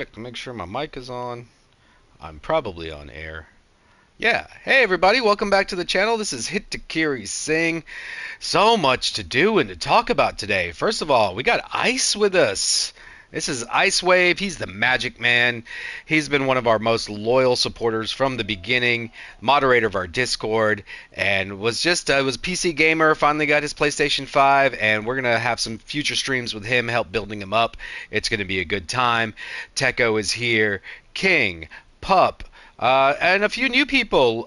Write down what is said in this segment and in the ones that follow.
Check to make sure my mic is on. I'm probably on air. Yeah. Hey everybody, welcome back to the channel. This is HitokiriSingh. So much to do and to talk about today. First of all, we got Ice with us. This is Ice Wave. He's the magic man. He's been one of our most loyal supporters from the beginning, moderator of our Discord, and was PC gamer, finally got his PlayStation 5, and we're going to have some future streams with him, help building him up. It's going to be a good time. Techo is here. King, Pup, and a few new people.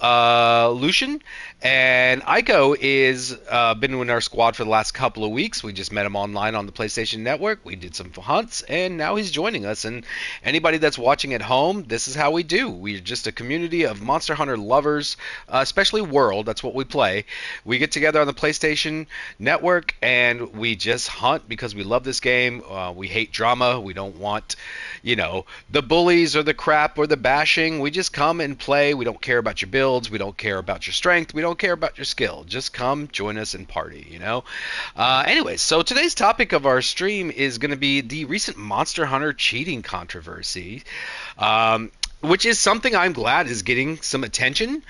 Lucian and Aiko is been in our squad for the last couple of weeks. We just met him online on the PlayStation Network. We did some hunts, and now he's joining us. And anybody that's watching at home, this is how we do. We're just a community of Monster Hunter lovers, especially World. That's what we play. We get together on the PlayStation Network, and we just hunt because we love this game. We hate drama. We don't want, the bullies or the crap or the bashing. We just come and play. We don't care about your builds. We don't care about your strength. We don't care about your skill. Just come, join us, and party. Anyways, so today's topic of our stream is going to be the recent Monster Hunter cheating controversy, which is something I'm glad is getting some attention.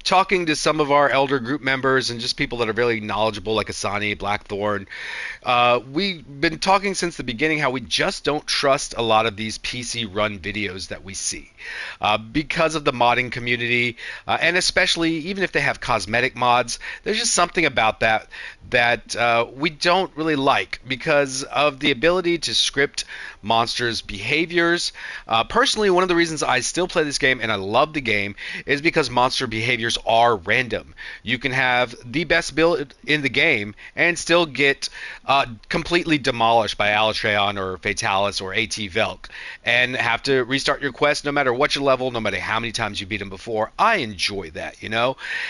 Talking to some of our elder group members and just people that are really knowledgeable, like Isani, Blackthorn, we've been talking since the beginning how we just don't trust a lot of these PC run videos that we see because of the modding community, and especially even if they have cosmetic mods, there's just something about that we don't really like because of the ability to script monsters' behaviors. Personally, one of the reasons I still play this game and I love the game is because monster behaviors are random. You can have the best build in the game and still get completely demolished by Alatreon or Fatalis or AT Velk and have to restart your quest no matter what your level, no matter how many times you beat him before. I enjoy that.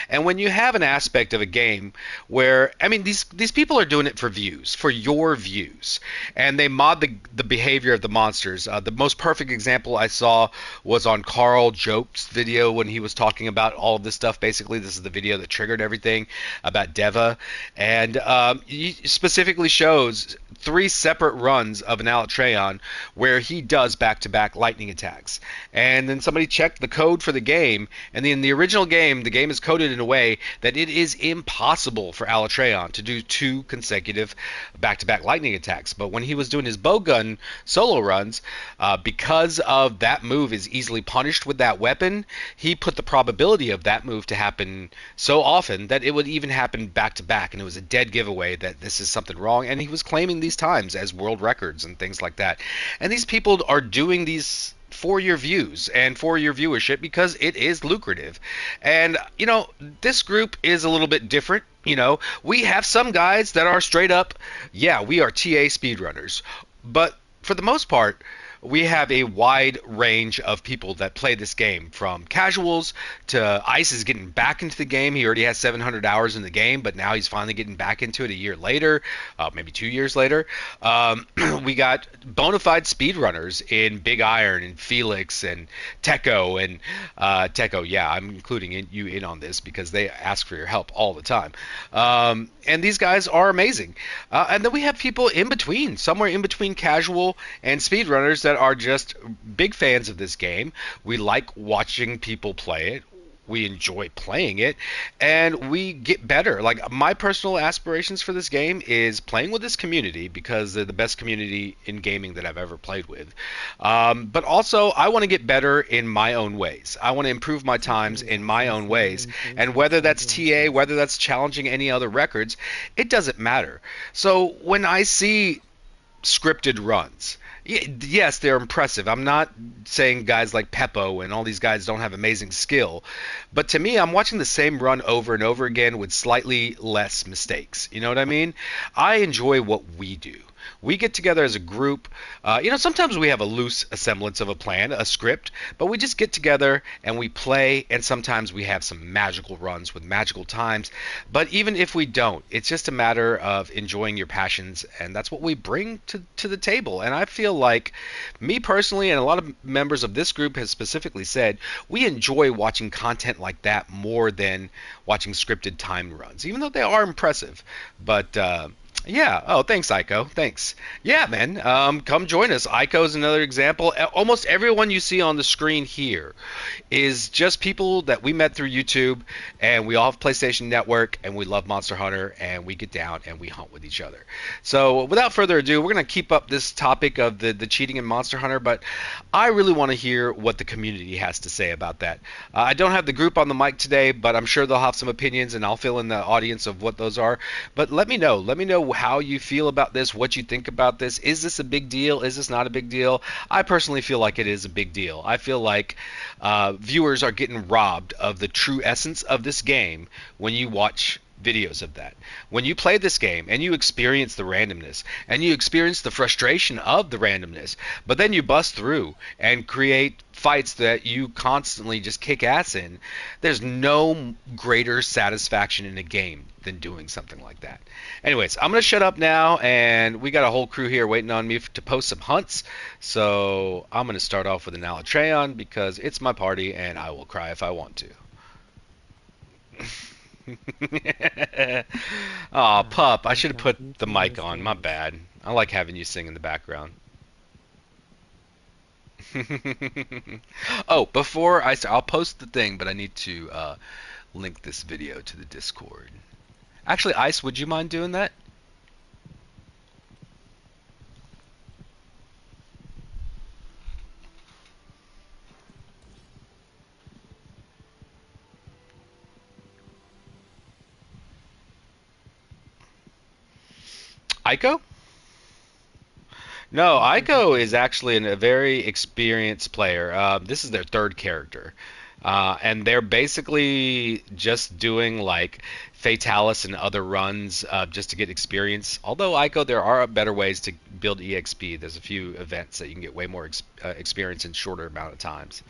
And when you have an aspect of a game where, I mean, these people are doing it for views, for your views, and they mod the behavior of the monsters. The most perfect example I saw was on Carl Jope's video when he was talking about all of this stuff. Basically, this is the video that triggered everything about Deva, and he specifically shows 3 separate runs of an Alatreon where he does back-to-back lightning attacks. And then somebody checked the code for the game, and in the original game, the game is coded in a way that it is impossible for Alatreon to do 2 consecutive back-to-back lightning attacks. But when he was doing his bowgun solo runs, because of that move is easily punished with that weapon, he put the probability of that move to happen so often that it would even happen back-to-back, and it was a dead giveaway that this is something wrong, and he was claiming these times as world records and things like that. And these people are doing these for your views and for your viewership because it is lucrative. And this group is a little bit different. We have some guys that are straight up, yeah, we are TA speedrunners, but for the most part, we have a wide range of people that play this game, from casuals to Ice is getting back into the game. He already has 700 hours in the game, but now he's finally getting back into it a year later, maybe 2 years later. We got bona fide speedrunners in Big Iron and Felix and Techo. And Techo, yeah, I'm including you in on this because they ask for your help all the time. And these guys are amazing. And then we have people in between, somewhere in between casual and speedrunners that are just big fans of this game. We like watching people play it. We enjoy playing it, and we get better. Like, my personal aspirations for this game is playing with this community because they're the best community in gaming that I've ever played with. But also, I want to get better in my own ways. I want to improve my times in my own ways, and whether that's TA, whether that's challenging any other records, it doesn't matter. So when I see scripted runs, yes, they're impressive. I'm not saying guys like Peppo and all these guys don't have amazing skill, but to me, I'm watching the same run over and over again with slightly less mistakes. You know what I mean? I enjoy what we do. We get together as a group. Sometimes we have a loose semblance of a plan, a script, but we just get together and we play, and sometimes we have some magical runs with magical times. But even if we don't, it's just a matter of enjoying your passions, and that's what we bring to the table. And I feel like, me personally, and a lot of members of this group has specifically said, we enjoy watching content like that more than watching scripted time runs, even though they are impressive. But Yeah. Oh, thanks, Aiko. Thanks. Yeah, man. Come join us. Aiko is another example. Almost everyone you see on the screen here is just people that we met through YouTube, and we all have PlayStation Network, and we love Monster Hunter, and we get down and we hunt with each other. So, without further ado, we're gonna keep up this topic of the cheating in Monster Hunter, but I really want to hear what the community has to say about that. I don't have the group on the mic today, but I'm sure they'll have some opinions, and I'll fill in the audience of what those are. But let me know. Let me know how you feel about this, what you think about this. Is this a big deal? Is this not a big deal? I personally feel like it is a big deal. I feel like viewers are getting robbed of the true essence of this game when you watch videos of that. When you play this game and you experience the randomness and you experience the frustration of the randomness, but then you bust through and create fights that you constantly just kick ass in, there's no greater satisfaction in a game than doing something like that. Anyways, I'm going to shut up now, and we got a whole crew here waiting on me to post some hunts. So I'm going to start off with an Alatreon because it's my party and I will cry if I want to. Aw, pup, I should have put the mic on. My bad. I like having you sing in the background. Oh, before I start, I'll post the thing, but I need to link this video to the Discord. Actually, Ice, would you mind doing that? Aiko? No, Aiko is actually a very experienced player. This is their third character. And they're basically just doing like Fatalis and other runs just to get experience. Although Aiko, there are better ways to build EXP. There's a few events that you can get way more experience in shorter amount of times.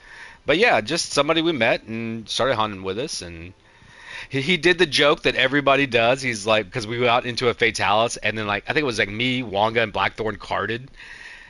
But yeah, just somebody we met and started hunting with us, and he did the joke that everybody does. He's like, because we went out into a Fatalis, and then like I think it was like me, Wonga, and Blackthorn carded,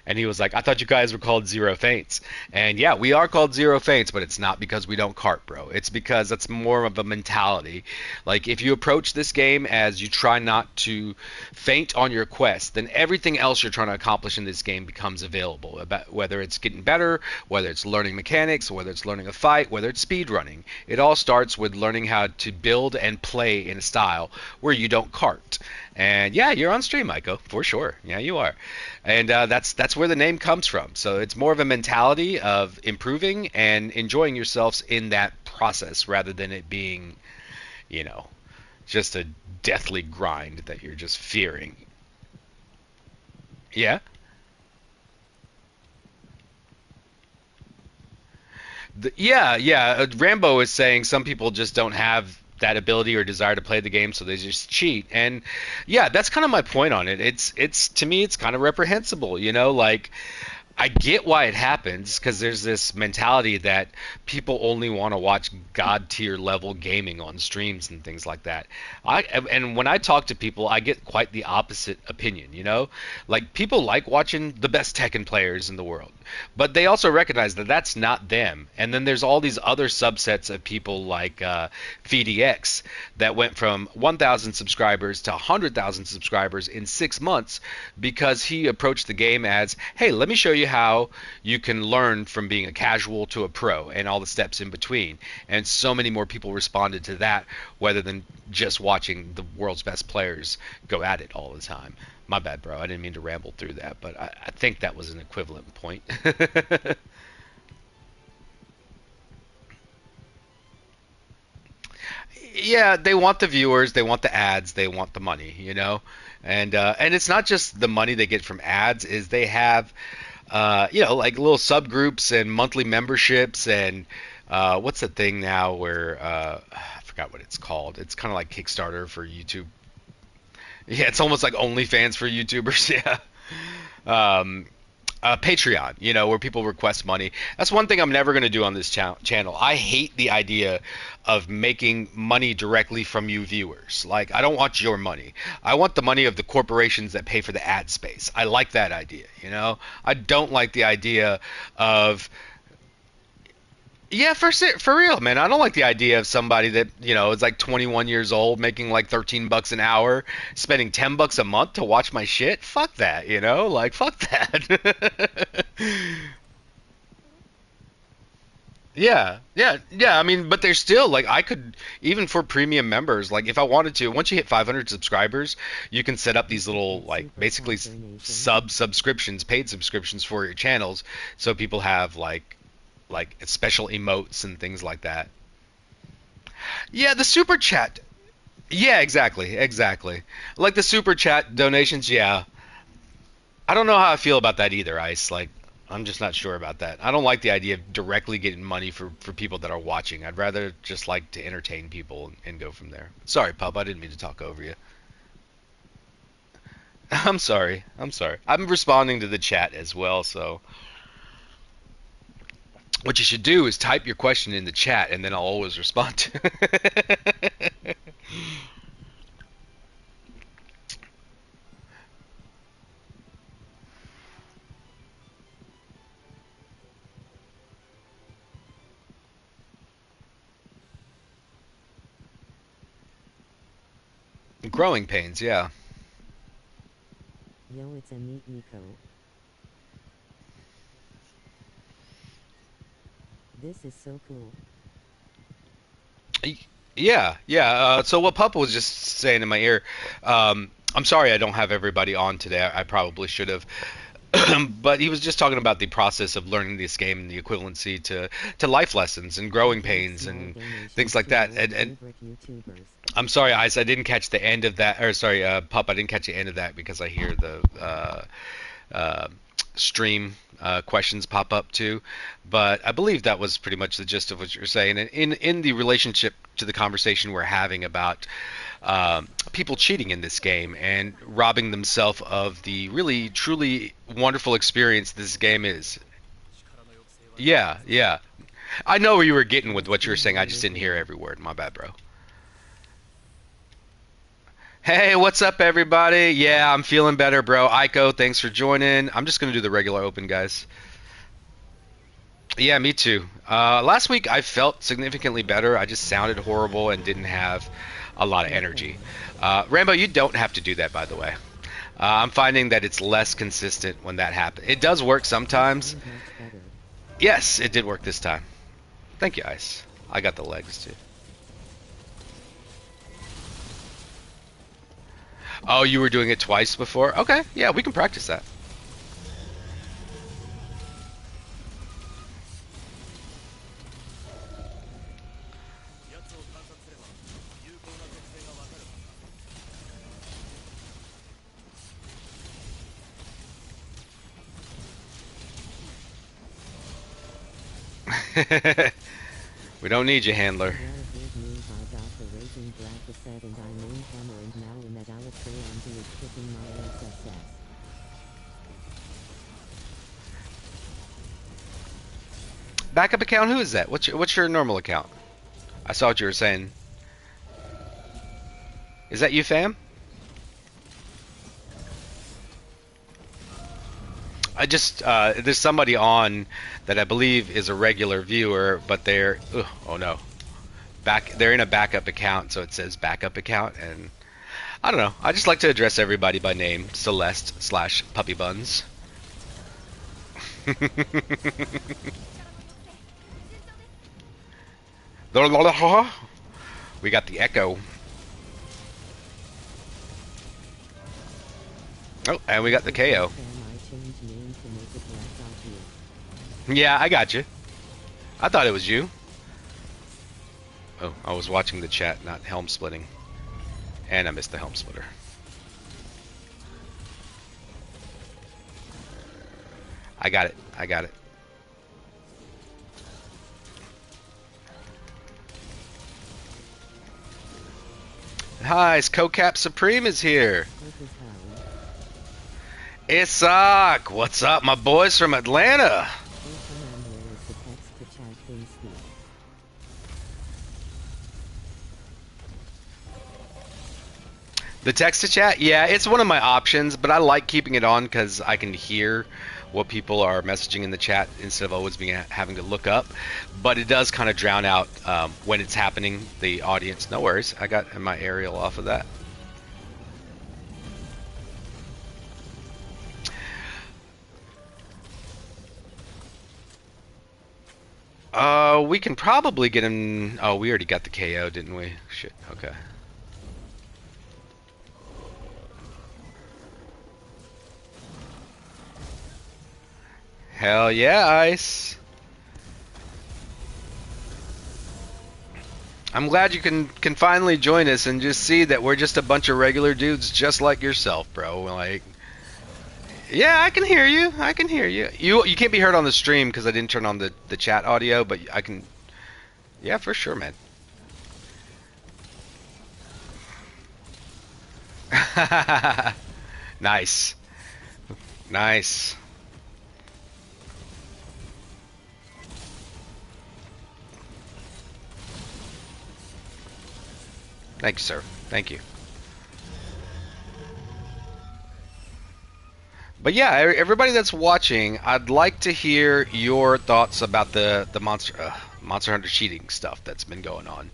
and he was like, I thought you guys were called Zero Faints. And yeah, we are called Zero Faints, but it's not because we don't cart, bro. It's because that's more of a mentality. Like, if you approach this game as you try not to faint on your quest, then everything else you're trying to accomplish in this game becomes available. About whether it's getting better, whether it's learning mechanics, whether it's learning a fight, whether it's speed running. It all starts with learning how to build and play in a style where you don't cart. And yeah, you're on stream, Maiko, for sure. Yeah, you are. And that's where the name comes from. So it's more of a mentality of improving and enjoying yourselves in that process rather than it being, you know, just a deathly grind that you're just fearing. Yeah? Yeah. Rambo is saying some people just don't have that ability or desire to play the game, so they just cheat. And yeah, that's kind of my point on it. It's to me, it's kind of reprehensible. Like I get why it happens because there's this mentality that people only want to watch god tier level gaming on streams and things like that. And when I talk to people, I get quite the opposite opinion. Like people like watching the best Tekken players in the world, but they also recognize that that's not them. And then there's all these other subsets of people like VDX that went from 1,000 subscribers to 100,000 subscribers in 6 months because he approached the game as, hey, let me show you how you can learn from being a casual to a pro and all the steps in between. And so many more people responded to that rather than just watching the world's best players go at it all the time. My bad, bro. I didn't mean to ramble through that, but I think that was an equivalent point. Yeah, they want the viewers, they want the ads, they want the money. And it's not just the money they get from ads, is they have like little subgroups and monthly memberships and what's the thing now where I forgot what it's called. It's kind of like Kickstarter for YouTube. Yeah, it's almost like OnlyFans for YouTubers. Yeah. Patreon, where people request money. That's one thing I'm never going to do on this channel. I hate the idea of making money directly from you viewers. Like, I don't want your money. I want the money of the corporations that pay for the ad space. I like that idea. I don't like the idea of Yeah, for real, man. I don't like the idea of somebody that, is like 21 years old making like 13 bucks an hour, spending 10 bucks a month to watch my shit. Fuck that, Like fuck that. Yeah. I mean, but there's still like I could even for premium members, like if I wanted to, once you hit 500 subscribers, you can set up these little like basically subscriptions, paid subscriptions for your channels, so people have like special emotes and things like that. Yeah, the super chat. Yeah, exactly. Like the super chat donations. Yeah, I don't know how I feel about that either, Ice. Like, I'm just not sure about that. I don't like the idea of directly getting money for people that are watching. I'd rather just like to entertain people and go from there. Sorry, pup. I didn't mean to talk over you. I'm sorry. I'm sorry. I'm responding to the chat as well, so what you should do is type your question in the chat, and then I'll always respond to it. Growing pains, yeah. Yo, it's a neat Nico. This is so cool. Yeah. So what Papa was just saying in my ear, I'm sorry I don't have everybody on today. I probably should have. But he was just talking about the process of learning this game and the equivalency to life lessons and growing pains and things like that. And I'm sorry, Ice, I didn't catch the end of that. Or sorry, Pup, I didn't catch the end of that because I hear the uh, stream questions pop up too. But I believe that was pretty much the gist of what you're saying. And in the relationship to the conversation we're having about people cheating in this game and robbing themselves of the really truly wonderful experience this game is. Yeah. I know where you were getting with what you were saying. I just didn't hear every word. My bad, bro. Hey, what's up, everybody? Yeah, I'm feeling better, bro. Aiko, thanks for joining. I'm just gonna do the regular open, guys. Yeah, me too. Last week I felt significantly better. I just sounded horrible and didn't have a lot of energy. Rambo, you don't have to do that, by the way. I'm finding that it's less consistent when that happens. It does work sometimes. Yes, it did work this time. Thank you, Ice. I got the legs too. Oh, you were doing it twice before? Okay, yeah, we can practice that. We don't need you, handler. Backup account? Who is that? What's your normal account? I saw what you were saying. Is that you, fam? I just there's somebody on that I believe is a regular viewer, but they're oh no, they're in a backup account, so it says backup account, and I don't know. I just like to address everybody by name, Celeste slash Puppy Buns. We got the echo. Oh, and we got the KO. Yeah, I got you. I thought it was you. Oh, I was watching the chat, not helm splitting. And I missed the helm splitter. I got it. Hi, it's CoCap Supreme is here. Isak, what's up, my boys from Atlanta? The text to chat, yeah, it's one of my options, but I like keeping it on because I can hear what people are messaging in the chat instead of always being having to look up. But it does kind of drown out when it's happening, the audience. No worries, I got my aerial off of that. We can probably get him. Oh, we already got the KO, didn't we? Shit. Okay. Hell yeah, Ice. I'm glad you can finally join us and just see that we're just a bunch of regular dudes just like yourself, bro. Like, yeah, I can hear you. I can hear you. You can't be heard on the stream because I didn't turn on the chat audio, but I can. Yeah, for sure, man. Nice. Nice. Thank you, sir. Thank you. But yeah, everybody that's watching, I'd like to hear your thoughts about the Monster Hunter cheating stuff that's been going on.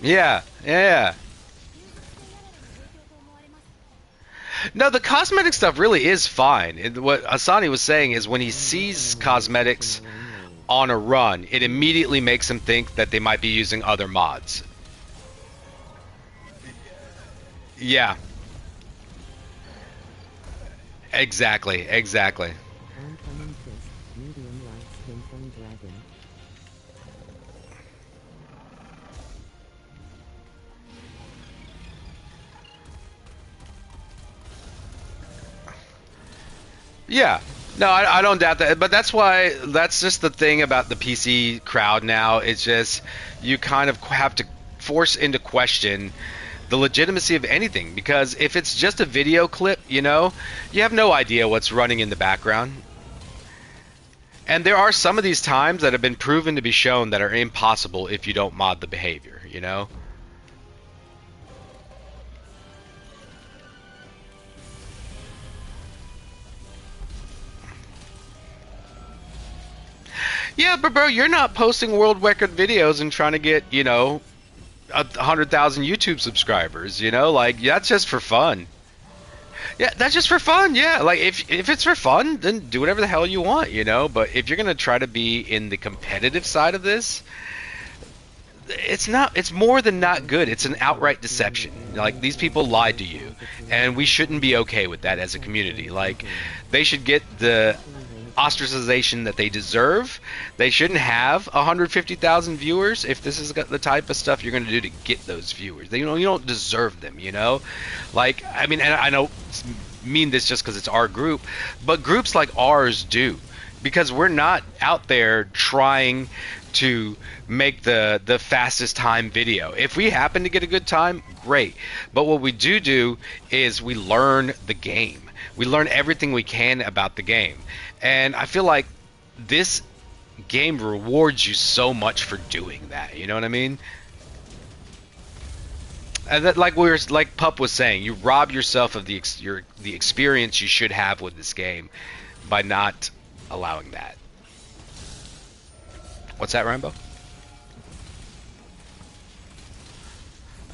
Yeah, yeah. No, the cosmetic stuff really is fine. What Isani was saying is when he sees cosmetics on a run, it immediately makes him think that they might be using other mods. Yeah. Exactly, exactly. Oncoming fist, medium light skin from dragon. Yeah. No, I don't doubt that. But that's just the thing about the PC crowd now. It's just you kind of have to force into question the legitimacy of anything. Because if it's just a video clip, you have no idea what's running in the background. And there are some of these times that have been proven to be shown that are impossible if you don't mod the behavior, Yeah, but bro, you're not posting world record videos and trying to get, 100,000 YouTube subscribers, like that's just for fun. Yeah, that's just for fun. Yeah, like if it's for fun, then do whatever the hell you want, But if you're gonna try to be in the competitive side of this, it's not. It's more than not good. It's an outright deception. Like these people lied to you, and we shouldn't be okay with that as a community. Like they should get the ostracization that they deserve. They shouldn't have 150,000 viewers if this is the type of stuff you're going to do to get those viewers. You don't deserve them, Like, I mean, and I don't mean this just because it's our group, but groups like ours do, because we're not out there trying to make the fastest time video. If we happen to get a good time, great. But what we do is we learn the game. We learn everything we can about the game. And I feel like this game rewards you so much for doing that. You know what I mean? And that, like Pup was saying, you rob yourself of the experience you should have with this game by not allowing that. What's that, Rambo?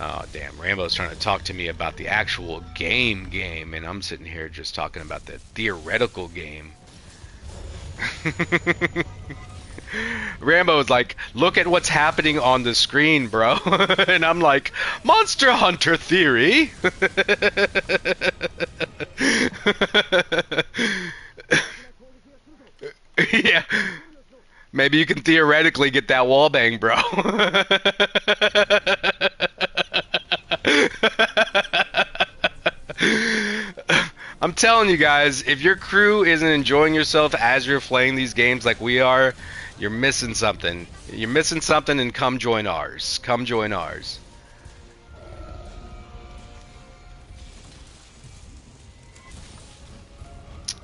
Oh, damn. Rambo's trying to talk to me about the actual game, and I'm sitting here just talking about the theoretical game. Rambo's like, look at what's happening on the screen, bro. And I'm like, Monster Hunter theory. Yeah. Maybe you can theoretically get that wall bang, bro. I'm telling you guys, if your crew isn't enjoying yourself as you're playing these games like we are, you're missing something. You're missing something, and come join ours. Come join ours.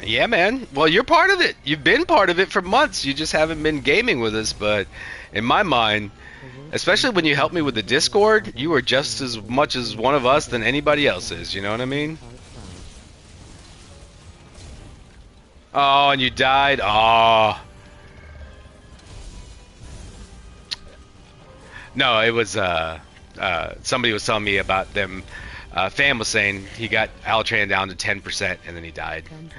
Yeah, man. Well, you're part of it. You've been part of it for months. You just haven't been gaming with us. But in my mind, The worst especially when input you helped me with the contains a list Discord, of you are alleged just as scenarios much as in one which of us than players could anybody be else is. You know what I trapped. See mean? part 5. Oh, and you died. Oh, no, it was somebody was telling me about them. Fam was saying he got Altran down to 10% and then he died. Thumbs up.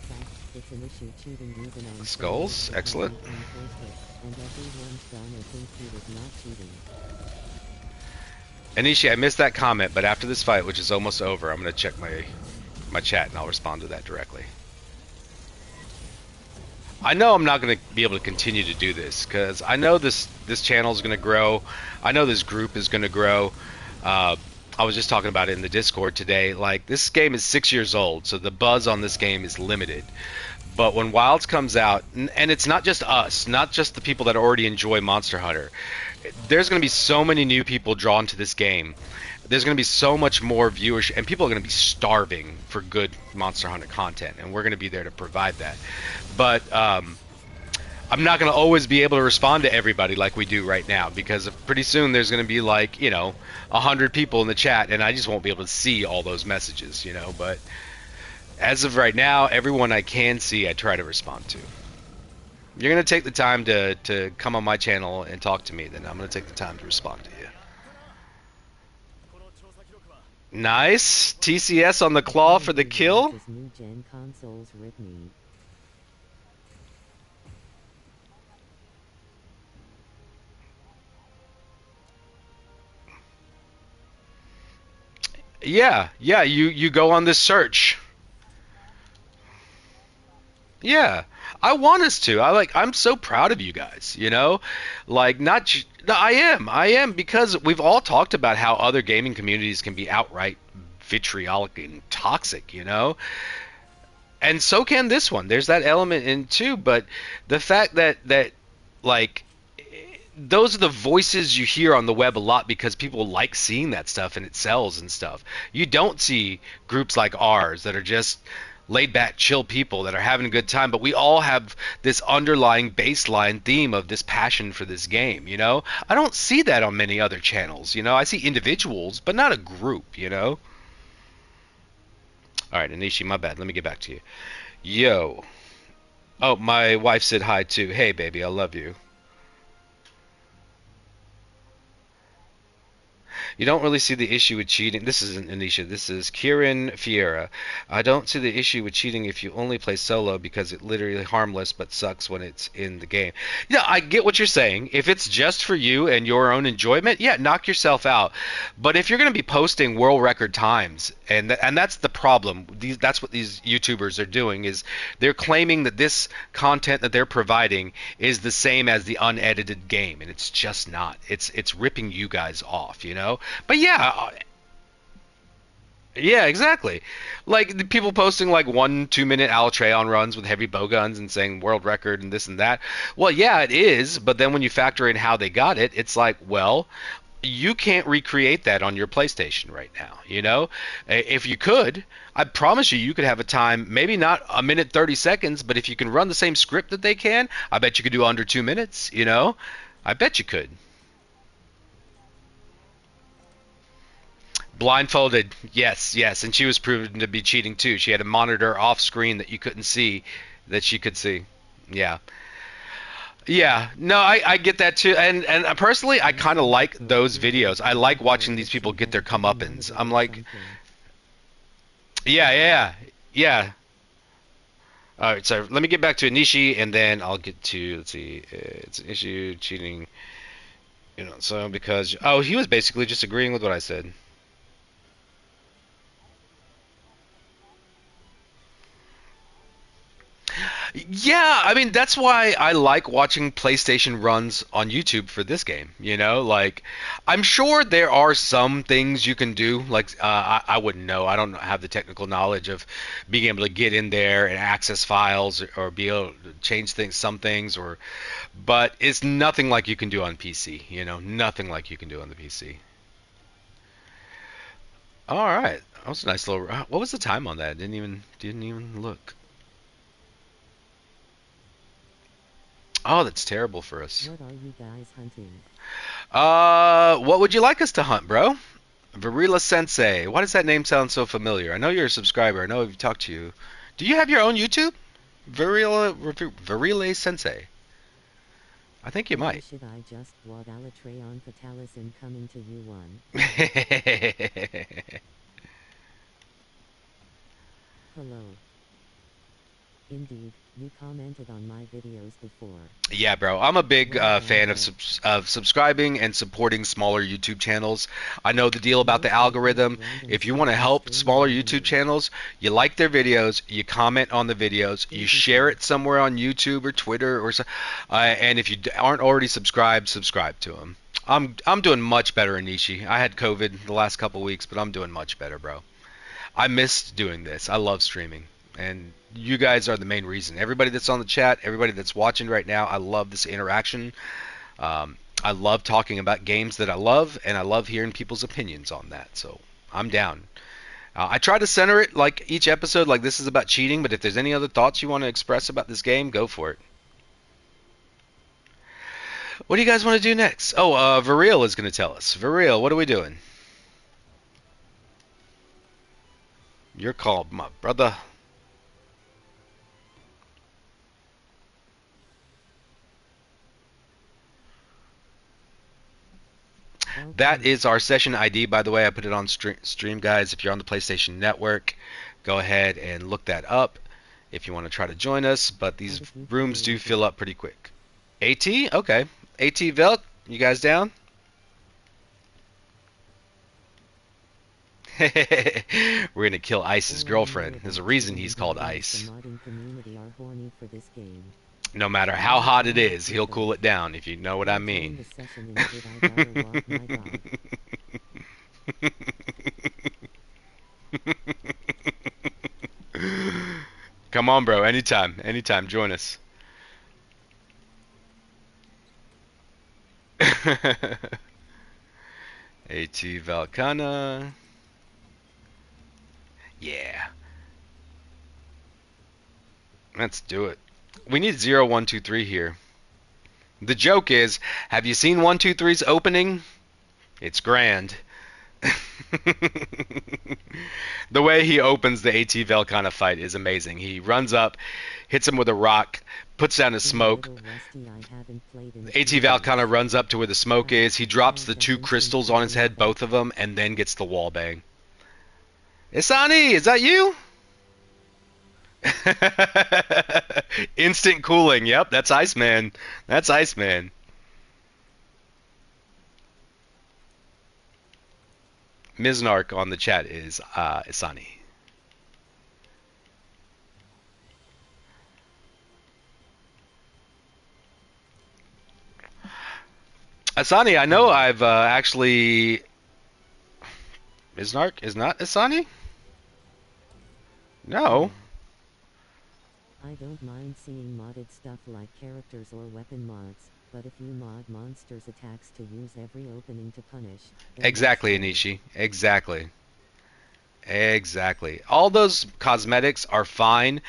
Fact, it's an issue cheating even on Skulls, servers that excellent. haven't enforced it, and everyone's done or thinks he was not cheating. Anishi, I missed that comment, but after this fight, which is almost over, I'm gonna check my chat and I'll respond to that directly. I know I'm not going to be able to continue to do this because I know this channel is going to grow. I know this group is going to grow. I was just talking about it in the Discord today. Like, this game is 6 years old, so the buzz on this game is limited. But when Wilds comes out, and it's not just us, not just the people that already enjoy Monster Hunter, there's going to be so many new people drawn to this game. There's going to be so much more viewership, and people are going to be starving for good Monster Hunter content, and we're going to be there to provide that. But I'm not going to always be able to respond to everybody like we do right now, because pretty soon there's going to be like, 100 people in the chat, and I just won't be able to see all those messages, But as of right now, everyone I can see, I try to respond to. You're going to take the time to come on my channel and talk to me, then I'm going to take the time to respond to you. Nice. TCS on the claw for the kill. New gen consoles rip me. Yeah, you go on this search. Yeah, I want us to. I'm so proud of you guys, Like, no, I am, because we've all talked about how other gaming communities can be outright vitriolic and toxic, And so can this one. There's that element in too, but the fact that like those are the voices you hear on the web a lot because people like seeing that stuff and it sells and stuff. You don't see groups like ours that are just laid back, chill people that are having a good time, but we all have this underlying baseline theme of this passion for this game, I don't see that on many other channels, I see individuals, but not a group. All right, Anishi, my bad. Let me get back to you. Yo. Oh, my wife said hi too. Hey, baby, I love you. You don't really see the issue with cheating. This isn't Anisha. This is Kieran Fiera. I don't see the issue with cheating if you only play solo because it literally harmless but sucks when it's in the game. Yeah, I get what you're saying. If it's just for you and your own enjoyment, yeah, knock yourself out. But if you're going to be posting world record times, and that's the problem. That's what these YouTubers are doing, is they're claiming that this content that they're providing is the same as the unedited game, and it's just not. It's ripping you guys off, But yeah, yeah, exactly. Like the people posting like 1-2 minute Alatreon runs with heavy bow guns and saying world record and this and that. Well, yeah, it is, but then when you factor in how they got it, it's like, well, you can't recreate that on your PlayStation right now, If you could, I promise you could have a time, maybe not a minute 30 seconds, but if you can run the same script that they can, I bet you could do under 2 minutes, I bet you could. Blindfolded, yes, and she was proven to be cheating too. She had a monitor off screen that you couldn't see, that she could see. Yeah. Yeah, no, I get that too, and personally, I kind of like those videos. I like watching these people get their comeuppance. I'm like, yeah. All right, so let me get back to Anishi, and then I'll get to, let's see, it's an issue cheating, so because, oh, he was basically just agreeing with what I said. Yeah, I mean that's why I like watching PlayStation runs on YouTube for this game. Like I'm sure there are some things you can do. Like I wouldn't know. I don't have the technical knowledge of being able to get in there and access files or be able to change things, some things, but it's nothing like you can do on PC. Nothing like you can do on the PC. All right. That was a nice little. What was the time on that? Didn't even look. Oh, that's terrible for us. What are you guys hunting? What would you like us to hunt, bro? Varila Sensei. Why does that name sound so familiar? I know you're a subscriber. I know I've talked to you. Do you have your own YouTube? Varila Sensei. I think you Why might. should I just VaalHazakSlayer Fatalis incoming to you one? Hello. Indeed, you commented on my videos before. Yeah, bro. I'm a big Well fan done, of subscribing and supporting smaller YouTube channels. I know the deal about the Most of these algorithm. random If you want to streamers help stream smaller randomly. YouTube channels, you like their videos, you comment on the videos, you share it somewhere on YouTube or Twitter or so. And if you aren't already subscribed, subscribe to them. I'm doing much better, Anishi. I had COVID the last couple weeks, but I'm doing much better, bro. I missed doing this. I love streaming, and you guys are the main reason. Everybody that's on the chat, everybody that's watching right now, I love this interaction. I love talking about games that I love, and I love hearing people's opinions on that. So I'm down. I try to center it like each episode, like this is about cheating. But if there's any other thoughts you want to express about this game, go for it. What do you guys want to do next? Oh, Varil is going to tell us. Varil, what are we doing? You're called, my brother. That Okay. is our session ID, by the way. I put it on stream, guys. If you're on the PlayStation Network, go ahead and look that up if you want to try to join us. But these What if you rooms feel do like fill it? up pretty quick. AT? Okay. AT Velk, you guys down? We're going to kill Ice's All I know girlfriend. There's a about reason Chilling he's called Guy is Ice. the modding community are horny for this game. No matter how Now hot it on with is, the he'll show. cool it down, if you know what I I'll join mean. the session in a bit. I gotta walk my dog. Come on, bro. Anytime. Anytime. Join us. AT Valkana. Yeah. Let's do it. We need 0, 1, 2, 3 here. The joke is, have you seen 1, 2, 3's opening? It's grand. The way he opens the AT Velkana fight is amazing. He runs up, hits him with a rock, puts down his I'm a smoke. little rusty. I haven't played in a AT few Valkana days. runs up to where the smoke I is. He drops the have 2 instant crystals on his cooling head, both effect. of them, and then gets the wall bang. Isani, is that you? Instant cooling. Yep, that's Iceman. That's Iceman. Miznark on the chat is Isani. Asani, I know I've actually. Miznark is not Asani? No. I don't mind seeing modded stuff like characters or weapon mods, but if you mod monsters' attacks to use every opening to punish, then Exactly, that's Anishi. Exactly. Exactly. All those cosmetics are fine.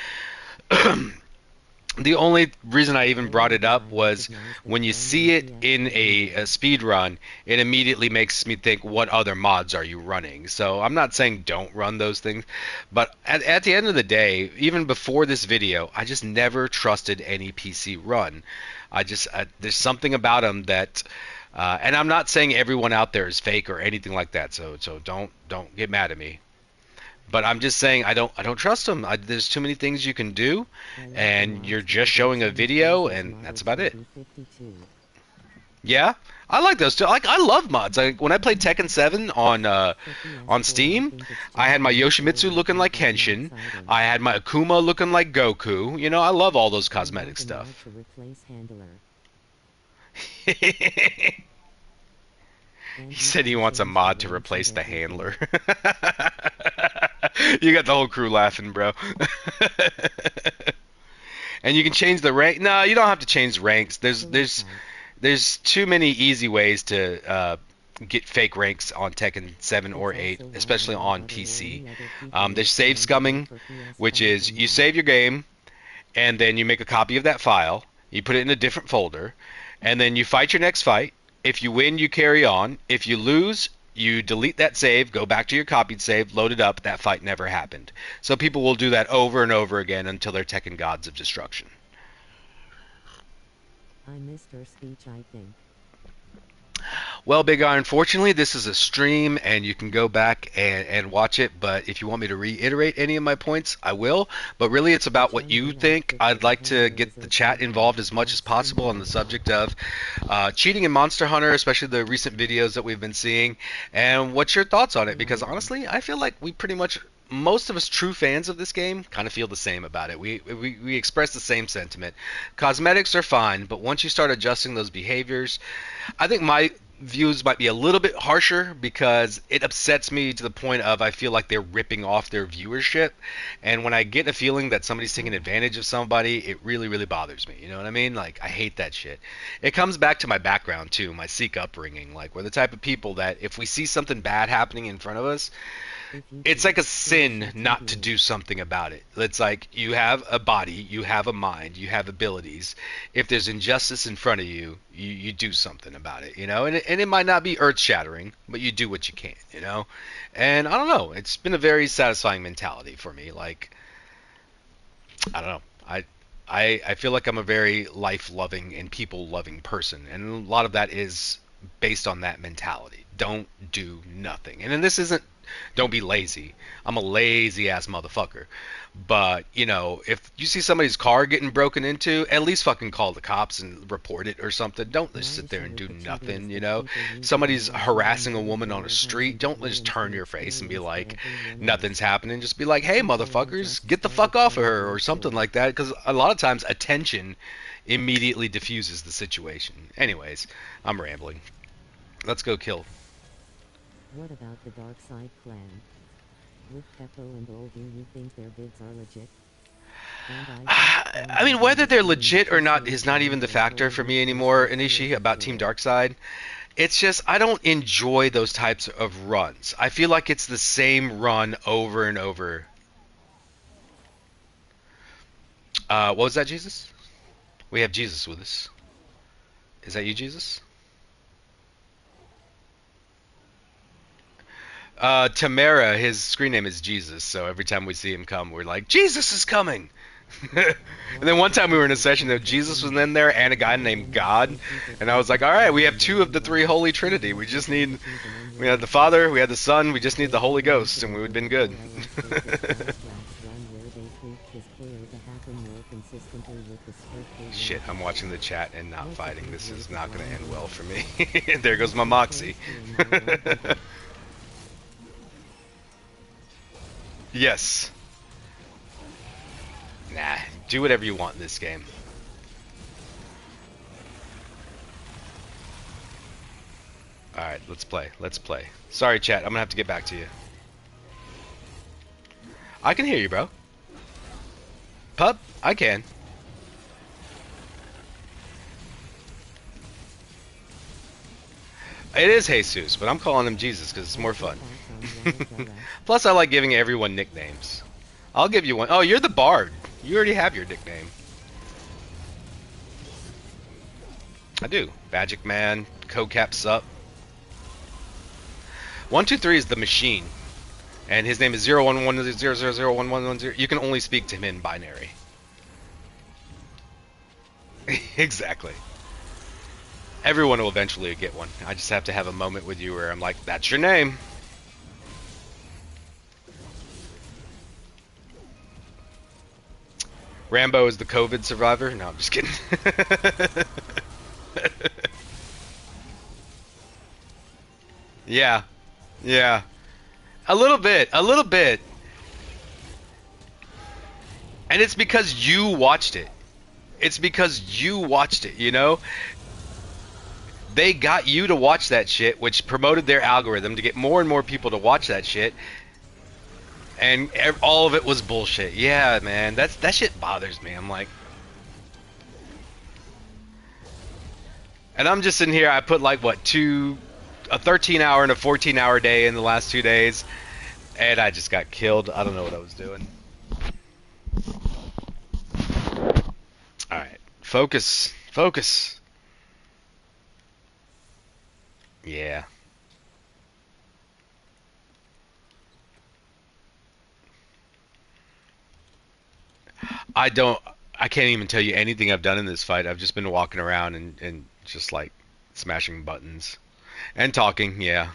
The only reason I even brought it because up I was recognize that when you one see it in MHWI. a speed run, it immediately makes me think, what other mods are you running? So I'm not saying don't run those things, but at the end of the day, even before this video, I just never trusted any PC run. There's something about them that, and I'm not saying everyone out there is fake or anything like that. So don't get mad at me. But I'm just saying I don't trust them. There's too many things you can do, I love the and you're mods where just they showing a change video, Kayz's and model that's to about a it. B-52. Yeah, I like those too. Like I love mods. Like when I played Tekken 7 Cookie on S4 I Steam, think it's I just had my an Yoshimitsu S4 looking without like that Henshin. max items. I had my Akuma looking like Goku. You know, I love all those I want cosmetic a mod stuff. to replace Handler. He And you said he can wants a change the mod to ranks of replace the everything. handler. You got the whole crew laughing, bro. And you can change the rank. No, you don't have to change ranks. There's Killer there's type. there's too many easy ways to get fake ranks on Tekken 7 or It's 8, also why especially I would on rather warn PC. the other people There's with save downloading scumming, for which PS5 is or you not. save your game and then you make a copy of that file, you put it in a different folder, and then you fight your next fight. If you win, you carry on. If you lose, you delete that save, go back to your copied save, load it up. That fight never happened. So people will do that over and over again until they're Tekken gods of destruction. I missed her speech, I think. Well, Big Eye, unfortunately, this is a stream and you can go back and watch it. But if you want me to reiterate any of my points, I will. But really, it's about what you think. I'd like to get the chat involved as much as possible on the subject of cheating in Monster Hunter, especially the recent videos that we've been seeing. And what's your thoughts on it? Because honestly, I feel like we pretty much, most of us true fans of this game kind of feel the same about it. We express the same sentiment. Cosmetics are fine, but once you start adjusting those behaviors, I think my views might be a little bit harsher because it upsets me to the point of I feel like they're ripping off their viewership. And when I get a feeling that somebody's taking advantage of somebody, it really, really bothers me. You know what I mean? Like, I hate that shit. It comes back to my background, too, my Sikh upbringing. Like, we're the type of people that if we see something bad happening in front of us, it's like a sin not to do something about it. It's like you have a body, you have a mind, you have abilities. If there's injustice in front of you, you do something about it, you know? And it might not be earth shattering, but you do what you can, you know? And I don't know. It's been a very satisfying mentality for me. Like, I don't know. I feel like I'm a very life-loving and people-loving person. And a lot of that is based on that mentality. Don't do nothing. And then this isn't don't be lazy. I'm a lazy ass motherfucker. But, you know, if you see somebody's car getting broken into, at least fucking call the cops and report it or something. Don't just sit there and do nothing, you know. Somebody's harassing a woman on a street, don't just turn your face and be like, nothing's happening. Just be like, hey, motherfuckers, get the fuck off of her or something like that. Because a lot of times attention immediately diffuses the situation. Anyways, I'm rambling. Let's go kill. What about the Dark Side clan? With Peppo and Old, do you think their bids are legit? I mean, whether they're legit or not is not even the factor for me anymore, Anishi, about Team Darkside. It's just, I don't enjoy those types of runs. I feel like it's the same run over and over. What was that, Jesus? We have Jesus with us. Is that you, Jesus? Tamara, his screen name is Jesus, so every time we see him come, we're like, Jesus is coming! And then one time we were in a session that Jesus was in there and a guy named God, and I was like, alright, we have two of the three Holy Trinity. We had the Father, we had the Son, we just need the Holy Ghost, and we would have been good. Shit, I'm watching the chat and not fighting. This is not going to end well for me. There goes my moxie. Yes. Nah, do whatever you want in this game. Alright, let's play. Let's play. Sorry, chat. I'm gonna have to get back to you. I can hear you, bro. Pup, I can. It is Jesus, but I'm calling him Jesus because it's more fun. Plus, I like giving everyone nicknames. I'll give you one. Oh, you're the Bard. You already have your nickname. I do. Magic Man, Co-Cap Sup. 123 is the machine. And his name is 01100001110. You can only speak to him in binary. Exactly. Everyone will eventually get one. I just have to have a moment with you where I'm like, that's your name. Rambo is the COVID survivor? No, I'm just kidding. Yeah. Yeah. A little bit. A little bit. And it's because you watched it. It's because you watched it, you know? They got you to watch that shit, which promoted their algorithm to get more and more people to watch that shit. And all of it was bullshit. Yeah, man, that shit bothers me. I'm like, and I'm just sitting here. I put like what a 13-hour and a 14-hour day in the last 2 days, and I just got killed. I don't know what I was doing. All right, focus, focus. Yeah. I can't even tell you anything I've done in this fight. I've just been walking around and just like smashing buttons and talking, yeah.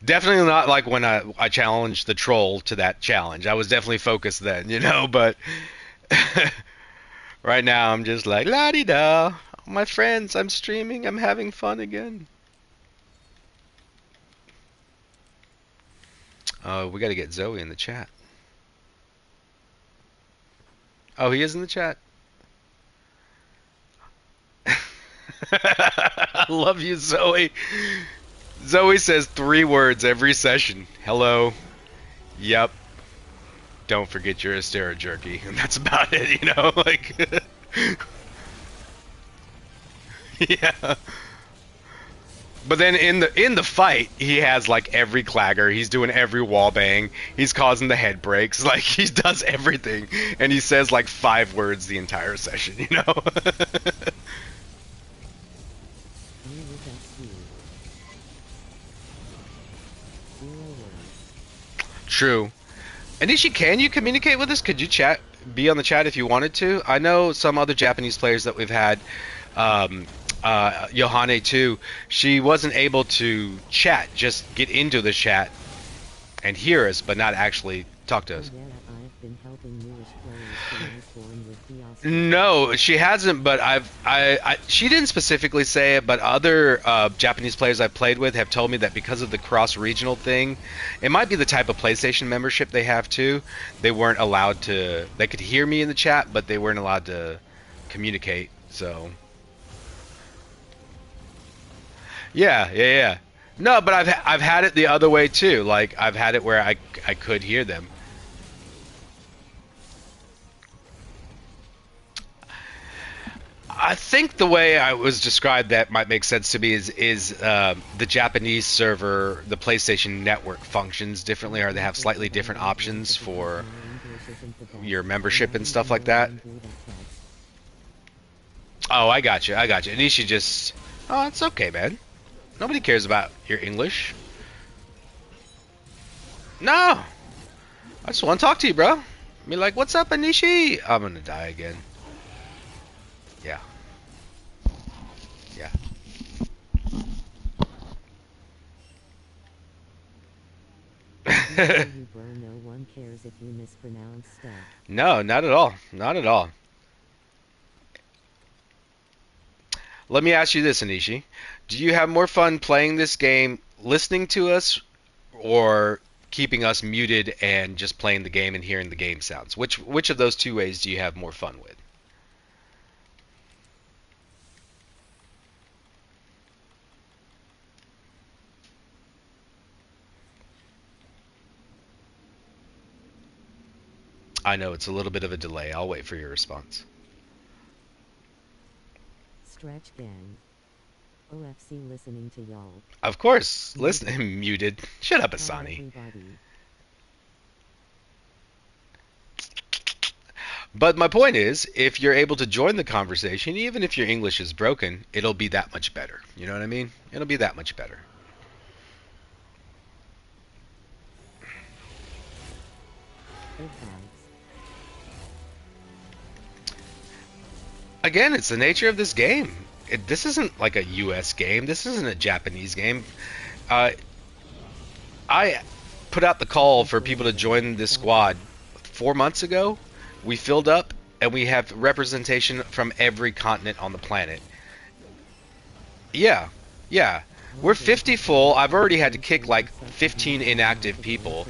Definitely not like when I challenged the troll to that challenge. I was definitely focused then, you know, but right now I'm just like la di da. My friends, I'm streaming, I'm having fun again. We gotta get Zoe in the chat. Oh, he is in the chat. I love you, Zoe. Zoe says 3 words every session. Hello. Yep. Don't forget your Astera jerky. And that's about it, you know? Like, yeah. But then in the fight, he has like every clagger. He's doing every wall bang. He's causing the head breaks. Like, he does everything. And he says like 5 words the entire session, you know? True. Anishi, can you communicate with us? Could you be on the chat if you wanted to? I know some other Japanese players that we've had, Yohane too, she wasn't able to chat, just get into the chat and hear us, but not actually talk to us. No, she hasn't, but she didn't specifically say it, but other Japanese players I've played with have told me that because of the cross-regional thing, it might be the type of PlayStation membership they have too, they weren't allowed to, they could hear me in the chat, but they weren't allowed to communicate, so... Yeah. No, but I've had it the other way too. Like, I've had it where I could hear them. I think the way I was described that might make sense to me is the Japanese server, the PlayStation Network functions differently, or they have slightly different options for your membership and stuff like that. Oh, I got you. And you should just... Oh, it's okay, man. Nobody cares about your English. No! I just want to talk to you, bro. Be like, what's up, Anishi? I'm gonna die again. Yeah. No one cares if you mispronounce stuff. No, not at all. Not at all. Let me ask you this, Anishi. Do you have more fun playing this game listening to us or keeping us muted and just playing the game and hearing the game sounds? Which of those 2 ways do you have more fun with? I know it's a little bit of a delay. I'll wait for your response. Stretch gang. OFC listening to y'all. Of course. Listen, muted. Shut up, Isani. But my point is, if you're able to join the conversation, even if your English is broken, it'll be that much better. You know what I mean? It'll be that much better. Again, it's the nature of this game. This isn't like a US game. This isn't a Japanese game. I put out the call for people to join this squad 4 months ago. We filled up, and we have representation from every continent on the planet. Yeah. We're 50 full. I've already had to kick like 15 inactive people.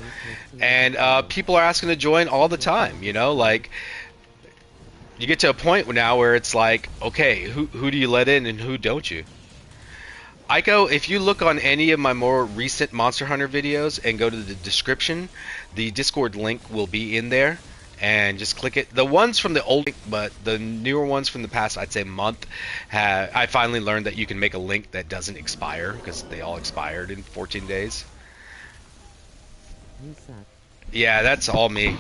And people are asking to join all the time, you know? Like, you get to a point now where it's like, okay, who do you let in and who don't you? Aiko, if you look on any of my more recent Monster Hunter videos and go to the description, the Discord link will be in there. and just click it. The ones from the old, but the newer ones from the past, I'd say month, I finally learned that you can make a link that doesn't expire because they all expired in 14 days. You suck. Yeah, that's all me.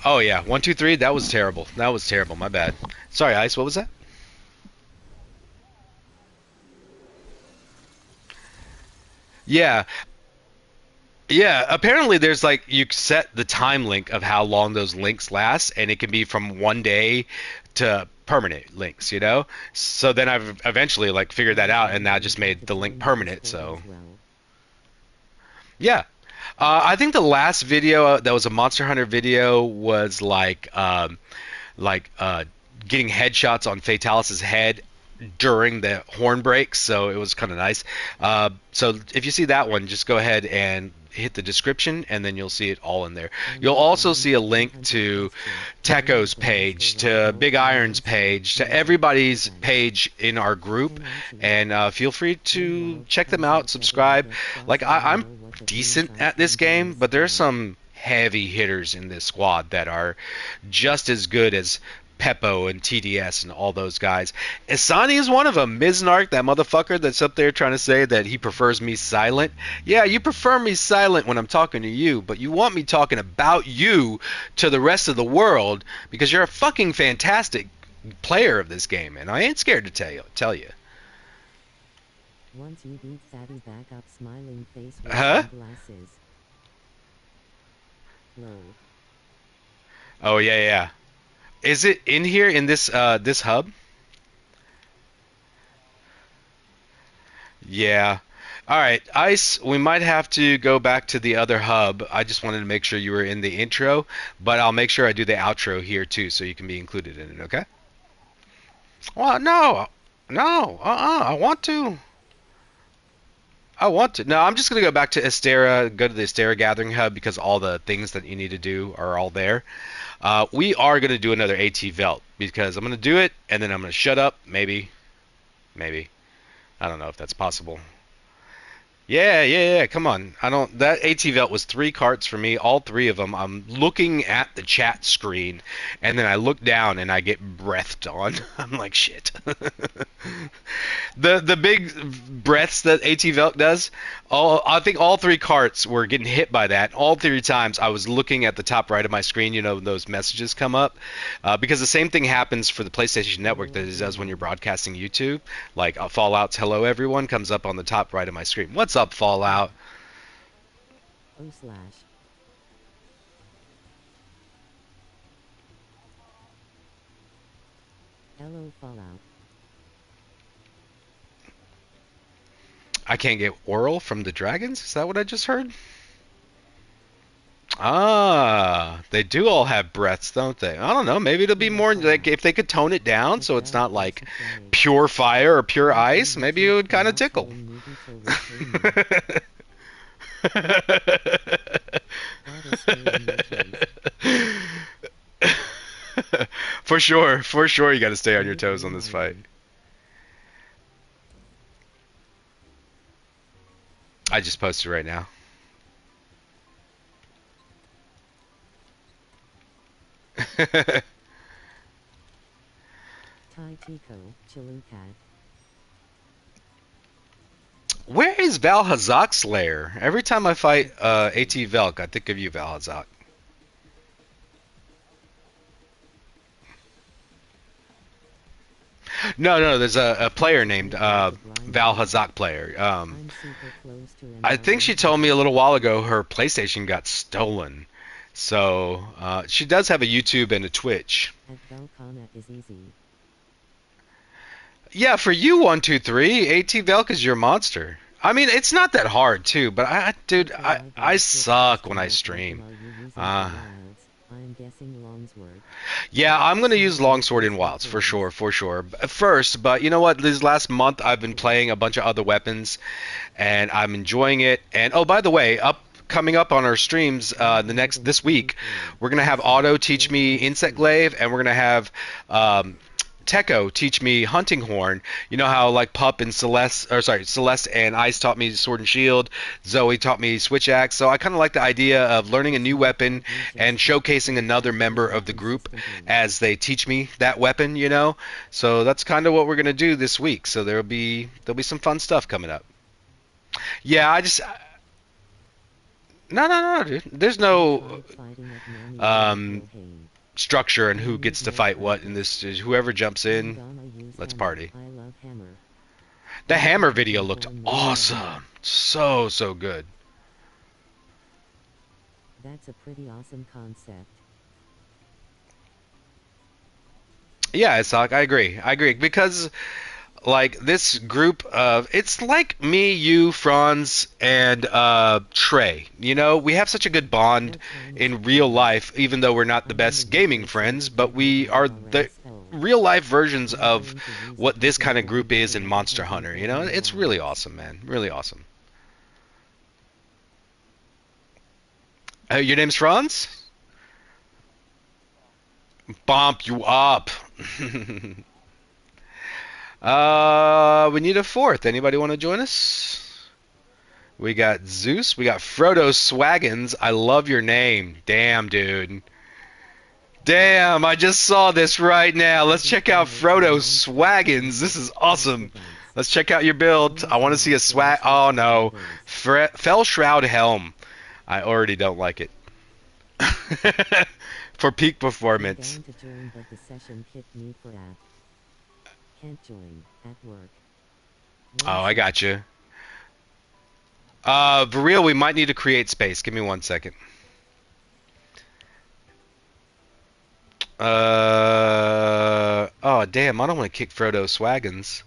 Oh yeah, 123. That was terrible. That was terrible. My bad. Sorry, Ice. What was that? Yeah, yeah. Apparently, there's like you set the time link of how long those links last, and it can be from 1 day to permanent links. So then I've eventually like figured that out, and that just made the link permanent. So yeah. I think the last video that was a Monster Hunter video was like getting headshots on Fatalis' head during the horn breaks, so it was kind of nice. So if you see that one, just go ahead and hit the description, and then you'll see it all in there. You'll also see a link to Techo's page, to Big Iron's page, to everybody's page in our group, and feel free to check them out, subscribe. Like I'm decent at this game, but there's some heavy hitters in this squad that are just as good as Peppo and TDS and all those guys. Isani is one of them. Miznark, that motherfucker that's up there trying to say that he prefers me silent. Yeah, you prefer me silent when I'm talking to you, but you want me talking about you to the rest of the world because you're a fucking fantastic player of this game, and I ain't scared to tell you. Once you beat Fatty back up, smiling face with Huh? glasses. Low. Oh yeah, yeah. Is it in here in this hub? Yeah. All right, Ice, we might have to go back to the other hub. I just wanted to make sure you were in the intro, but I'll make sure I do the outro here too so you can be included in it, okay? Well, no. No. I want to. I want to. No, I'm just going to go back to Astera, go to the Astera Gathering Hub because all the things that you need to do are all there. We are going to do another AT Velt because I'm going to do it and then I'm going to shut up. Maybe. Maybe. I don't know if that's possible. Yeah, yeah, yeah. Come on. I don't. That AT Velt was 3 carts for me. All 3 of them. I'm looking at the chat screen, and then I look down and I get breathed on. I'm like, shit. The big breaths that AT Velt does. I think all 3 carts were getting hit by that. All 3 times I was looking at the top right of my screen. Those messages come up because the same thing happens for the PlayStation Network that it does when you're broadcasting YouTube. Like Fallout's "Hello Everyone" comes up on the top right of my screen. What's up, Fallout? O/. Hello Fallout. I can't get oral from the dragons? Is that what I just heard? Ah, they do all have breaths, don't they? I don't know. Maybe it'll be more like if they could tone it down so it's not like pure fire or pure ice, maybe it would kind of tickle. For sure you got to stay on your toes on this fight. I just posted right now. Where is VaalHazakSlayer? Every time I fight AT Velk, I think of you, VaalHazak. No, there's a player named VaalHazakSlayer. I think she told me a little while ago her PlayStation got stolen. So she does have a YouTube and a Twitch. Yeah, for you, 123, AT Velk is your monster. I mean, it's not that hard too, but dude, I suck when I stream. Yeah, I'm gonna use Longsword in Wilds for sure. First, but you know what? This last month I've been playing a bunch of other weapons, and I'm enjoying it. And oh, by the way, coming up on our streams this week, we're gonna have Auto teach me Insect Glaive, and we're gonna have Teko teach me hunting horn. You know how like Pup and Celeste, or sorry, Celeste and Ice taught me sword and shield. Zoe taught me switch axe. So I kind of like the idea of learning a new weapon and showcasing another member of the group as they teach me that weapon. You know, so that's kind of what we're gonna do this week. So there'll be some fun stuff coming up. Yeah, I just no, dude. There's no um structure and who gets to fight what in this. Whoever jumps in, let's party. The hammer video looked awesome. So good. That's a pretty awesome concept. Yeah, it's like I agree because like this group of it's like me, you, Franz, and Trey. You know, we have such a good bond in real life, even though we're not the best gaming friends, but we are the real life versions of what this kind of group is in Monster Hunter. You know, it's really awesome, man. Really awesome. Your name's Franz? Bump you up. We need a fourth. Anybody want to join us? We got Zeus. We got Frodo Swaggins. I love your name. Damn, dude. Damn, I just saw this right now. Let's check out Frodo Swaggins. This is awesome. Let's check out your build. I want to see a swag. Oh, no. Fell Shroud Helm. I already don't like it. For peak performance. Can't join at work. Oh, I got you. For real, we might need to create space. Give me 1 second. Oh, damn, I don't want to kick Frodo Swaggins.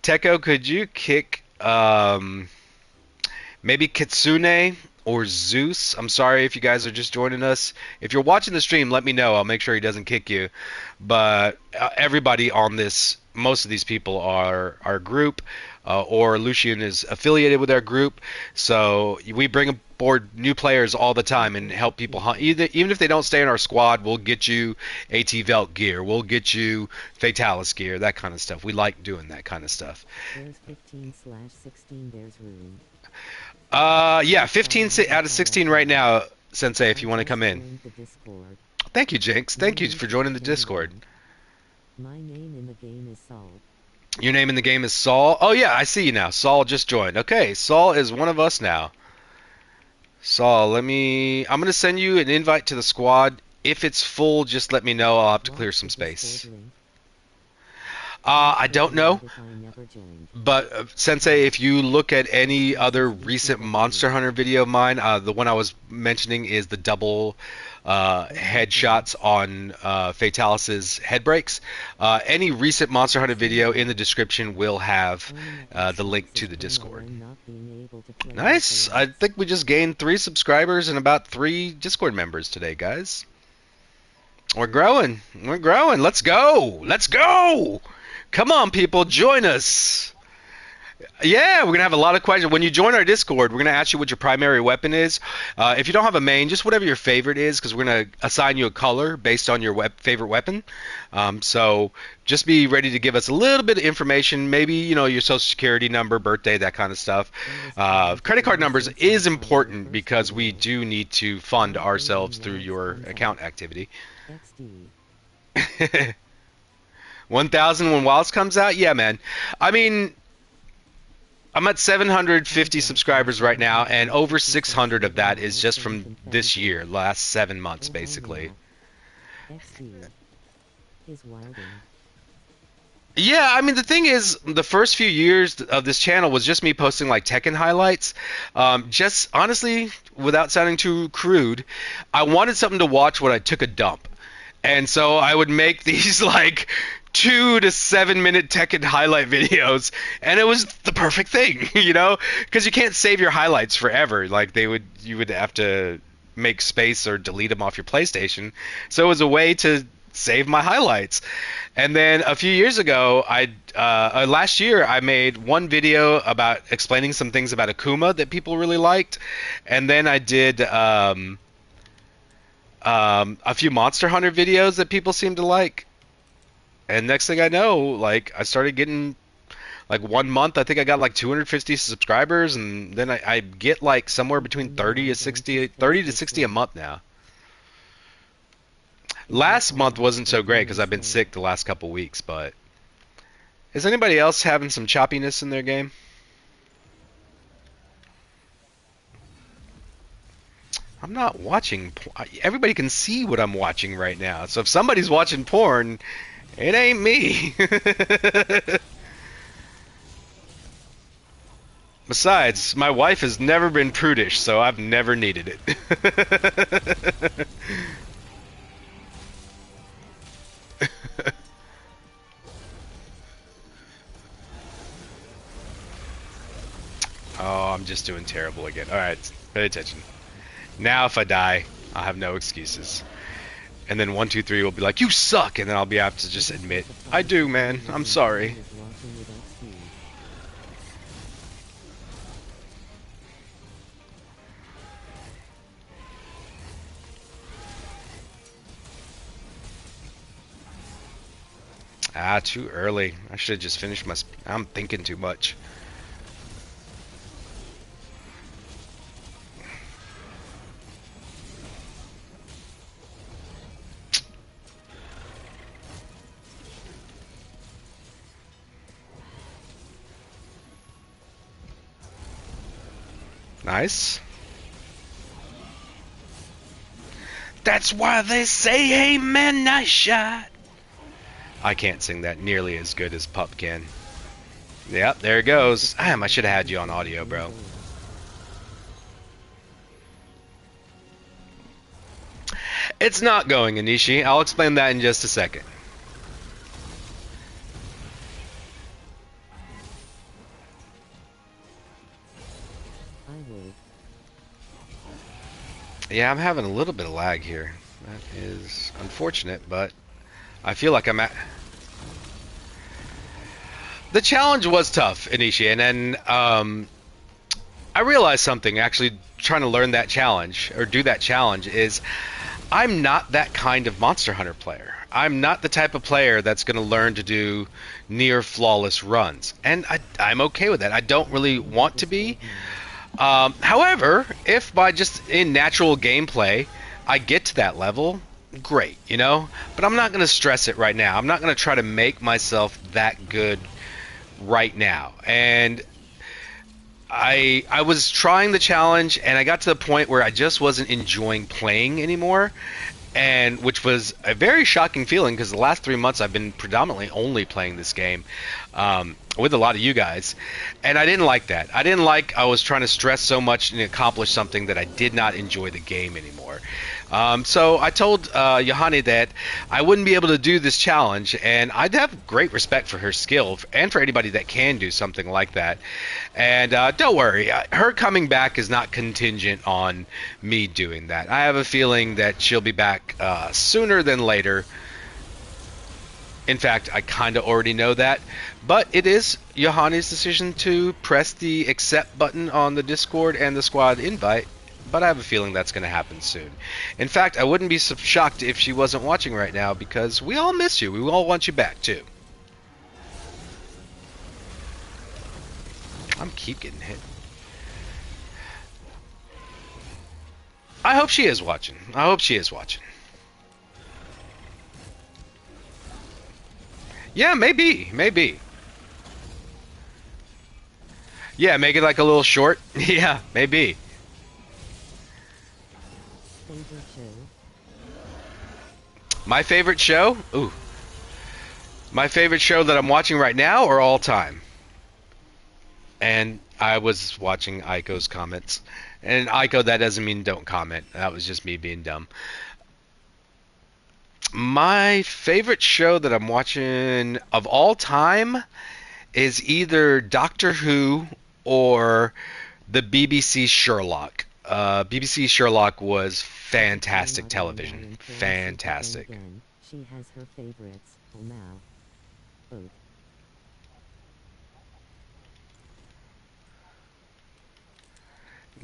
Teko, could you kick, maybe Kitsune or Zeus? I'm sorry if you guys are just joining us. If you're watching the stream, let me know. I'll make sure he doesn't kick you. But everybody on this, most of these people are our group, or Lucian is affiliated with our group. So we bring aboard new players all the time and help people hunt. Even if they don't stay in our squad, we'll get you AT Velt gear. We'll get you Fatalis gear, that kind of stuff. We like doing that kind of stuff. There's 15/16, there's room. Yeah, 15 out of 16 right now, Sensei, if you want to come in. Thank you, Jinx. Thank you for joining the Discord. My name in the game is Saul. Your name in the game is Saul? Oh, yeah, I see you now. Saul just joined. Okay, Saul is one of us now. Saul, I'm going to send you an invite to the squad. If it's full, just let me know. I'll have to clear some space. I don't know, but Sensei, if you look at any other recent Monster Hunter video of mine, the one I was mentioning is the double headshots on Fatalis' head breaks. Any recent Monster Hunter video in the description will have the link to the Discord. Nice. I think we just gained 3 subscribers and about 3 Discord members today, guys. We're growing. We're growing. Let's go. Let's go. Come on, people, join us. Yeah, we're going to have a lot of questions. When you join our Discord, we're going to ask you what your primary weapon is. If you don't have a main, just whatever your favorite is, because we're going to assign you a color based on your favorite weapon. So just be ready to give us a little bit of information, maybe, you know, your social security number, birthday, that kind of stuff. Credit card numbers is important because we do need to fund ourselves through your account activity. 1,000 when Wilds comes out? Yeah, man. I mean, I'm at 750 subscribers right now, and over 600 of that is just from this year, last 7 months, basically. Yeah, I mean, the thing is, the first few years of this channel was just me posting, like, Tekken highlights. Just, honestly, without sounding too crude, I wanted something to watch when I took a dump. And so I would make these, like, 2 to 7 minute Tekken highlight videos, and it was the perfect thing, you know, because you can't save your highlights forever. Like you would have to make space or delete them off your PlayStation. So it was a way to save my highlights. And then a few years ago, last year, I made one video about explaining some things about Akuma that people really liked, and then I did A few Monster Hunter videos that people seem to like. And next thing I know, like I started getting like 1 month, I think I got like 250 subscribers, and then I get like somewhere between 30 to 60 a month now. Last month wasn't so great because I've been sick the last couple weeks, but is anybody else having some choppiness in their game? I'm not watching. Everybody can see what I'm watching right now. So if somebody's watching porn, it ain't me. Besides, my wife has never been prudish, so I've never needed it. Oh, I'm just doing terrible again. Alright, pay attention. Now if I die, I'll have no excuses. And then 1, 2, 3 will be like, you suck! And then I'll be able to just admit, I do, man. I'm sorry. Ah, too early. I should have just finished my... I'm thinking too much. Nice. That's why they say, hey man, nice shot. I can't sing that nearly as good as Pup can. Yep, there it goes. Damn, I should have had you on audio, bro. It's not going, Anishi. I'll explain that in just a second. Yeah, I'm having a little bit of lag here. That is unfortunate, but I feel like I'm at... The challenge was tough, Anishi, and then I realized something actually trying to learn that challenge, or do that challenge, is I'm not that kind of Monster Hunter player. I'm not the type of player that's going to learn to do near flawless runs, and I'm okay with that. I don't really want to be. However, if by just in natural gameplay I get to that level, great, you know? But I'm not going to stress it right now. I'm not going to try to make myself that good right now. And I was trying the challenge, and I got to the point where I just wasn't enjoying playing anymore, and which was a very shocking feeling because the last 3 months I've been predominantly only playing this game with a lot of you guys, and I didn't like that. I was trying to stress so much and accomplish something that I did not enjoy the game anymore. So I told Yohani that I wouldn't be able to do this challenge, and I'd have great respect for her skill and for anybody that can do something like that. And don't worry, her coming back is not contingent on me doing that. I have a feeling that she'll be back sooner than later. In fact, I kind of already know that, but it is Yohani's decision to press the accept button on the Discord and the squad invite, but I have a feeling that's going to happen soon. In fact, I wouldn't be so shocked if she wasn't watching right now, because we all miss you. We all want you back, too. I'm keep getting hit. I hope she is watching. I hope she is watching. Yeah, maybe. Maybe. Yeah, make it like a little short. Yeah, maybe. Favorite show? My favorite show? Ooh. My favorite show that I'm watching right now or all time? And I was watching Aiko's comments. And Aiko, that doesn't mean don't comment. That was just me being dumb. My favorite show that I'm watching of all time is either Doctor Who or the BBC Sherlock. BBC Sherlock was fantastic television. Fantastic. She has her favorites. Oh, now. Both.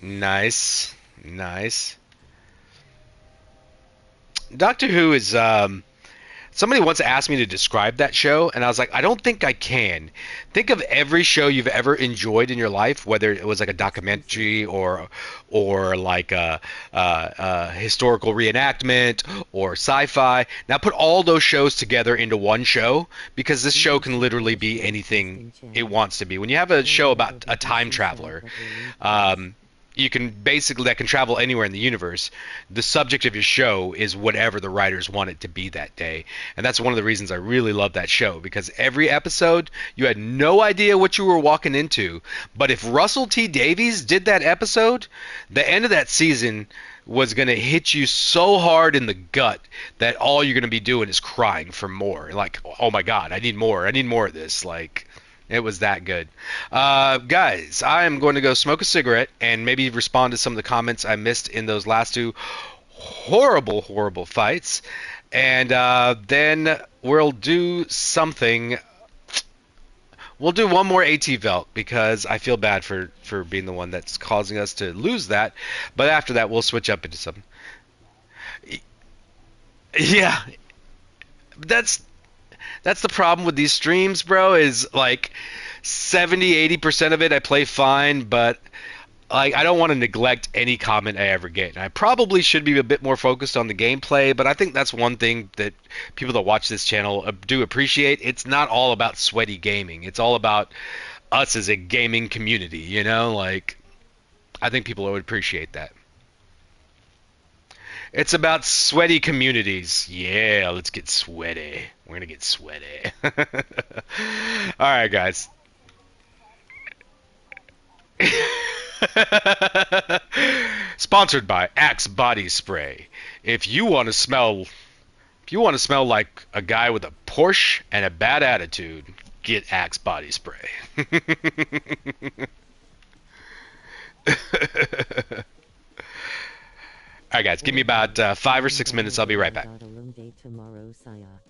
Nice. Nice. Doctor Who is somebody once asked me to describe that show, and I was like, I don't think I can. Think of every show you've ever enjoyed in your life, whether it was like a Excuses. documentary or like a historical reenactment or sci-fi. Now put all those shows together into one show because this show can BBC literally British be anything Broadcasting it Channel. wants to be. When you have a Or show whatever about a time BBC said traveler, but relieved Kayz. um, you can basically that can travel anywhere in the universe. The subject of your show is whatever the writers want it to be that day, and that's one of the reasons I really love that show because every episode you had no idea what you were walking into. But if Russell T Davies did that episode, the end of that season was going to hit you so hard in the gut that all you're going to be doing is crying for more. Like, oh my god, I need more. I need more of this. Like, it was that good. Guys, I am going to go smoke a cigarette and maybe respond to some of the comments I missed in those last two horrible, horrible fights. And then we'll do something. We'll do one more AT Velt because I feel bad for being the one that's causing us to lose that. But after that, we'll switch up into something. Yeah, that's that's the problem with these streams, bro, is like 70-80% of it I play fine, but like I don't want to neglect any comment I ever get. And I probably should be a bit more focused on the gameplay, but I think that's one thing that people that watch this channel do appreciate. It's not all about sweaty gaming. It's all about us as a gaming community, you know? Like I think people would appreciate that. It's about sweaty communities. Yeah, let's get sweaty. We're gonna get sweaty. All right, guys. Sponsored by Axe Body Spray. If you want to smell, if you want to smell like a guy with a Porsche and a bad attitude, get Axe Body Spray. All right, guys. Give me Or about whatever. 5 or 6 minutes. I'll be right I back. got a long day tomorrow, Saya.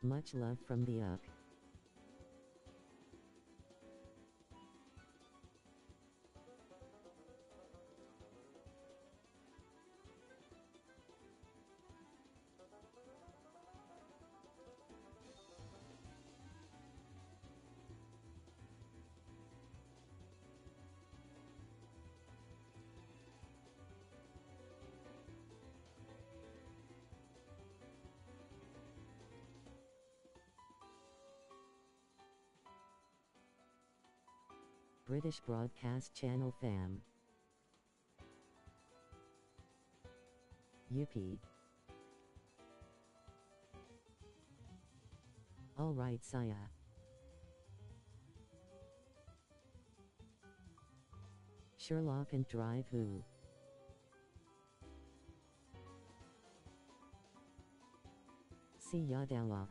Much love from the up. British Broadcast Channel fam. Yuppie. Alright, Saya. Sherlock and Drive Who. See ya Dawa.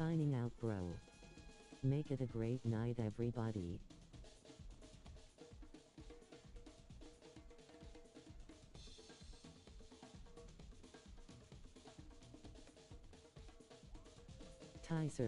Signing out, bro. Make it a great night, everybody. Kayz.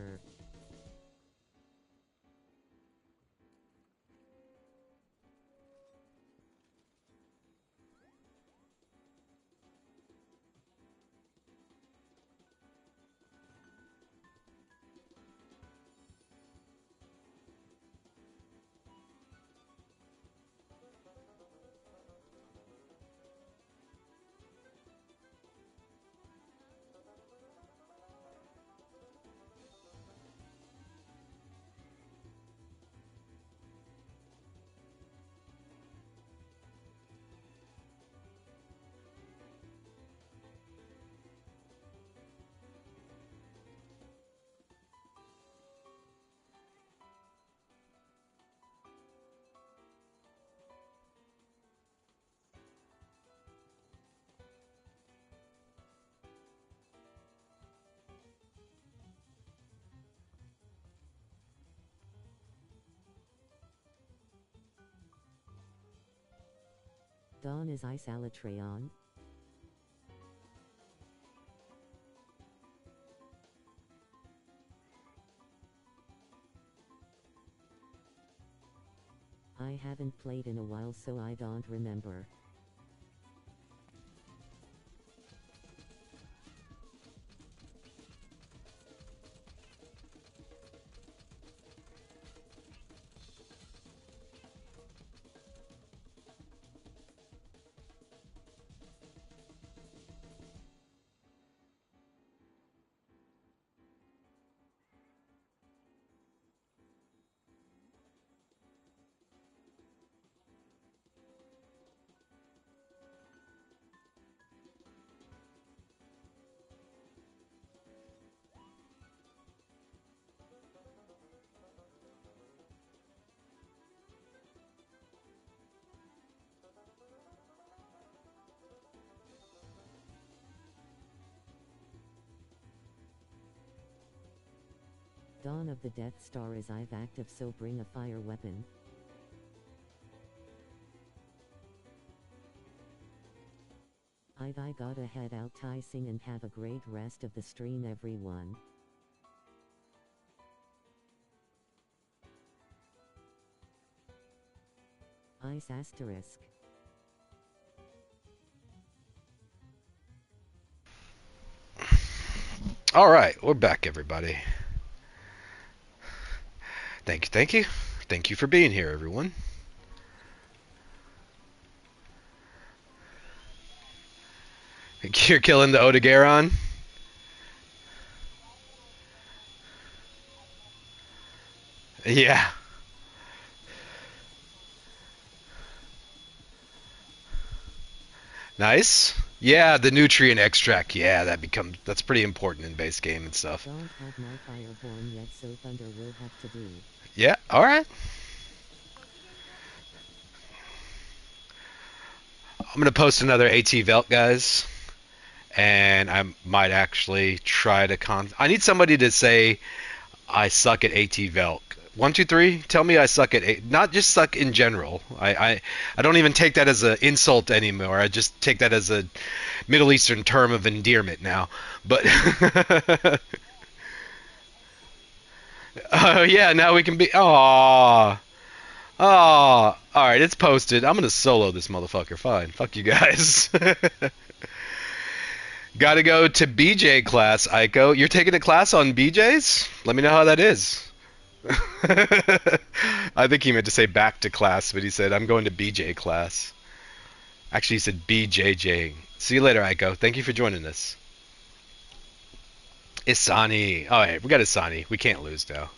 Dawn is Isalatrayon. I haven't played in a while, so I don't remember. Dawn of the Death Star is I've active, so bring a fire weapon. I gotta head out, HitokiriSingh, and have a great rest of the stream, everyone. Ice asterisk. All right, we're back, everybody. Thank you, thank you. Thank you for being here, everyone. You're killing the Odegaron? Yeah. Nice. Yeah, the nutrient extract. Yeah, that's pretty important in base game and stuff. Don't have my fireborn yet, so Thunder will have to do. Yeah, alright. I'm gonna post another AT Velt, guys. And I might actually try to I need somebody to say I suck at AT Velk. 1, 2, 3. Tell me I suck at not just suck in general. I don't even take that as an insult anymore. I just take that as a Middle Eastern term of endearment now. But oh yeah, now we can be. Aww. Oh, all right, it's posted. I'm gonna solo this motherfucker. Fine, fuck you guys. Gotta go to BJ class, Aiko. You're taking a class on BJs? Let me know how that is. I think he meant to say back to class, but he said, I'm going to BJ class. Actually, he said BJJ. See you later, Aiko. Thank you for joining us. Isani. All right, we got Isani. We can't lose, though.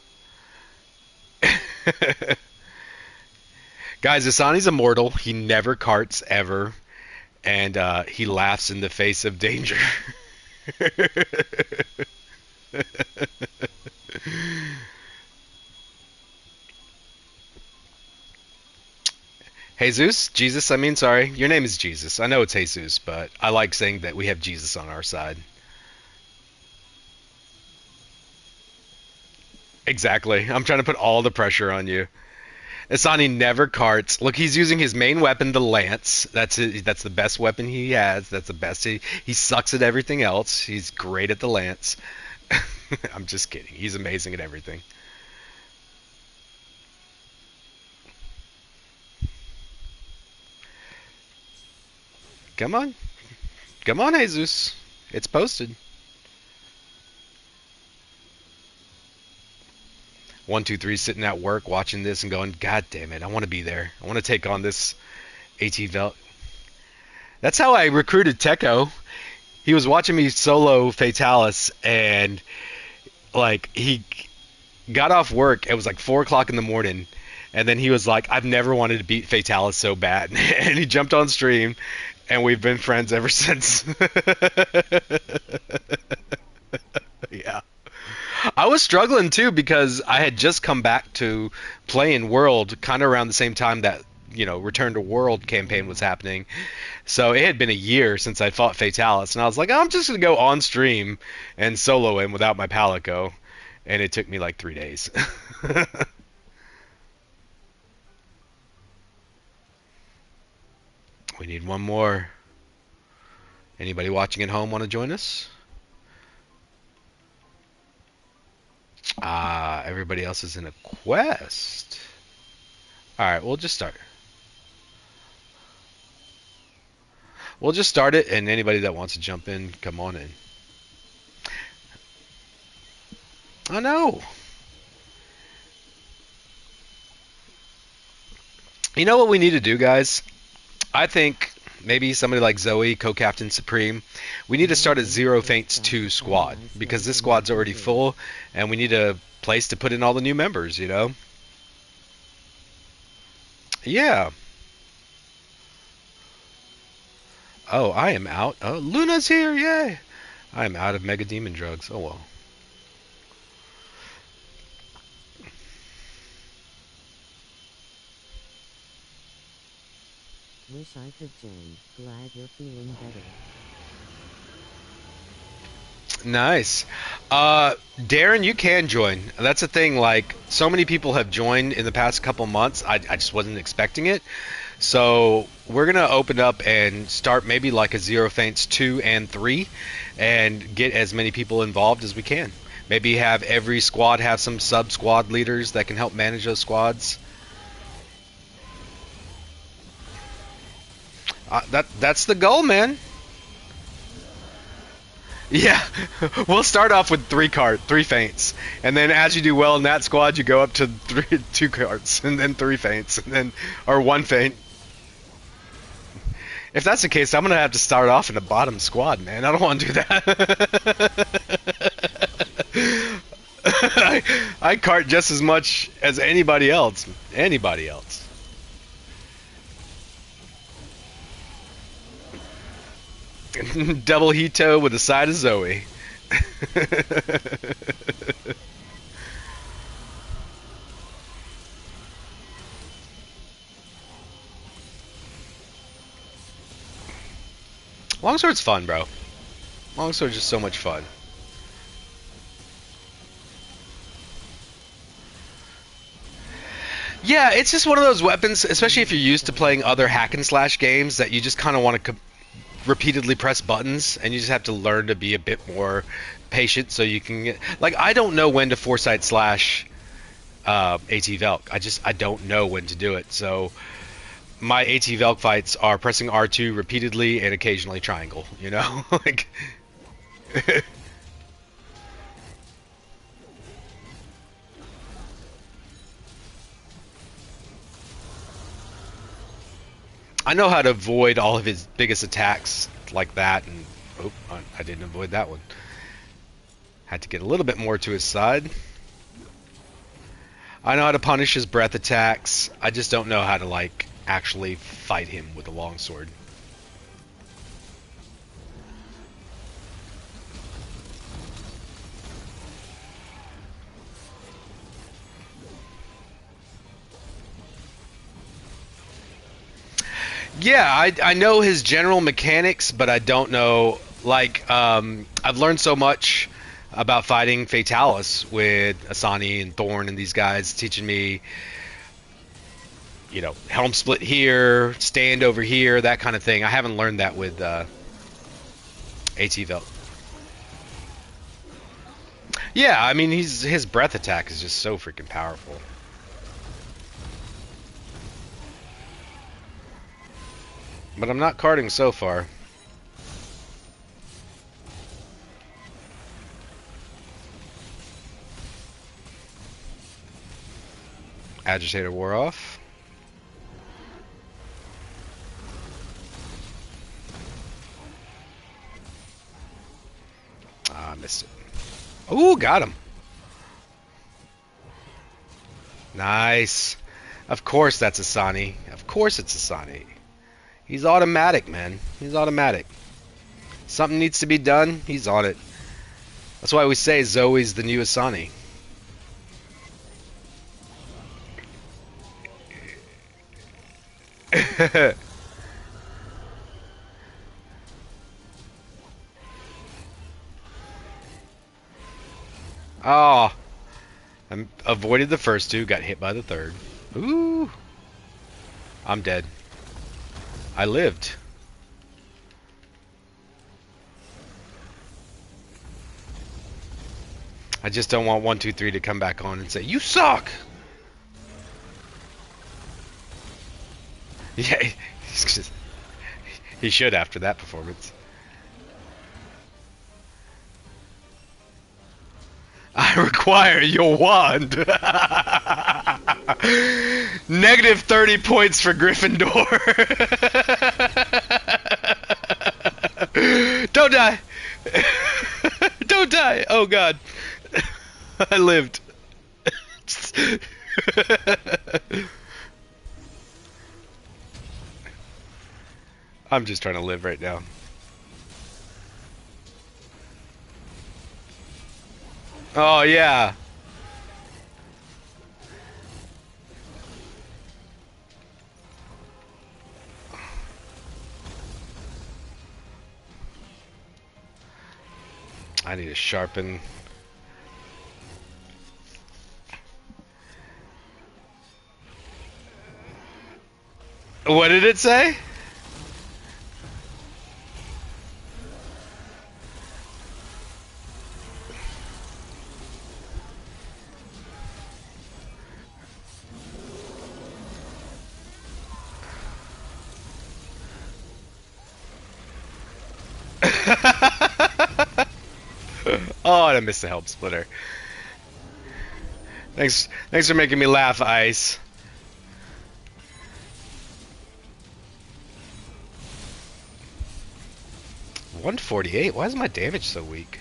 Guys, Isani's immortal. He never carts, ever. And he laughs in the face of danger. Jesus, I mean, sorry. Your name is Jesus. I know it's Jesus, but I like saying that we have Jesus on our side. Exactly. I'm trying to put all the pressure on you. Isani never carts. Look, he's using his main weapon, the lance. That's the best weapon he has. That's the best. He sucks at everything else. He's great at the lance. I'm just kidding. He's amazing at everything. Come on. Come on, Jesus. It's posted. 123 sitting at work watching this and going, God damn it, I want to be there. I want to take on this AT Vel. That's how I recruited Techo. He was watching me solo Fatalis, and like he got off work. It was like 4 o'clock in the morning, and then he was like, I've never wanted to beat Fatalis so bad. And he jumped on stream, and we've been friends ever since. Yeah. I was struggling too because I had just come back to playing World kind of around the same time that, Return to World campaign was happening. So it had been a year since I fought Fatalis, and I was like, I'm just going to go on stream and solo him without my Palico. And it took me like 3 days. We need one more. Anybody watching at home want to join us? Everybody else is in a quest. Alright, we'll just start. We'll just start it, and anybody that wants to jump in, come on in. I know. You know what we need to do, guys? I think maybe somebody like Zoe, co-captain Supreme, we need to start a Zero Faints 2 squad, because this squad's already full, and we need a place to put in all the new members, Yeah. Oh, I am out. Oh, Luna's here, yay! I am out of Mega Demon drugs. Oh well. Wish I could join. Glad you're feeling better. Nice. Darren, you can join. That's the thing, like, so many people have joined in the past couple months, I just wasn't expecting it. So we're going to open up and start maybe like a Zero Faints 2 and 3 and get as many people involved as we can. Maybe have every squad have some sub-squad leaders that can help manage those squads. That's the goal, man. Yeah, we'll start off with 3 faints, and then as you do well in that squad, you go up to 2 carts, and then 3 faints, and then or 1 faint. If that's the case, I'm gonna have to start off in the bottom squad, man. I don't want to do that. I cart just as much as anybody else. Anybody else. Double Hito with a side of Zoe. Longsword's fun, bro. Longsword's just so much fun. Yeah, it's just one of those weapons, especially if you're used to playing other hack and slash games, that you just kind of want to repeatedly press buttons, and you just have to learn to be a bit more patient so you can get, like, I don't know when to foresight slash AT Velk. I don't know when to do it. So my AT Velk fights are pressing R2 repeatedly and occasionally triangle, like I know how to avoid all of his biggest attacks like that, and oh, I didn't avoid that one. Had to get a little bit more to his side. I know how to punish his breath attacks. I just don't know how to, like, actually fight him with a longsword. Yeah, I know his general mechanics, but I don't know, like, I've learned so much about fighting Fatalis with Isani and Thorn and these guys, teaching me, helm split here, stand over here, that kind of thing. I haven't learned that with AT Velt. Yeah, I mean, his breath attack is just so freaking powerful. But I'm not carding so far. Agitator wore off. Ah, I missed it. Ooh, got him. Nice. Of course that's Isani. Of course it's Isani. He's automatic, man. He's automatic. Something needs to be done, he's on it. That's why we say Zoe's the new Isani. Oh, I avoided the first two, got hit by the third. Ooh, I'm dead. I lived. I just don't want 1, 2, 3 to come back on and say, you suck! Yeah, he should after that performance. I require your wand. Negative 30 points for Gryffindor. Don't die. Don't die. Oh god. I lived. I'm just trying to live right now. Oh yeah. I need to sharpen. What did it say? Oh, and I missed the help splitter. Thanks for making me laugh, Ice. $148. Why is my damage so weak?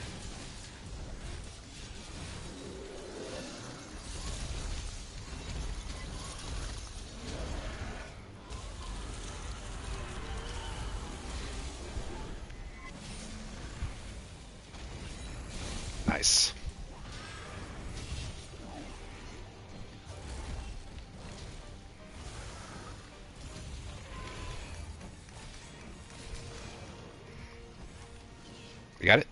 Nice. You got it?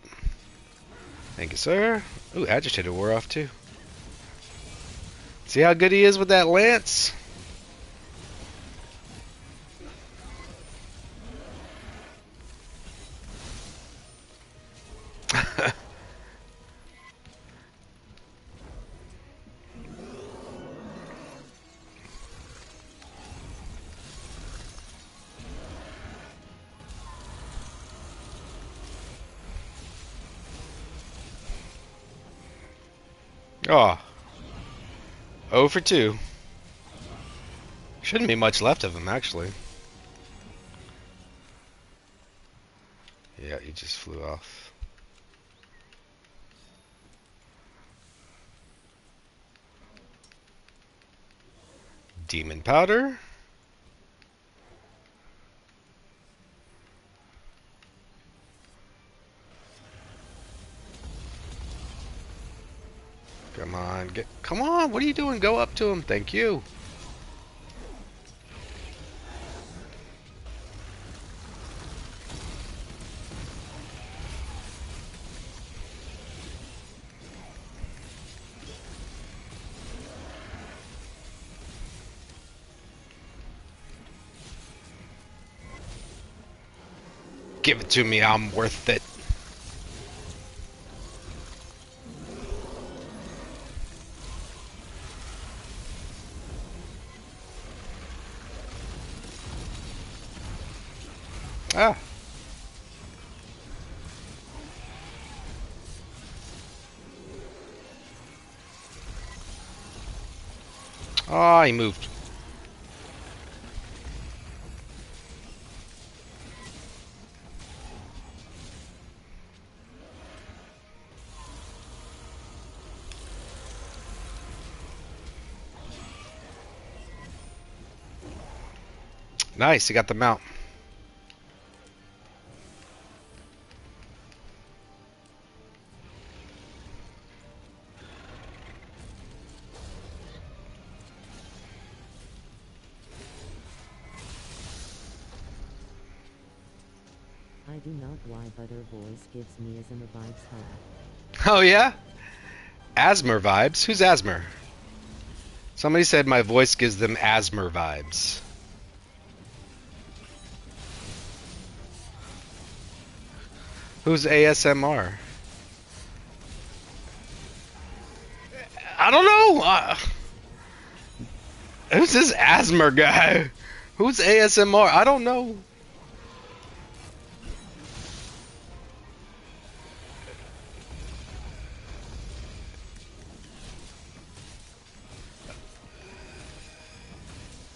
Thank you, sir. Ooh, Agitator wore off too. See how good he is with that lance? Oh. 0 for 2. Shouldn't be much left of him, actually. Yeah, he just flew off. Demon powder. Come on, come on, what are you doing? Go up to him, thank you. Give it to me, I'm worth it. Ah. Oh, he moved. Nice, he got the mount. I do not why, but her voice gives me asthma vibes. Oh yeah? Asmer vibes? Who's Asmer? Somebody said my voice gives them Asmer vibes. Who's ASMR? I don't know. Who's this Asmer guy? Who's ASMR? I don't know.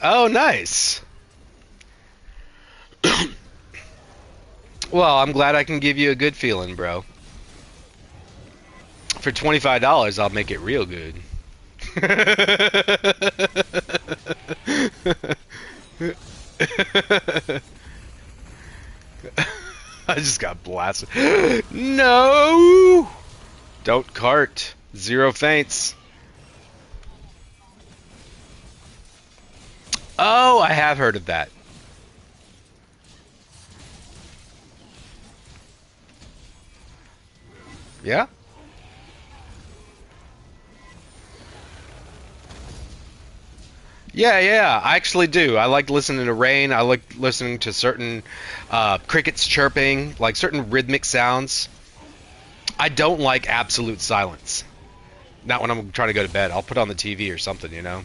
Oh, nice. Well, I'm glad I can give you a good feeling, bro. For $25, I'll make it real good. I just got blasted. No! Don't cart. 0 feints. Oh, I have heard of that. Yeah? Yeah, I actually do. I like listening to rain. I like listening to certain crickets chirping, like certain rhythmic sounds. I don't like absolute silence. Not when I'm trying to go to bed. I'll put on the TV or something, you know?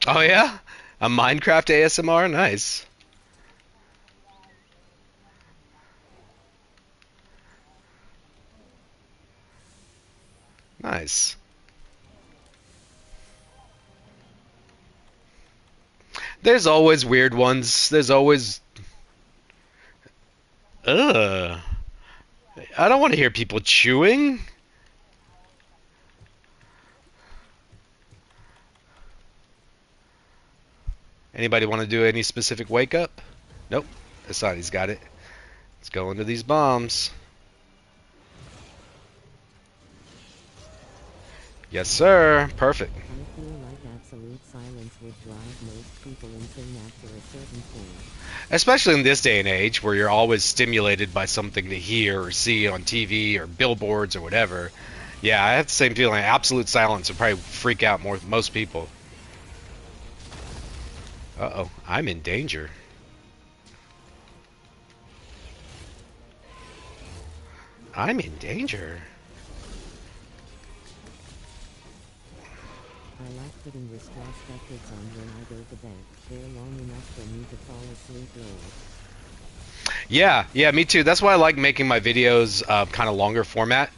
Oh, yeah? A Minecraft ASMR? Nice. Nice. There's always weird ones. There's always... Ugh. I don't want to hear people chewing. Anybody want to do any specific wake up? Nope. Isani's got it. Let's go into these bombs. Yes, sir. Perfect. I feel like absolute silence would drive most people insane after a certain point. Especially in this day and age where you're always stimulated by something to hear or see on TV or billboards or whatever. Yeah, I have the same feeling. Absolute silence would probably freak out most people. Uh-oh, I'm in danger. I'm in danger. I like putting the straw spectacles on when I go to bed. They're long enough for me to fall asleep lol. Yeah, me too. That's why I like making my videos kind of longer format.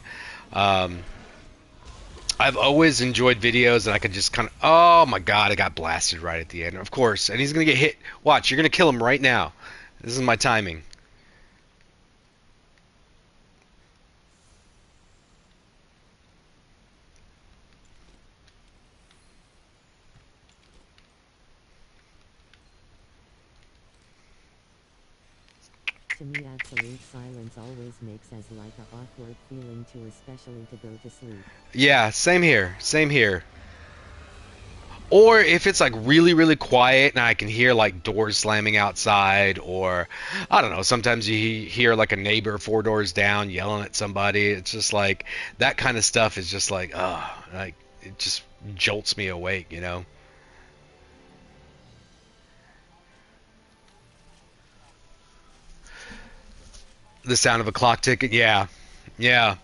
I've always enjoyed videos that I could just kind of... Oh my god, I got blasted right at the end. Of course, and he's going to get hit. Watch, you're going to kill him right now. This is my timing. To me, absolute silence always makes as like a awkward feeling too, especially to go to sleep. Yeah, same here. Same here. Or if it's like really, really quiet and I can hear like doors slamming outside, or I don't know, sometimes you hear like a neighbor 4 doors down yelling at somebody. It's just like that kind of stuff is just like, oh, like it just jolts me awake, you know. The sound of a clock ticking. Yeah, yeah,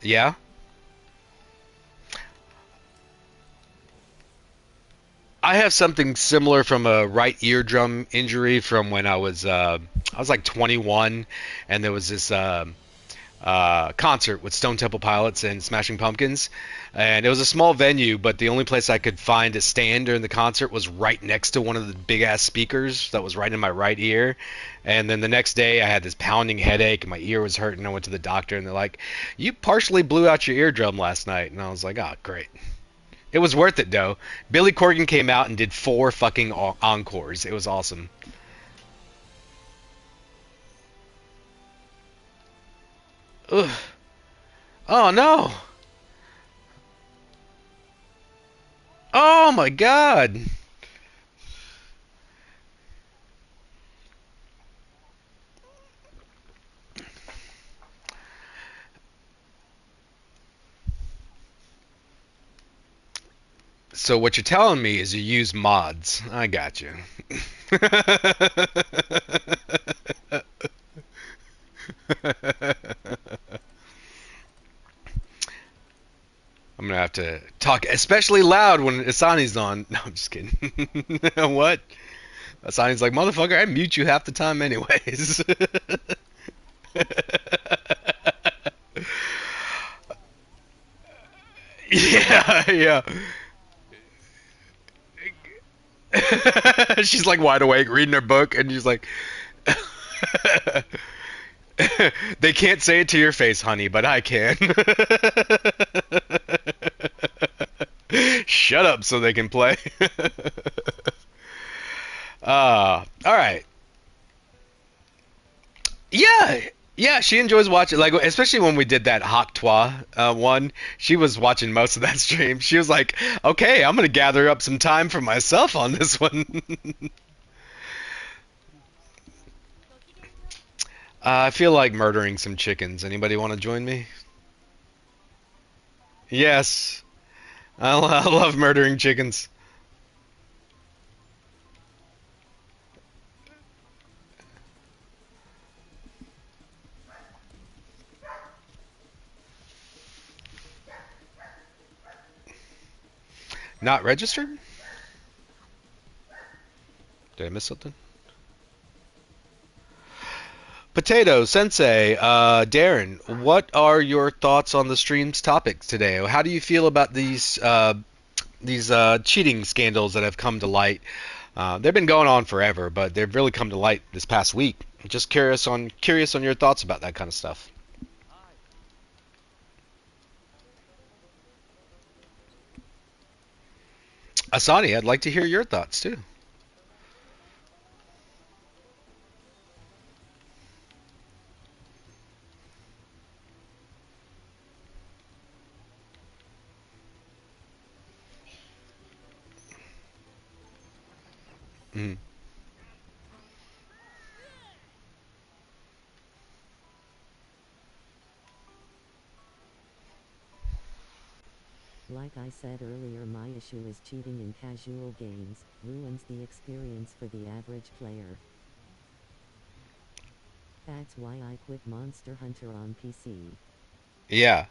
yeah. I have something similar from a right eardrum injury from when I was like 21, and there was this concert with Stone Temple Pilots and Smashing Pumpkins, and it was a small venue, but the only place I could find to stand during the concert was right next to one of the big ass speakers that was right in my right ear. And then the next day, I had this pounding headache, and my ear was hurting. I went to the doctor, and they're like, "You partially blew out your eardrum last night," and I was like, "Oh, great." It was worth it though. Billy Corgan came out and did 4 fucking encores. It was awesome. Ugh. Oh no. Oh my god. So what you're telling me is you use mods. I got you. I'm gonna have to talk especially loud when Isani's on. No, I'm just kidding. What? Asani's like, motherfucker, I mute you half the time anyways. Yeah, yeah. She's like wide awake reading her book, and she's like, they can't say it to your face, honey, but I can. Shut up so they can play. All right. Yeah, yeah, she enjoys watching, like, especially when we did that Hak Twa one. She was watching most of that stream. She was like, "Okay, I'm gonna gather up some time for myself on this one." I feel like murdering some chickens. Anybody want to join me? Yes, I love murdering chickens. Not registered? Did I miss something? Potato Sensei, Darren, what are your thoughts on the stream's topics today? How do you feel about these cheating scandals that have come to light? They've been going on forever, but they've really come to light this past week. Just curious on your thoughts about that kind of stuff. Asani, I'd like to hear your thoughts too. Mm. Like I said earlier, my issue is cheating in casual games ruins the experience for the average player. That's why I quit Monster Hunter on PC. Yeah,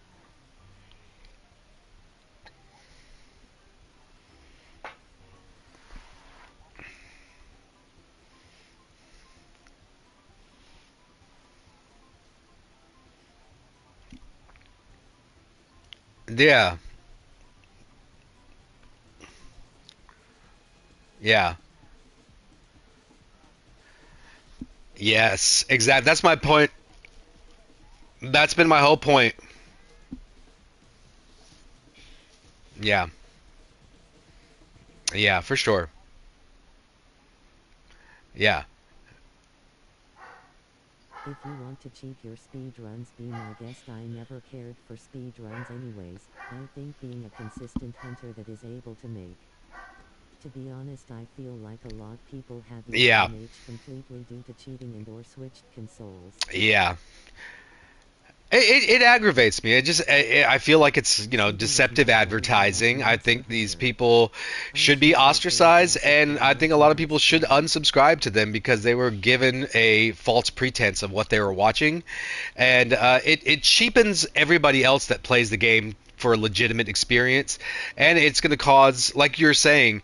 yeah, yeah. Yes, exactly. That's my point. That's been my whole point. Yeah, yeah, for sure. Yeah. If you want to cheat your speedruns, be my guest. I never cared for speedruns anyways. I think being a consistent hunter that is able to make To be honest, I feel like a lot people have used Yeah. MH completely due to cheating and or switched consoles. Yeah. It aggravates me. I feel like it's, you know, deceptive advertising. I think these people should be ostracized, and I think a lot of people should unsubscribe to them because they were given a false pretense of what they were watching, and it cheapens everybody else that plays the game for a legitimate experience, and it's going to cause, like you're saying,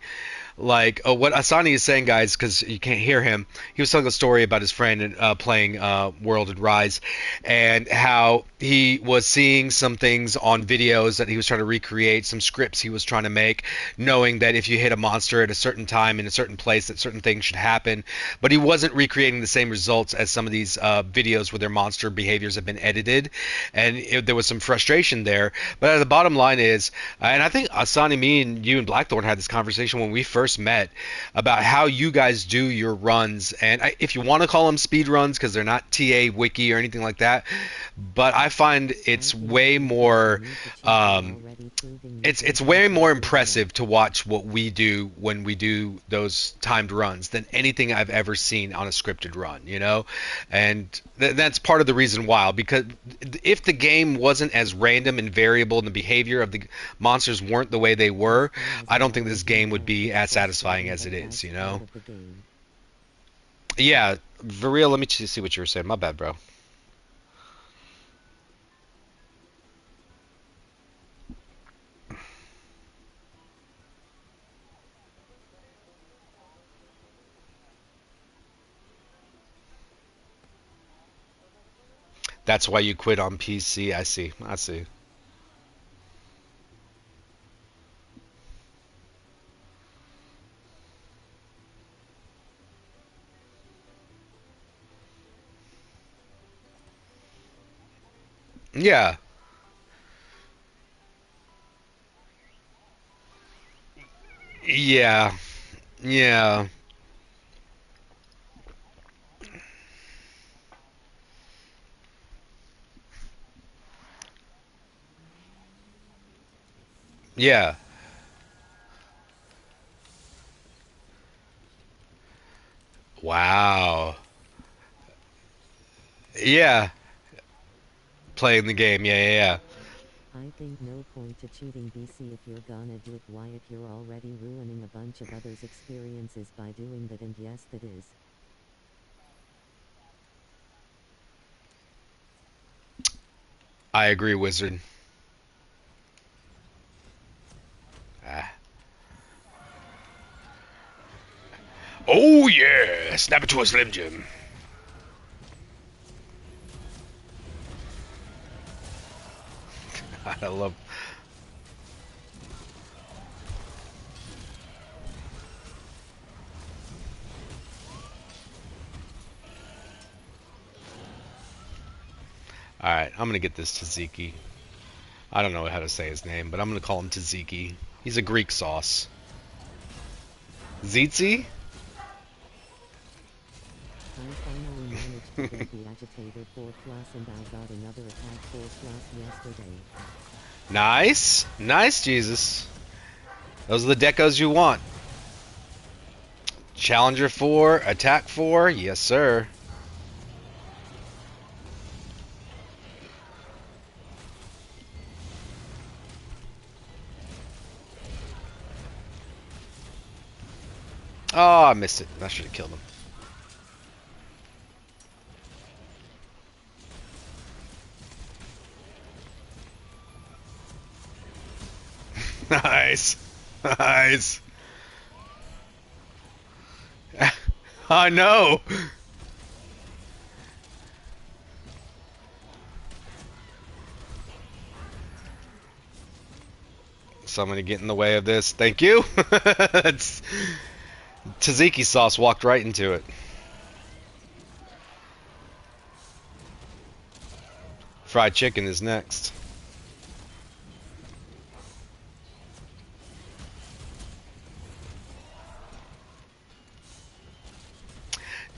like what Isani is saying, guys, because you can't hear him. He was telling a story about his friend playing World and Rise, and how he was seeing some things on videos that he was trying to recreate, some scripts he was trying to make, knowing that if you hit a monster at a certain time in a certain place, that certain things should happen. But he wasn't recreating the same results as some of these videos where their monster behaviors have been edited, and there was some frustration there. But the bottom line is, and I think Asani, me, and you and Blackthorn had this conversation when we first met about how you guys do your runs, and if you want to call them speed runs, because they're not TA wiki or anything like that, but I find it's way more it's way more impressive to watch what we do when we do those timed runs than anything I've ever seen on a scripted run, you know? And that's part of the reason why, because if the game wasn't as random and variable and the behavior of the monsters weren't the way they were, I don't think this game would be as satisfying as it is, you know? Yeah, for real, let me see what you were saying. My bad, bro. That's why you quit on PC. I see. I see. Yeah. Yeah. Yeah. Yeah. Wow. Yeah. Playing the game. Yeah, yeah, yeah. I think no point to cheating BC if you're gonna do it. Why, if you're already ruining a bunch of others' experiences by doing that, and yes, that is. I agree, Wizard. Ah. Oh yeah, snap it to a Slim Jim. I love. All right, I'm gonna get this Tzatziki. I don't know how to say his name, but I'm gonna call him Tzatziki. He's a Greek sauce. Ziti? I finally managed to get the agitator 4 plus, and I got another attack 4 plus yesterday. Nice, nice, Jesus. Those are the decos you want. Challenger 4, attack 4, yes sir. Oh, I missed it. I should have killed him. Nice. Nice. I know. Someone to get in the way of this. Thank you. It's, Tzatziki sauce walked right into it. Fried chicken is next.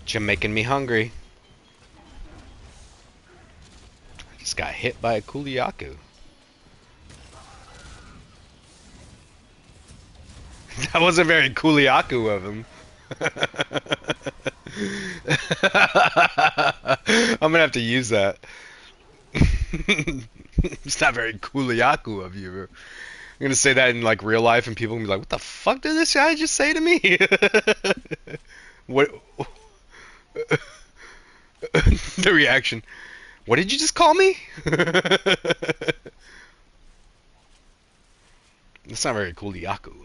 You're making me hungry. I just got hit by a Kuliaku. That wasn't very kuliaku of him. I'm gonna have to use that. It's not very kuliaku of you. I'm gonna say that in like real life, and people gonna be like, "What the fuck did this guy just say to me?" What? The reaction. What did you just call me? That's not very kuliaku of you.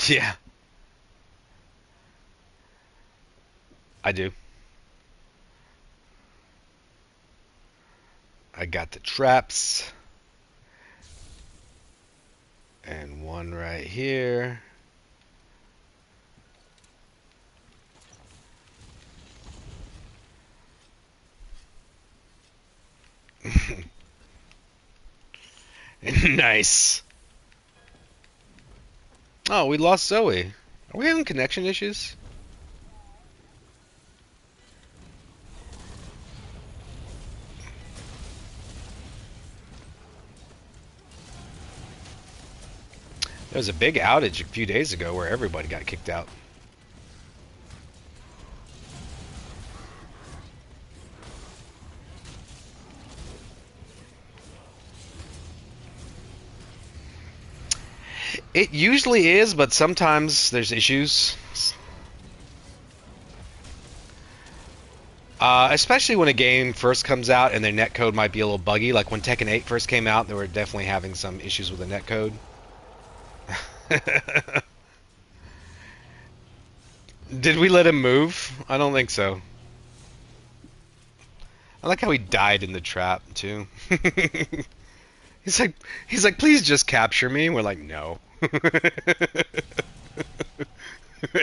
Yeah, I do. I got the traps. And one right here. Nice. Oh, we lost Zoe. Are we having connection issues? There was a big outage a few days ago where everybody got kicked out. It usually is, but sometimes there's issues. Especially when a game first comes out and their netcode might be a little buggy. Like when Tekken 8 first came out, they were definitely having some issues with the netcode. Did we let him move? I don't think so. I like how he died in the trap too. he's like, please just capture me. And we're like, no.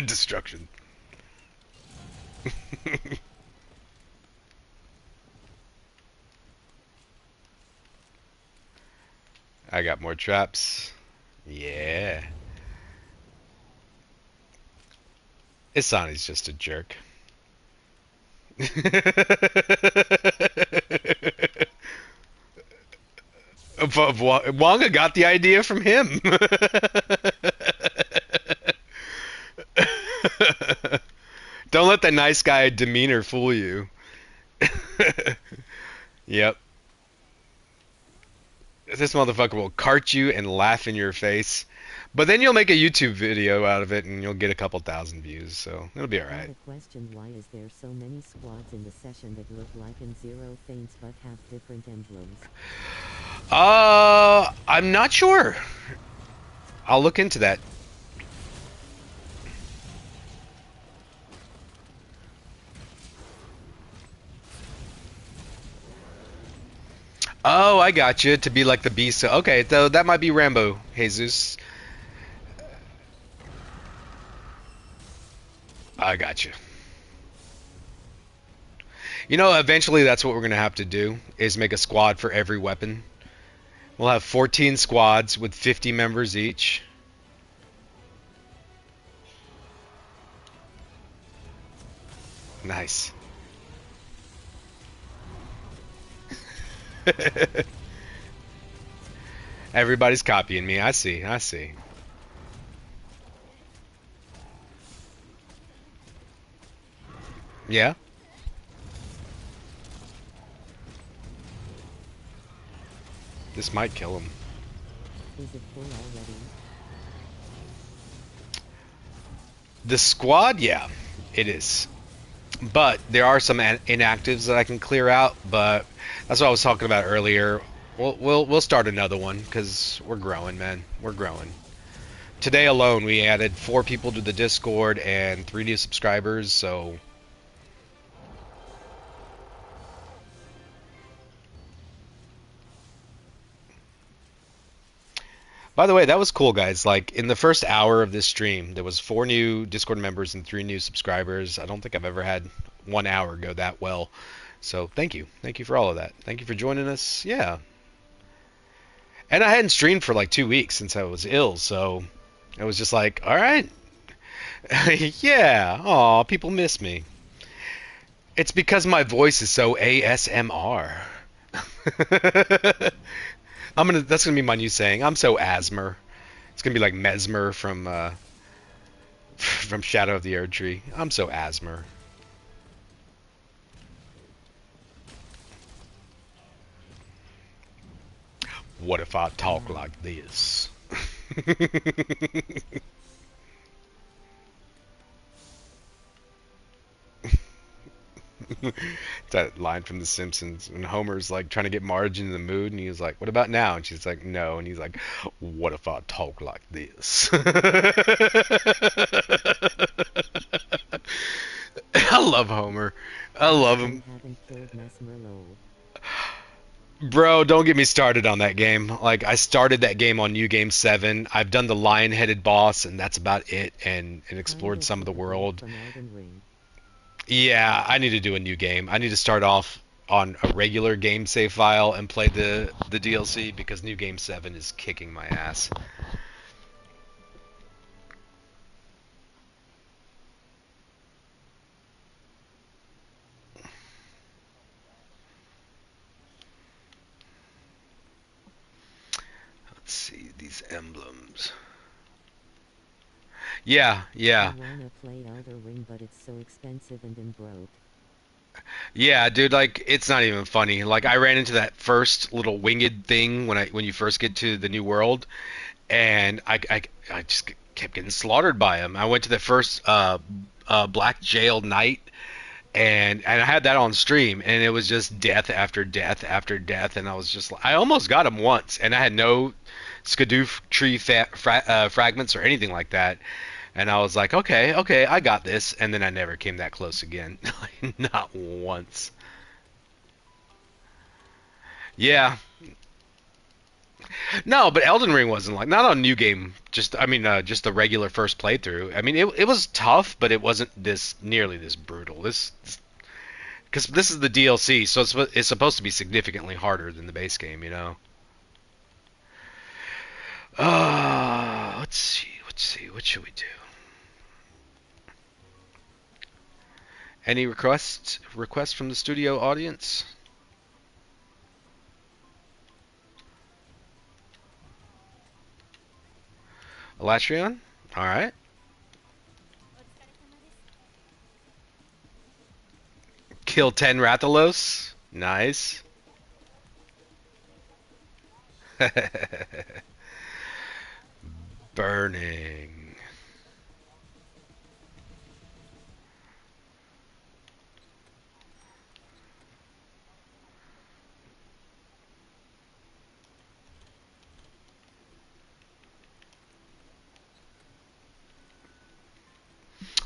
Destruction. I got more traps. Yeah. Isani's just a jerk. Wonga got the idea from him. Don't let the nice guy demeanor fool you. Yep. This motherfucker will cart you and laugh in your face. But then you'll make a YouTube video out of it and you'll get a couple thousand views, so it'll be alright. Question: why is there so many squads in the session that look like in zero feints but have different emblems? I'm not sure. I'll look into that. Oh, I got you. To be like the beast. Okay, though that might be Rambo, Jesus. I got you. You know, eventually that's what we're gonna have to do, is make a squad for every weapon. We'll have 14 squads with 50 members each. Nice. Everybody's copying me. I see. I see. Yeah? This might kill him. Is it full already? The squad, yeah, it is. But there are some inactives that I can clear out, but that's what I was talking about earlier. We'll start another one because we're growing, man. We're growing. Today alone, we added 4 people to the Discord and 3 new subscribers, so... By the way, that was cool, guys. Like, in the first hour of this stream, there was 4 new Discord members and 3 new subscribers. I don't think I've ever had 1 hour go that well. So, thank you. Thank you for all of that. Thank you for joining us. Yeah. And I hadn't streamed for like 2 weeks since I was ill, so It was just like, all right, yeah, aw, people miss me. It's because my voice is so ASMR. That's gonna be my new saying. I'm so asthma. It's gonna be like Mesmer from Shadow of the Erd Tree. I'm so asthma. What if I talk Wow. like this? That line from The Simpsons when Homer's like trying to get Marge in the mood, and he's like, "What about now?" And she's like, "No," and he's like, "What if I talk like this?" I love Homer. I I love still him. haven't killed Mesmer lol. Bro, don't get me started on that game. Like, I started that game on New Game 7. I've done the lion-headed boss, and that's about it, and explored Kinda some of took the a break world. from Elden Ring. Yeah, I need to do a new game. I need to start off on a regular game save file and play the DLC because New Game 7 is kicking my ass. Let's see these emblems. Yeah, I yeah. wanna play Elden Ring but it's so expensive and I'm broke. Yeah, dude, like it's not even funny. Like I ran into that first little winged thing when you first get to the new world, and I just kept getting slaughtered by him. I went to the first Black Jail night, and I had that on stream, and it was just death after death after death, and I was just I almost got him once, and I had no skadoof tree fragments or anything like that. And I was like, okay, okay, I got this. And then I never came that close again. Not once. Yeah. No, but Elden Ring wasn't like not on new game. Just the regular first playthrough. I mean, it was tough, but it wasn't this nearly this brutal. This because this is the DLC, so it's supposed to be significantly harder than the base game. You know. Let's see. Let's see. What should we do? Any requests from the studio audience? Alatrion? All right. Kill 10 Rathalos. Nice. Burning.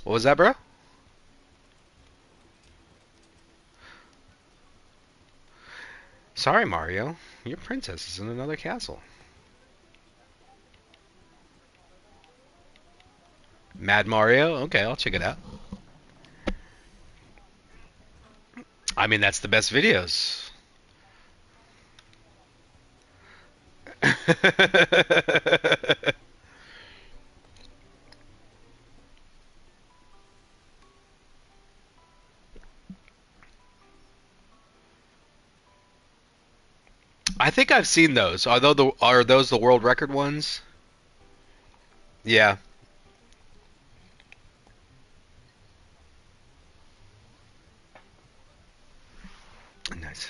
What was that, bro? Sorry, Mario. Your princess is in another castle. Mad Mario? Okay, I'll check it out. I mean, that's the best videos. I think I've seen those. Are those the world record ones? Yeah. Nice.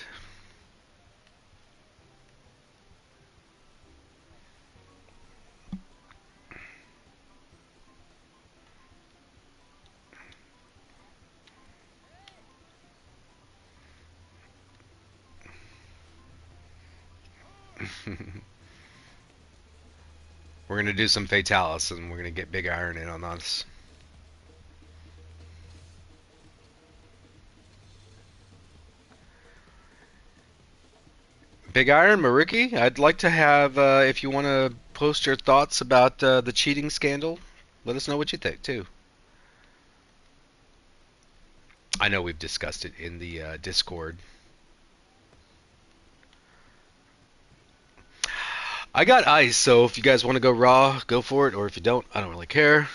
We're gonna do some Fatalis, and we're gonna get Big Iron in on us. Big Iron, Mariki, I'd like to have, if you want to post your thoughts about the cheating scandal, let us know what you think, too. I know we've discussed it in the Discord. I got ice, so if you guys want to go raw, go for it, or if you don't, I don't really care.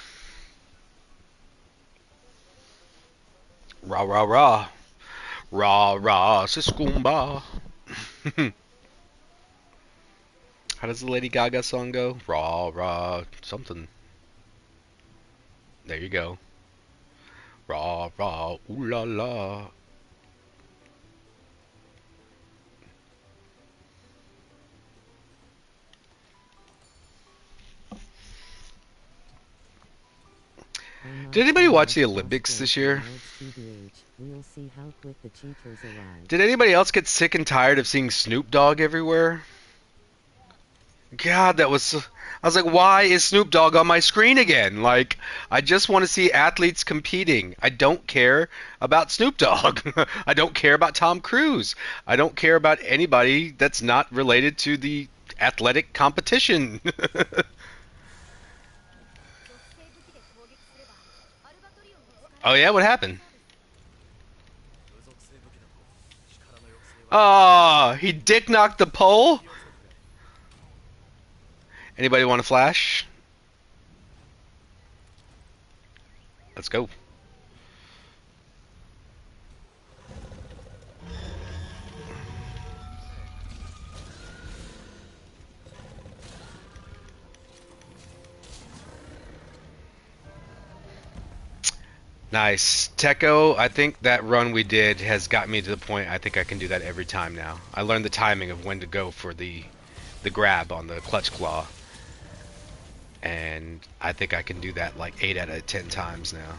Raw, raw, raw. Raw, raw, siskumba. How does the Lady Gaga song go? Raw, raw, something. There you go. Raw, raw, ooh la la. Did anybody watch the Olympics this year? We'll see how quick the cheaters arrive. Did anybody else get sick and tired of seeing Snoop Dogg everywhere? God, that was. I was like, why is Snoop Dogg on my screen again? Like, I just want to see athletes competing. I don't care about Snoop Dogg. I don't care about Tom Cruise. I don't care about anybody that's not related to the athletic competition. Oh, yeah? What happened? Oh, he dick knocked the pole? Anybody want to flash? Let's go. Nice. Techo, I think that run we did has got me to the point I think I can do that every time now. I learned the timing of when to go for the grab on the clutch claw. And I think I can do that like 8 out of 10 times now.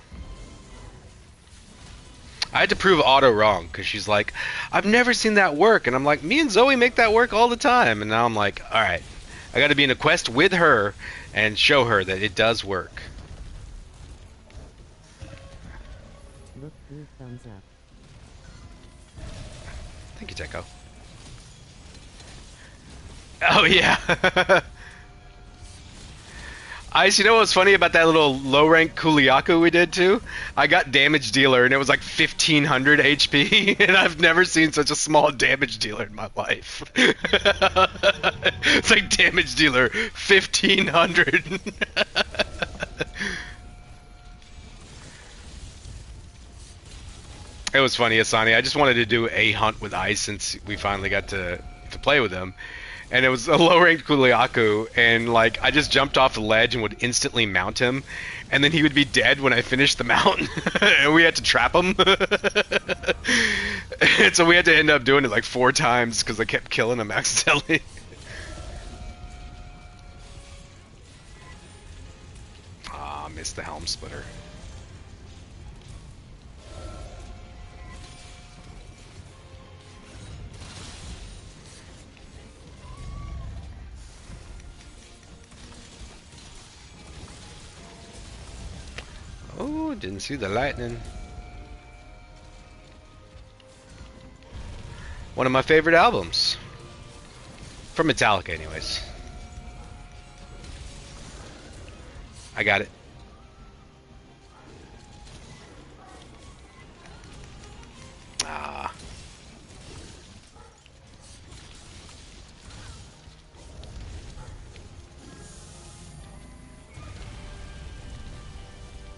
I had to prove Auto wrong because she's like, I've never seen that work. And I'm like, me and Zoe make that work all the time. And now I'm like, alright, I got to be in a quest with her and show her that it does work. Look, thumbs up. Thank you, Techo. Oh, yeah. Ice, you know what's funny about that little low-rank Kuliaku we did, too? I got damage dealer, and it was like 1,500 HP, and I've never seen such a small damage dealer in my life. It's like damage dealer, 1,500. It was funny, Isani. I just wanted to do a hunt with Ice since we finally got to play with him. And it was a low-ranked Kuliaku, and like I just jumped off the ledge and would instantly mount him, and then he would be dead when I finished the mount, and we had to trap him. And so we had to end up doing it like 4 times because I kept killing him accidentally. Ah, missed the helm splitter. Oh, didn't see the lightning. One of my favorite albums. From Metallica, anyways. I got it. Ah.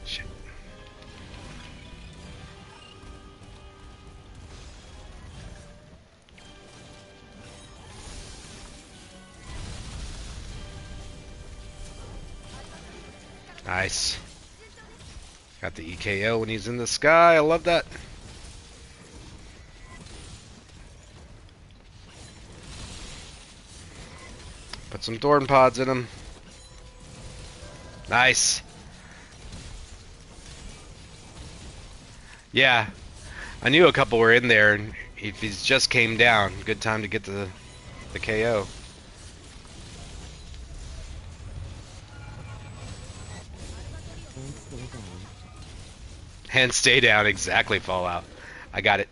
Shit. Nice. Got the EKO when he's in the sky. I love that. Put some Thorn pods in him. Nice. Yeah. I knew a couple were in there, and if he's just came down, good time to get the KO. And stay down, exactly, Fallout. I got it.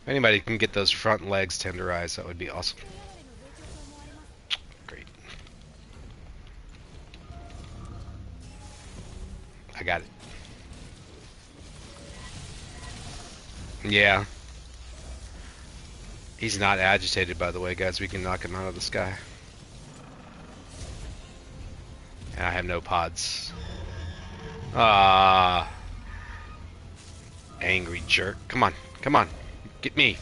If anybody can get those front legs tenderized, that would be awesome. Great. I got it. Yeah. He's not agitated, by the way, guys. We can knock him out of the sky. And I have no pods. Ah. Angry jerk. Come on. Come on. Get me.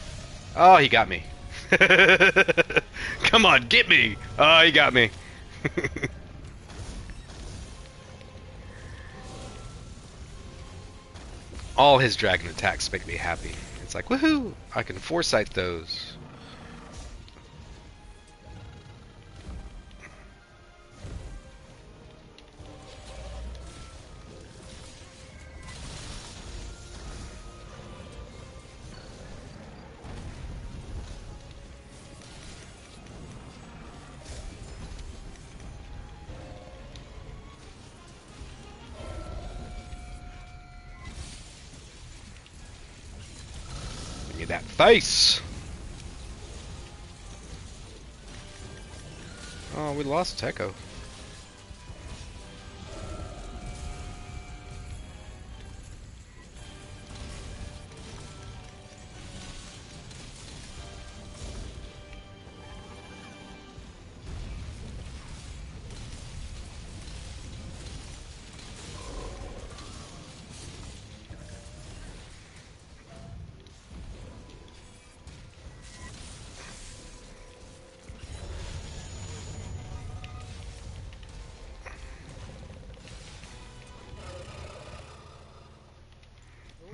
Oh, he got me. Come on, get me. Oh, he got me. All his dragon attacks make me happy. It's like, woohoo! I can foresight those. Give me that face! Oh, we lost Techo.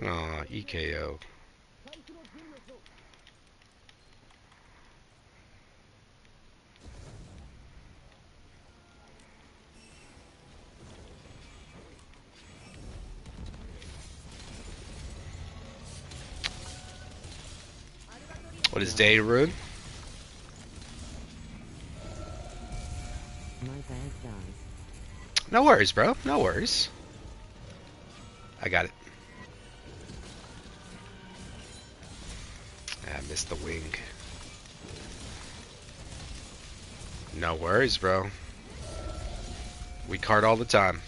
Aw, EKO. What is day rude? My bag dies. No worries, bro. No worries. I got it. I missed the wing. No worries, bro. We card all the time.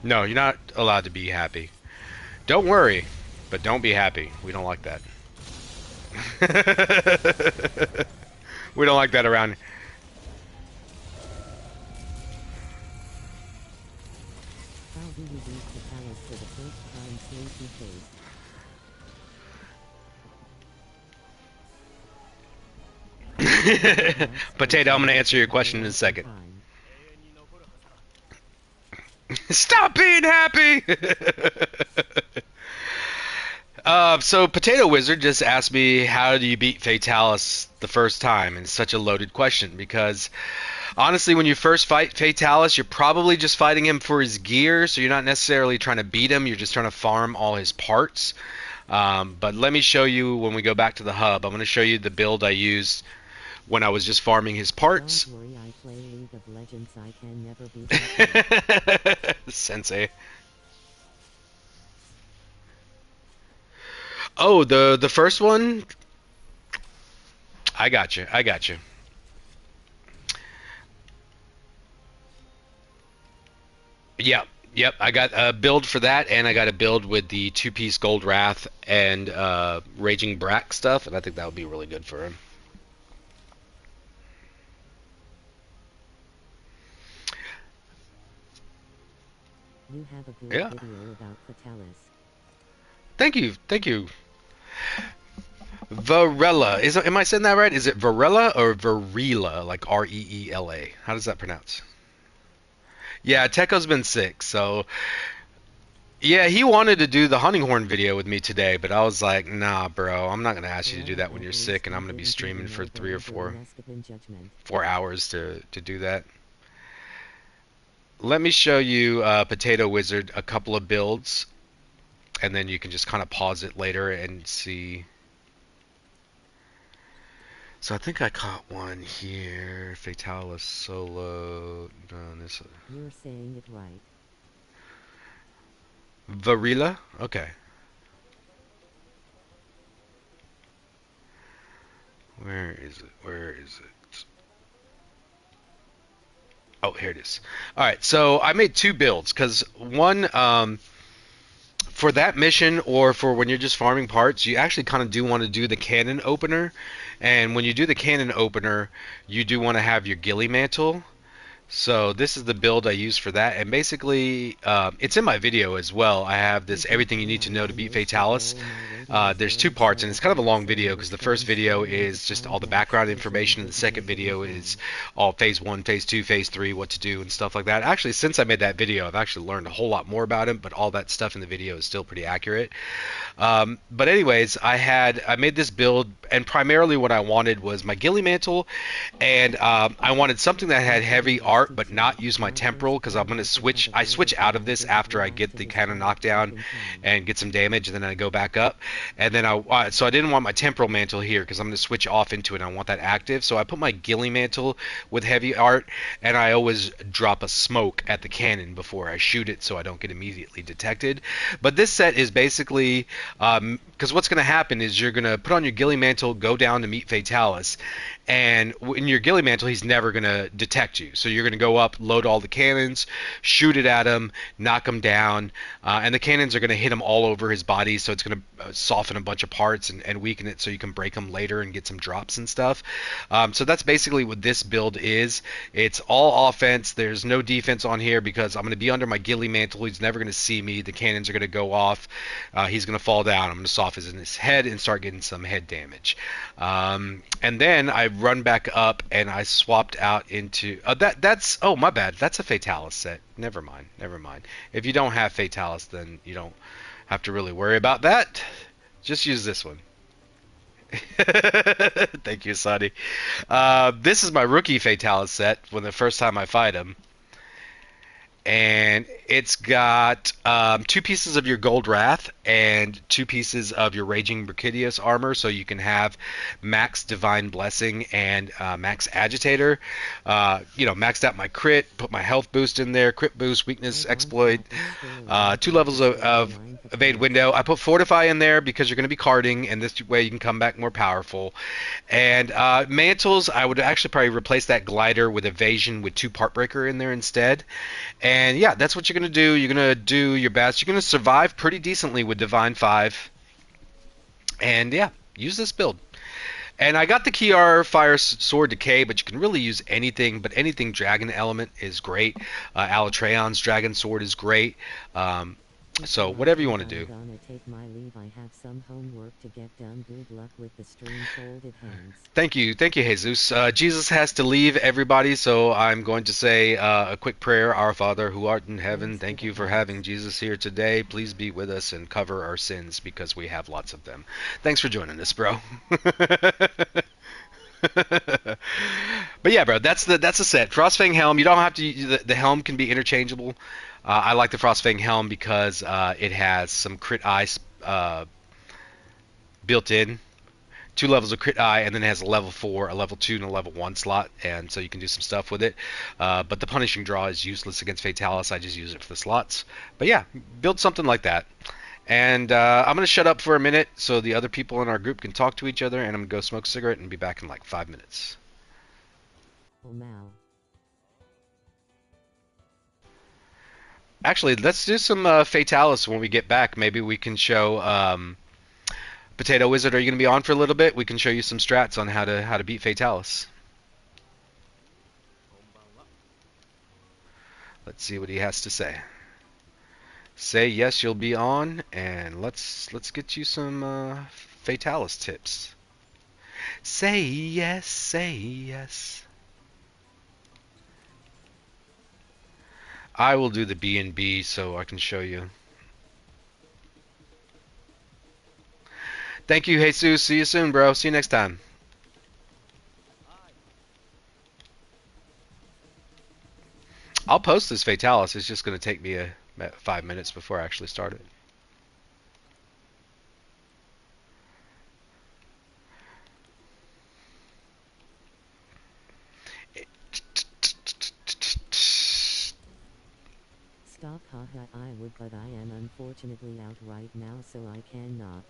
No, you're not allowed to be happy. Don't worry, but don't be happy. We don't like that. We don't like that around. How do you beat the palace for the first time, Sleepy Kayz? Potato, I'm gonna answer your question in a second. Stop being happy! So Potato Wizard just asked me, how do you beat Fatalis the first time? And it's such a loaded question because honestly, when you first fight Fatalis, you're probably just fighting him for his gear, so you're not necessarily trying to beat him, you're just trying to farm all his parts. But let me show you when we go back to the hub. I'm going to show you the build I used when I was just farming his parts. Don't worry, I play League of Legends, I can never be Sensei. Oh, the first one? I got you. I got you. Yep. Yep, I got a build for that, and I got a build with the two-piece Gold Wrath and Raging Brack stuff, and I think that would be really good for him. You have a good Yeah. video about Fatalis. Thank you. Thank you. Varela. Am I saying that right? Is it Varela or Varela, like Reela? How does that pronounce? Yeah, Techo's been sick, so yeah, he wanted to do the hunting horn video with me today, but I was like, nah, bro, I'm not gonna ask you to do that when you're sick, and I'm gonna be streaming for 3 or 4 hours to do that. Let me show you Potato Wizard a couple of builds, and then you can just kind of pause it later and see. So I think I caught one here. Fatalis solo. No, this. You're saying it right. Varila? Okay. Where is it? Where is it? Oh, here it is. All right, so I made two builds because one, for that mission or for when you're just farming parts, you actually kind of do want to do the cannon opener, and when you do the cannon opener, you do want to have your ghillie mantle. So this is the build I use for that, and basically, it's in my video as well. I have this everything you need to know to beat Fatalis. There's two parts, and it's kind of a long video because the first video is just all the background information, and the second video is all phase 1, phase 2, phase 3, what to do, and stuff like that. Actually, since I made that video, I've actually learned a whole lot more about him, but all that stuff in the video is still pretty accurate. But anyways, I made this build, and primarily what I wanted was my ghillie mantle, and I wanted something that had heavy art but not use my temporal because I'm gonna switch. I switch out of this after I get the kind of knockdown and get some damage, and then I go back up. And then so I didn't want my temporal mantle here because I'm gonna switch off into it. And I want that active, so I put my ghillie mantle with heavy art, and I always drop a smoke at the cannon before I shoot it so I don't get immediately detected. But this set is basically because what's going to happen is you're going to put on your ghillie mantle, go down to meet Fatalis, and in your ghillie mantle, he's never going to detect you. So you're going to go up, load all the cannons, shoot it at him, knock him down, and the cannons are going to hit him all over his body, so it's going to soften a bunch of parts and weaken it so you can break him later and get some drops and stuff. So that's basically what this build is. It's all offense. There's no defense on here because I'm going to be under my ghillie mantle. He's never going to see me. The cannons are going to go off. He's going to fall down. I'm going to soften his head and start getting some head damage. And then I run back up and I swapped out into that's oh my bad. That's a Fatalis set. Never mind. Never mind. If you don't have Fatalis, then you don't have to really worry about that. Just use this one. Thank you, Isani. This is my rookie Fatalis set when the first time I fight him. And it's got two pieces of your Gold Wrath and two pieces of your Raging Brachydios armor, so you can have max Divine Blessing and max Agitator. Maxed out my crit, put my health boost in there, crit boost, weakness, exploit, 2 levels of evade window. I put Fortify in there because you're going to be carding, and this way you can come back more powerful. And mantles, I would actually probably replace that glider with evasion with 2 part breaker in there instead. And yeah, that's what you're going to do. You're going to do your best. You're going to survive pretty decently with Divine 5. And yeah, use this build. And I got the Kiar Fire Sword Decay, but you can really use anything. But anything Dragon Element is great. Alatreon's Dragon Sword is great. So whatever you want to do. I'm gonna take my leave. I have some homework to get done. Good luck with the stream. Folded hands. Thank you, Jesus. Jesus has to leave, everybody, so I'm going to say a quick prayer. Our Father, who art in heaven, thank you for having Jesus here today. Please be with us and cover our sins because we have lots of them. Thanks for joining us, bro. But yeah, bro, that's the set. Frostfang helm. You don't have to. The helm can be interchangeable. I like the Frostfang helm because it has some crit eye built in. 2 levels of crit eye, and then it has a level 4, a level 2, and a level 1 slot, and so you can do some stuff with it. But the punishing draw is useless against Fatalis. I just use it for the slots. But yeah, build something like that. And I'm going to shut up for a minute so the other people in our group can talk to each other, and I'm going to go smoke a cigarette and be back in like 5 minutes. Oh, Mal. Actually, let's do some Fatalis when we get back. Maybe we can show... Potato Wizard, are you going to be on for a little bit? We can show you some strats on how to beat Fatalis. Let's see what he has to say. Say yes, you'll be on, and let's get you some Fatalis tips. Say yes, say yes. I will do the B&B so I can show you. Thank you, Jesus. See you soon, bro. See you next time. I'll post this Fatalis. It's just going to take me 5 minutes before I actually start it. Stop Haha, I would, but I am unfortunately out right now, so I cannot.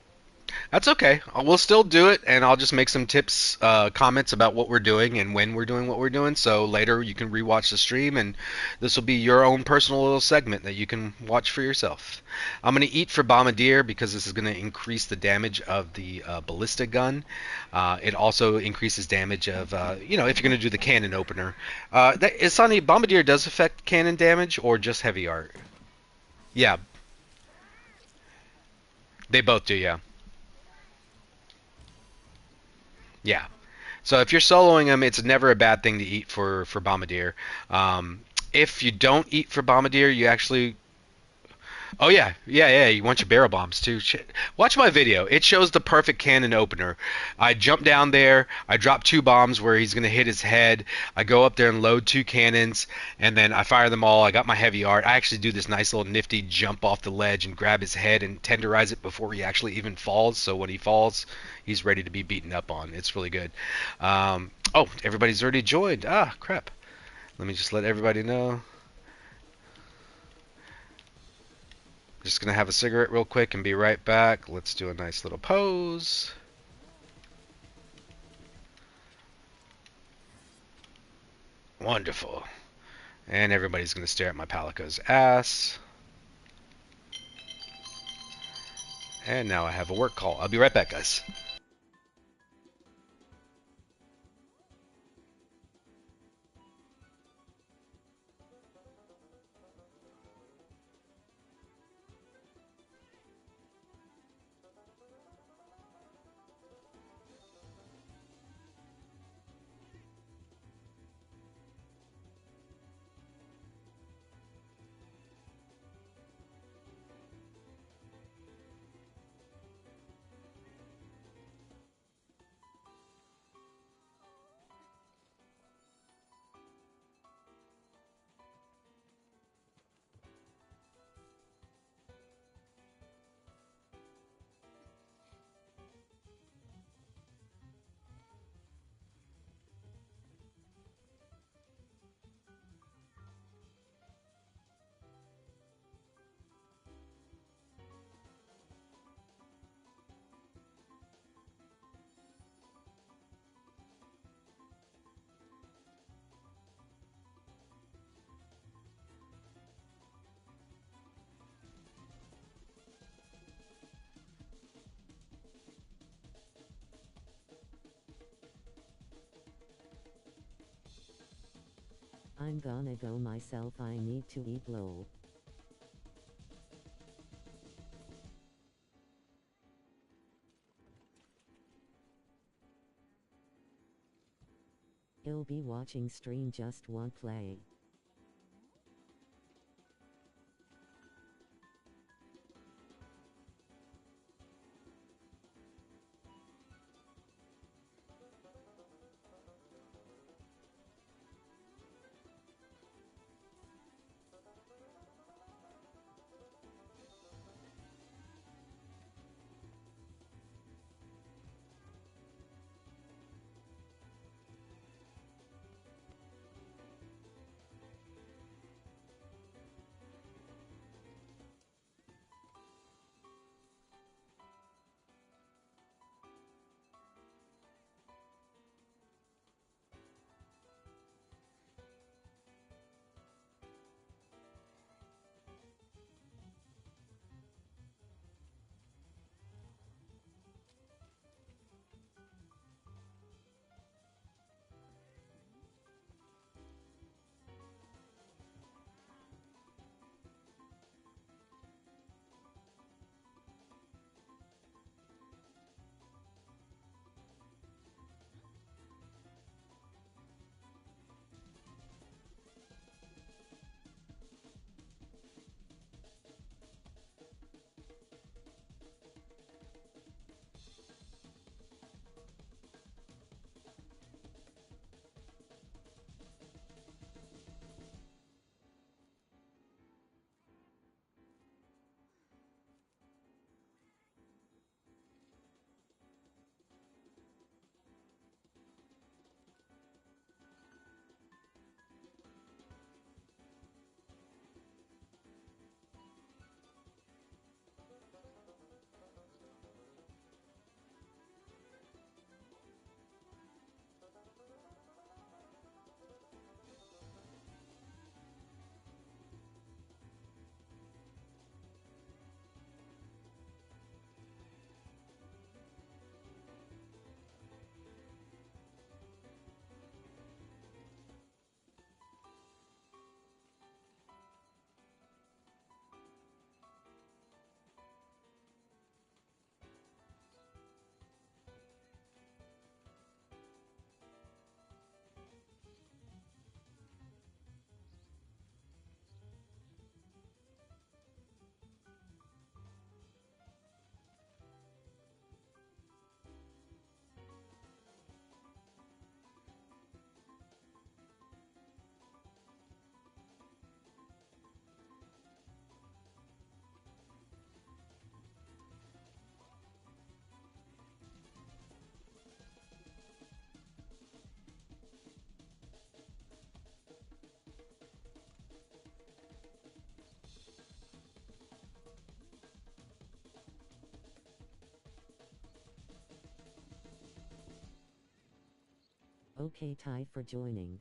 That's okay. We'll still do it, and I'll just make some tips, comments about what we're doing and when we're doing what we're doing. So later you can rewatch the stream, and this will be your own personal little segment that you can watch for yourself. I'm going to eat for Bombardier because this is going to increase the damage of the ballista gun. It also increases damage of, if you're going to do the cannon opener. Isani, Bombardier does affect cannon damage or just heavy art? Yeah, they both do, yeah. Yeah. So if you're soloing them, it's never a bad thing to eat for Bombardier. If you don't eat for Bombardier, you actually. Oh yeah, yeah, yeah. You want your barrel bombs too. Shit. Watch my video. It shows the perfect cannon opener. I jump down there. I drop 2 bombs where he's gonna hit his head. I go up there and load 2 cannons, and then I fire them all. I got my heavy art. I actually do this nice little nifty jump off the ledge and grab his head and tenderize it before he actually even falls. So when he falls, he's ready to be beaten up on. It's really good. Oh, everybody's already joined. Ah, crap. Let me just let everybody know. Just gonna have a cigarette real quick and be right back. Let's do a nice little pose. Wonderful. And everybody's gonna stare at my Palico's ass. And now I have a work call. I'll be right back, guys. I'm gonna go myself, I need to eat lol. He'll be watching stream, just won't play. Okay, Ty, for joining.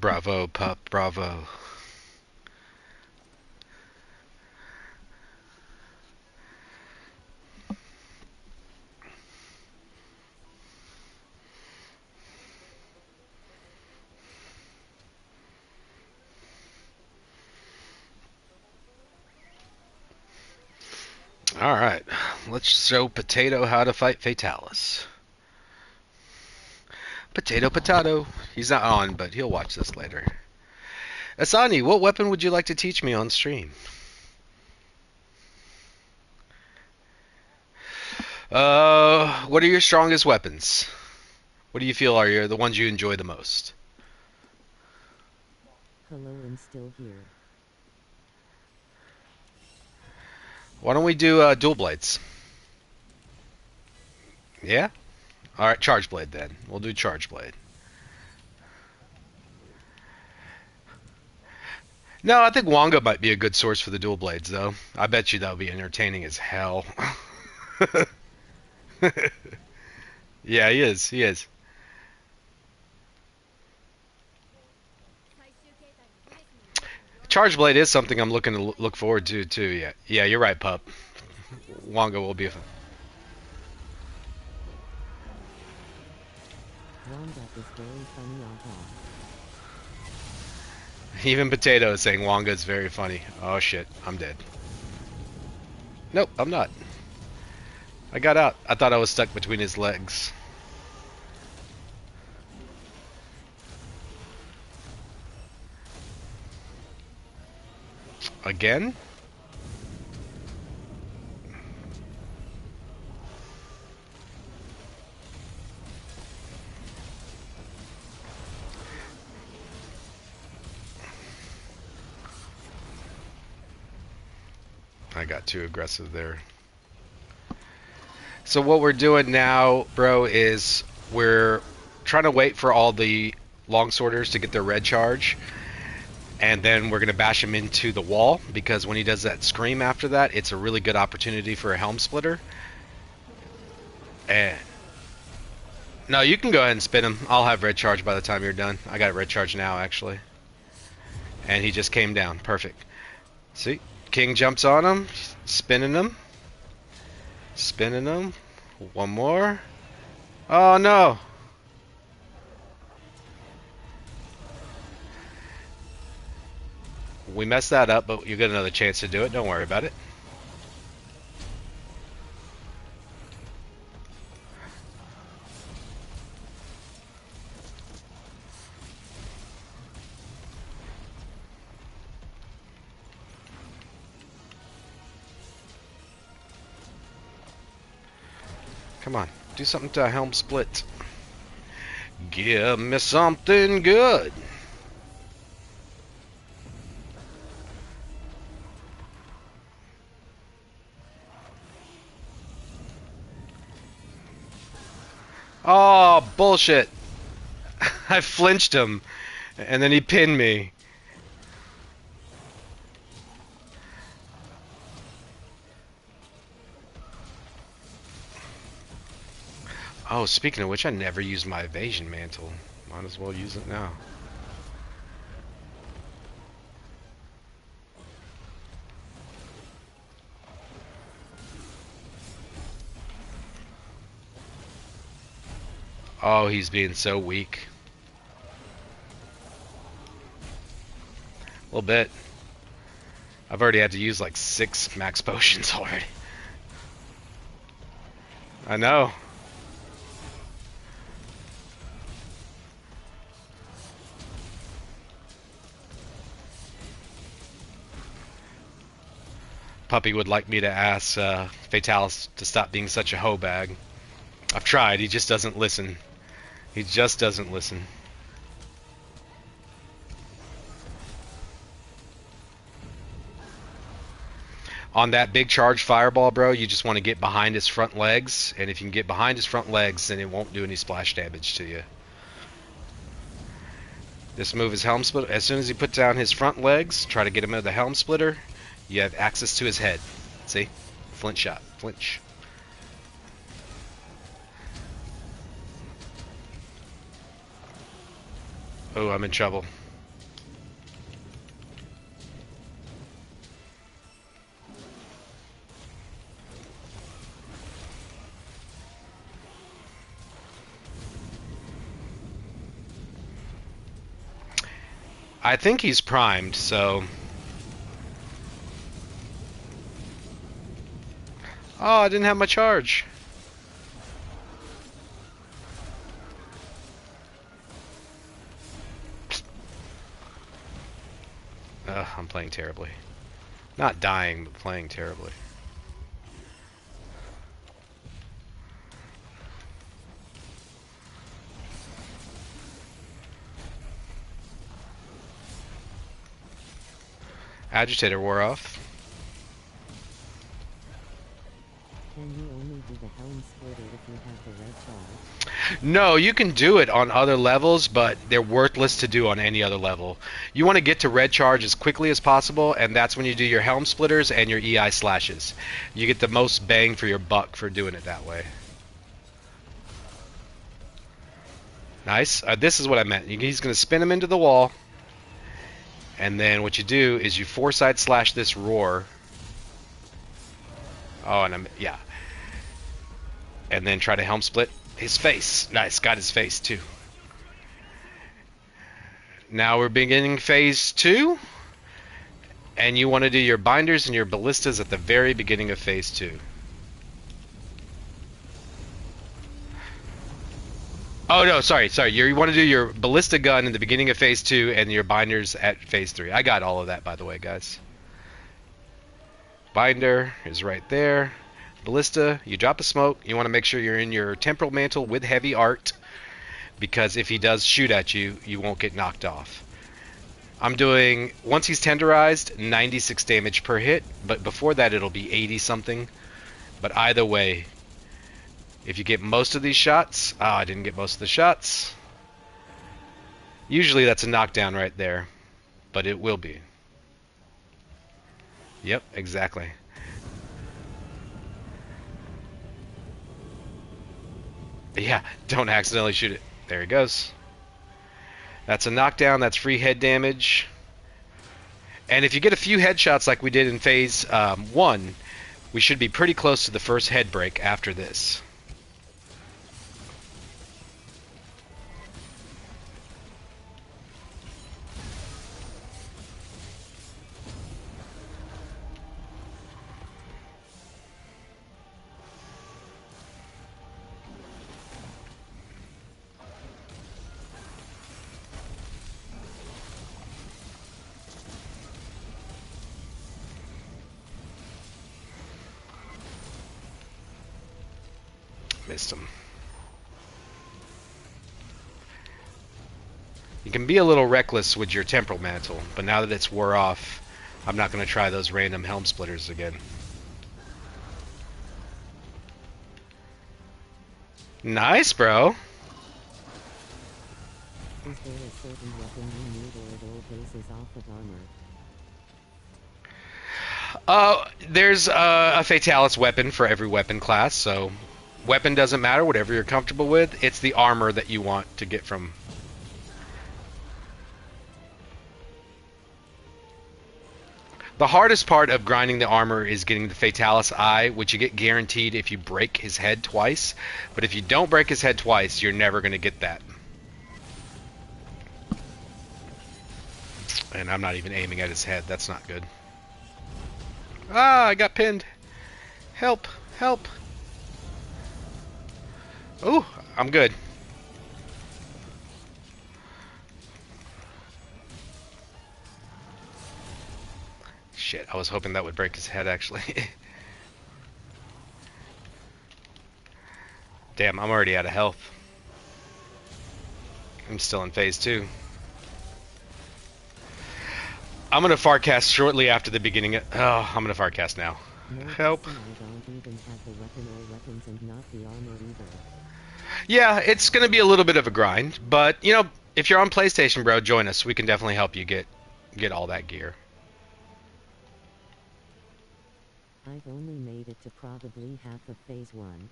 Bravo, pup, bravo. Alright, let's show Potato how to fight Fatalis. Potato, potato. He's not on, but he'll watch this later. Isani, what weapon would you like to teach me on stream? What are your strongest weapons? What do you feel are the ones you enjoy the most? Hello, I'm still here. Why don't we do dual blades? Yeah? Alright, charge blade then. We'll do charge blade. No, I think Wonga might be a good source for the dual blades, though. I bet you that'll be entertaining as hell. Yeah, he is. He is. Charge blade is something I'm looking to look forward to, too. Yeah, yeah, you're right, pup. Wonga will be a... Wonga is very funny, Even Potato is saying Wonga is very funny. Oh shit, I'm dead. Nope, I'm not. I got out. I thought I was stuck between his legs. Again? I got too aggressive there. So what we're doing now, bro, is we're trying to wait for all the longsworders to get their red charge. And then we're going to bash him into the wall, because when he does that scream after that, it's a really good opportunity for a helm splitter. And no, you can go ahead and spin him. I'll have red charge by the time you're done. I got red charge now, actually. And he just came down. Perfect. See? King jumps on him, spinning him. Spinning him. One more. Oh, no. We messed that up, but you get another chance to do it. Don't worry about it. Come on, do something to helm split. Give me something good. Oh, bullshit. I flinched him, and then he pinned me. Oh, speaking of which, I never used my evasion mantle. Might as well use it now. Oh, he's being so weak. A little bit. I've already had to use like 6 max potions already. I know. Puppy would like me to ask Fatalis to stop being such a hoe bag. I've tried, he just doesn't listen. He just doesn't listen. On that big charge fireball, bro, you just want to get behind his front legs, and if you can get behind his front legs, then it won't do any splash damage to you. This move is helm splitter. As soon as he puts down his front legs, try to get him with the helm splitter. You have access to his head. See? Flinch shot. Flinch. Oh, I'm in trouble. I think he's primed, so... Oh, I didn't have my charge. Ugh, I'm playing terribly. Not dying, but playing terribly. Agitator wore off. Can you only do the helm splitter if you have the red charge? No, you can do it on other levels, but they're worthless to do on any other level. You want to get to red charge as quickly as possible, and that's when you do your helm splitters and your EI slashes. You get the most bang for your buck for doing it that way. Nice. This is what I meant. He's going to spin him into the wall, and then what you do is you foresight slash this roar. Oh, and yeah. And then try to helm split his face. Nice, got his face too. Now we're beginning phase 2. And you want to do your binders and your ballistas at the very beginning of phase 2. Oh no, sorry. You want to do your ballista gun in the beginning of phase 2 and your binders at phase 3. I got all of that, by the way, guys. Binder is right there. Ballista, you drop a smoke. You want to make sure you're in your temporal mantle with heavy art, because if he does shoot at you, you won't get knocked off. I'm doing, once he's tenderized, 96 damage per hit, but before that it'll be 80 something. But either way, if you get most of these shots, I didn't get most of the shots. Usually that's a knockdown right there, but it will be. Yep, exactly. Yeah, don't accidentally shoot it. There he goes. That's a knockdown, that's free head damage. And if you get a few headshots like we did in phase 1, we should be pretty close to the first head break after this. Missed him. You can be a little reckless with your temporal mantle, but now that it's wore off, I'm not going to try those random helm splitters again. Nice, bro. Is there a certain weapon you need, or it all bases off of armor? There's a Fatalis weapon for every weapon class, so weapon doesn't matter, whatever you're comfortable with. It's the armor that you want to get from. The hardest part of grinding the armor is getting the Fatalis Eye, which you get guaranteed if you break his head twice. But if you don't break his head twice, you're never going to get that. And I'm not even aiming at his head. That's not good. Ah, I got pinned. Help, help. Ooh, I'm good. Shit, I was hoping that would break his head, actually. Damn, I'm already out of health. I'm still in phase 2. I'm gonna farcast shortly after the beginning of... Oh, I'm gonna farcast now. Help. I don't even have the weapon or weapons and not the armor either. Yeah, it's gonna be a little bit of a grind, but, you know, if you're on PlayStation, bro, join us. We can definitely help you get all that gear. I've only made it to probably half of phase 1.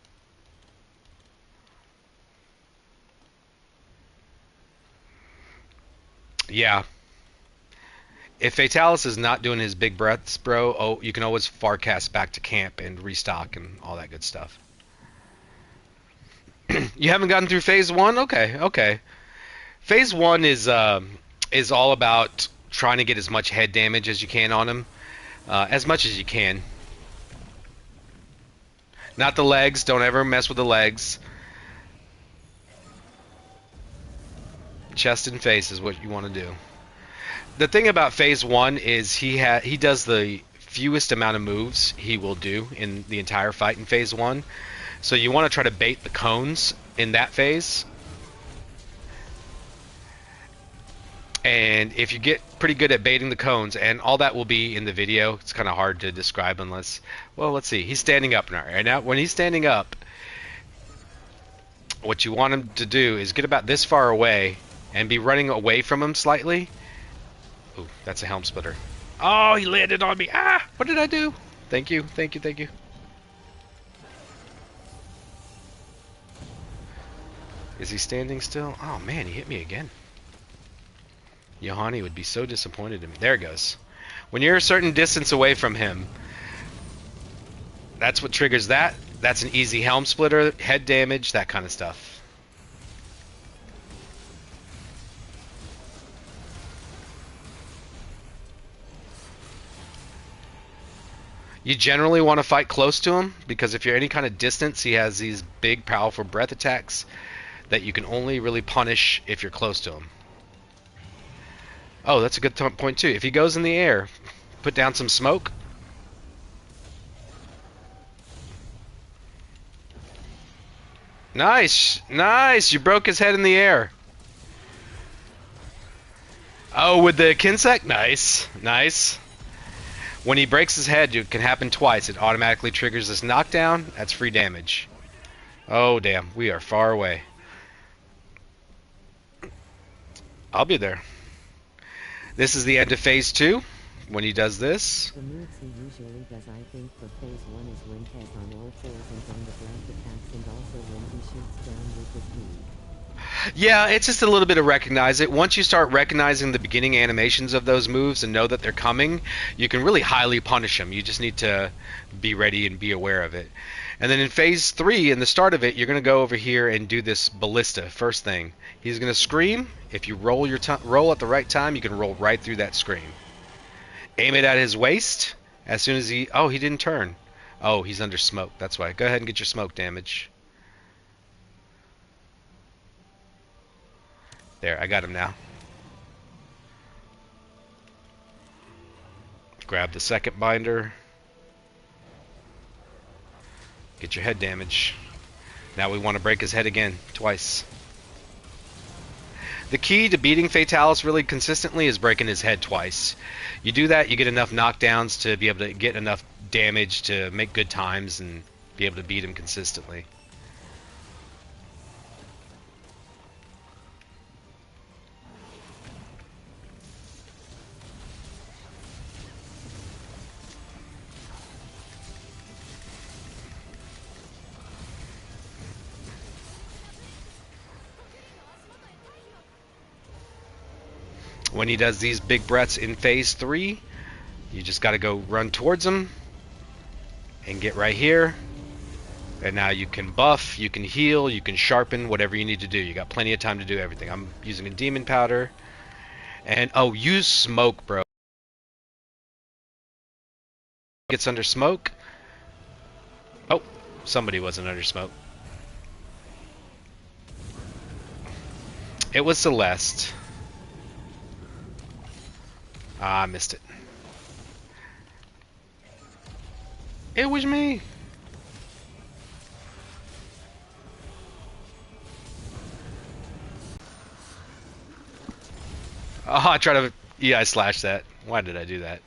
Yeah. If Fatalis is not doing his big breaths, bro, oh, you can always farcast back to camp and restock and all that good stuff. You haven't gotten through phase 1? Okay, okay. Phase 1 is is all about trying to get as much head damage as you can on him. As much as you can. Not the legs. Don't ever mess with the legs. Chest and face is what you want to do. The thing about phase 1 is he does the fewest amount of moves he will do in the entire fight in phase 1. So you want to try to bait the cones in that phase. And if you get pretty good at baiting the cones, and all that will be in the video, it's kind of hard to describe unless, well, let's see. He's standing up now. Right now, when he's standing up, what you want him to do is get about this far away and be running away from him slightly. Ooh, that's a helm splitter. Oh, he landed on me. Ah, what did I do? Thank you, thank you, thank you. Is he standing still? Oh man, he hit me again. Yohani would be so disappointed in me. There it goes. When you're a certain distance away from him, that's what triggers that. That's an easy helm splitter, head damage, that kind of stuff. You generally want to fight close to him, because if you're any kind of distance, he has these big, powerful breath attacks that you can only really punish if you're close to him. Oh, that's a good point too. If he goes in the air, put down some smoke. Nice, nice. You broke his head in the air. Oh, with the Kinsek? Nice, nice. When he breaks his head, it can happen twice. It automatically triggers this knockdown. That's free damage. Oh, damn. We are far away. I'll be there. This is the end of phase 2. When he does this. The moves he usually does, I think, for phase 1 is when head on all fours and on the ground attacks, and also when he shoots down with his knee. Yeah, it's just a little bit of recognize it. Once you start recognizing the beginning animations of those moves and know that they're coming, you can really highly punish them. You just need to be ready and be aware of it. And then in phase 3, in the start of it, you're going to go over here and do this ballista first thing. He's going to scream. If you roll roll at the right time, you can roll right through that scream. Aim it at his waist. As soon as he... Oh, he didn't turn. Oh, he's under smoke. That's why. Go ahead and get your smoke damage. There, I got him now. Grab the second binder. Get your head damage. Now we want to break his head again, twice. The key to beating Fatalis really consistently is breaking his head twice. You do that, you get enough knockdowns to be able to get enough damage to make good times and be able to beat him consistently. When he does these big breaths in phase 3, you just got to go run towards him and get right here. And now you can buff, you can heal, you can sharpen, whatever you need to do. You got plenty of time to do everything. I'm using a demon powder. And oh, use smoke, bro. Gets under smoke. Oh, somebody wasn't under smoke. It was Celeste. Ah, I missed it. It was me. Oh, I tried to... Yeah, I slashed that. Why did I do that?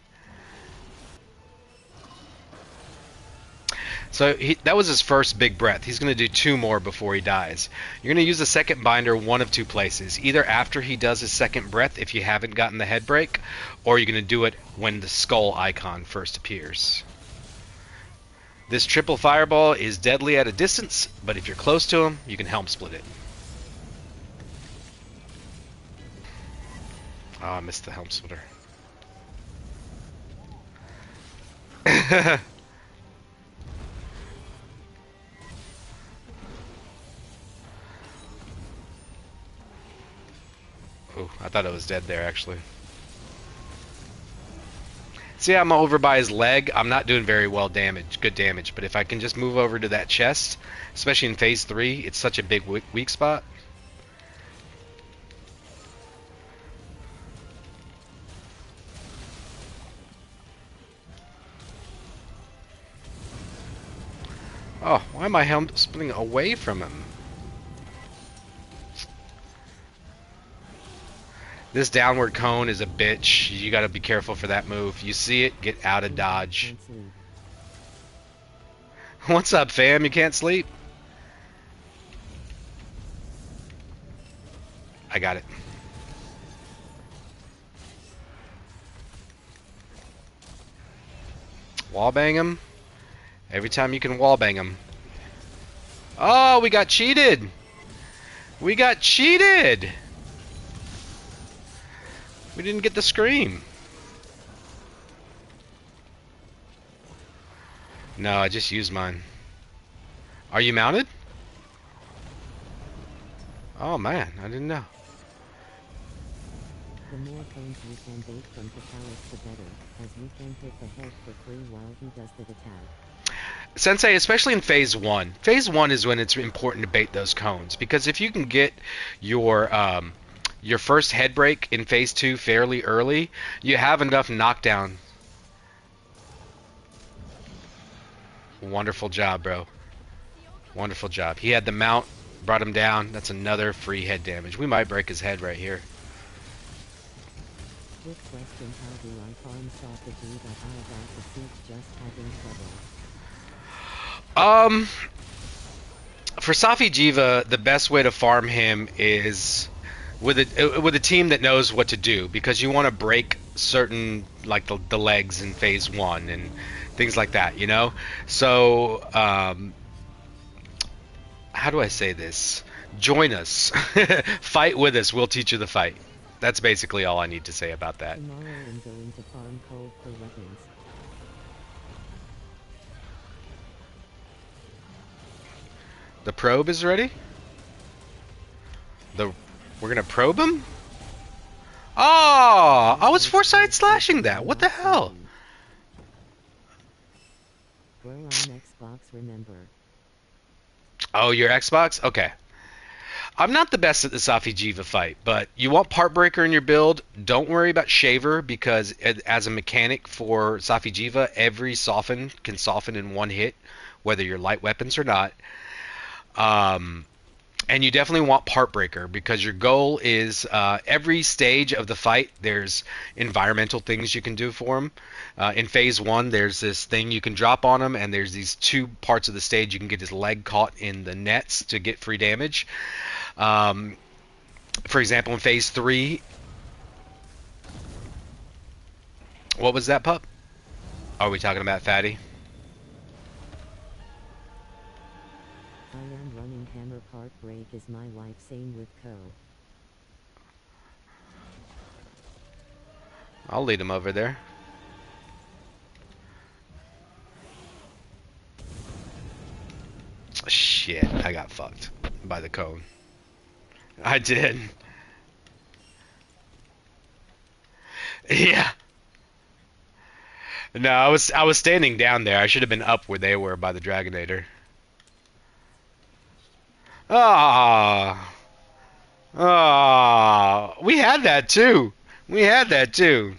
So that was his first big breath. He's going to do 2 more before he dies. You're going to use the second binder one of 2 places. Either after he does his second breath, if you haven't gotten the head break, or you're going to do it when the skull icon first appears. This triple fireball is deadly at a distance, but if you're close to him, you can helm split it. Oh, I missed the helm splitter. Oh. I thought it was dead there, actually. See, I'm over by his leg. I'm not doing very well damage, good damage. But if I can just move over to that chest, especially in phase 3, it's such a big weak spot. Oh, why am I helm splitting away from him? This downward cone is a bitch. You gotta be careful for that move. You see it, get out of dodge. What's up, fam? You can't sleep? I got it. Wallbang him. Every time you can wallbang him. Oh, we got cheated! We got cheated! We didn't get the scream. No, I just used mine. Are you mounted? Oh man, I didn't know. The more cones you can bait from Kayz, the better, as you can hit the head for free while he does the attack. Sensei, especially in phase 1. Phase 1 is when it's important to bait those cones, because if you can get your first head break in phase 2 fairly early, you have enough knockdown. Wonderful job, bro. Wonderful job. He had the mount, brought him down. That's another free head damage. We might break his head right here. Quick question, how do I farm Safi that I got the seat just having trouble? For Safi Jiva, the best way to farm him is with a team that knows what to do, because you want to break certain, like the legs in phase 1 and things like that, you know? So, how do I say this? Join us. Fight with us. We'll teach you the fight. That's basically all I need to say about that. Tomorrow I'm going to farm coal for weapons. The probe is ready? We're gonna probe him? Oh, I was foresight slashing that. What the hell? We're on Xbox, remember. Oh, your Xbox? Okay. I'm not the best at the Safi Jiva fight, but you want Part Breaker in your build. Don't worry about Shaver, because as a mechanic for Safi Jiva, every soften can soften in one hit, whether you're light weapons or not. And you definitely want Part Breaker, because your goal is every stage of the fight, there's environmental things you can do for them. In phase 1, there's this thing you can drop on him, and there's these 2 parts of the stage you can get his leg caught in the nets to get free damage. For example, in phase 3, what was that, pup? Are we talking about Fatty? I am running hammer. Part break is my life, same with Co. I'll lead him over there. Shit, I got fucked by the cone. I did. Yeah. No, I was standing down there. I should have been up where they were by the Dragonator. Ah. Ah. We had that too. We had that too.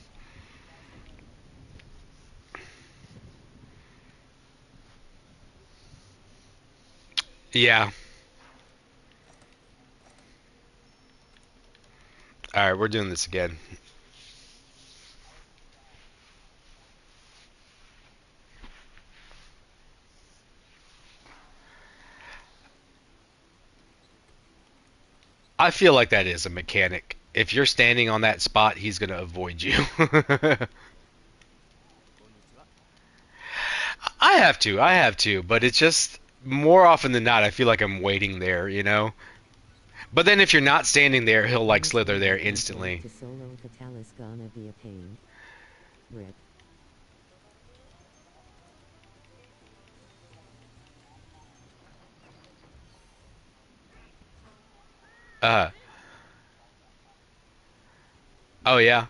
Yeah. Alright, we're doing this again. I feel like that is a mechanic. If you're standing on that spot, he's going to avoid you. I have to, but it's just more often than not, I feel like I'm waiting there, you know? But then if you're not standing there, he'll like slither there instantly. To solo Fatalis gonna be a pain. Rip. Uh, Oh yeah.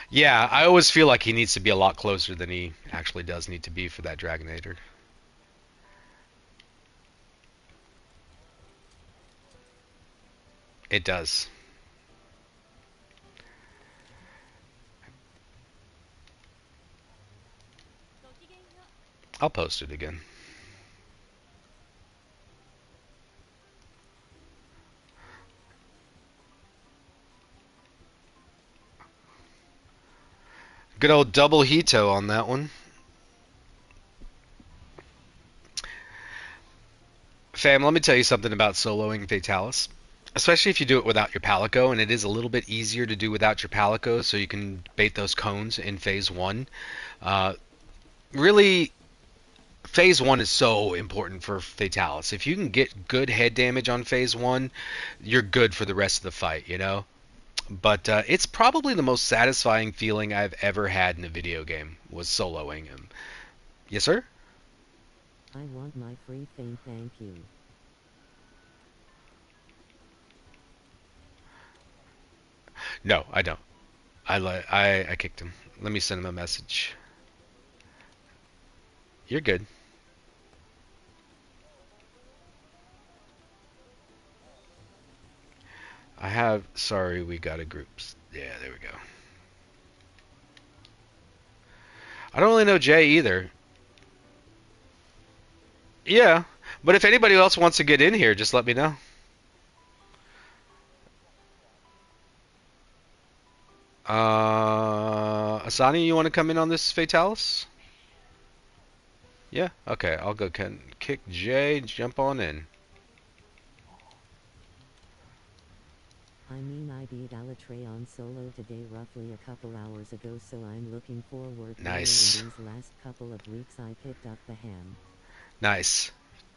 Yeah, I always feel like he needs to be a lot closer than he actually does need to be for that Dragonator. It does. I'll post it again. Good old double Hito on that one. Fam, let me tell you something about soloing Fatalis. Especially if you do it without your Palico, and it is a little bit easier to do without your Palico, so you can bait those cones in phase one. Really, phase one is so important for Fatalis. If you can get good head damage on phase one, you're good for the rest of the fight, you know? But it's probably the most satisfying feeling I've ever had in a video game, was soloing him. Yes, sir? I want my free thing, thank you. No, I don't. I kicked him. Let me send him a message. You're good. I have. Sorry, we got a group. Yeah, there we go. I don't really know Jay either. Yeah, but if anybody else wants to get in here, just let me know. Isani, you want to come in on this Fatalis? Yeah? Okay, I'll go kick Jay, jump on in. I mean, I beat Alatreon solo today roughly a couple hours ago, so I'm looking forward to Nice. in these last couple of weeks I picked up the ham. Nice.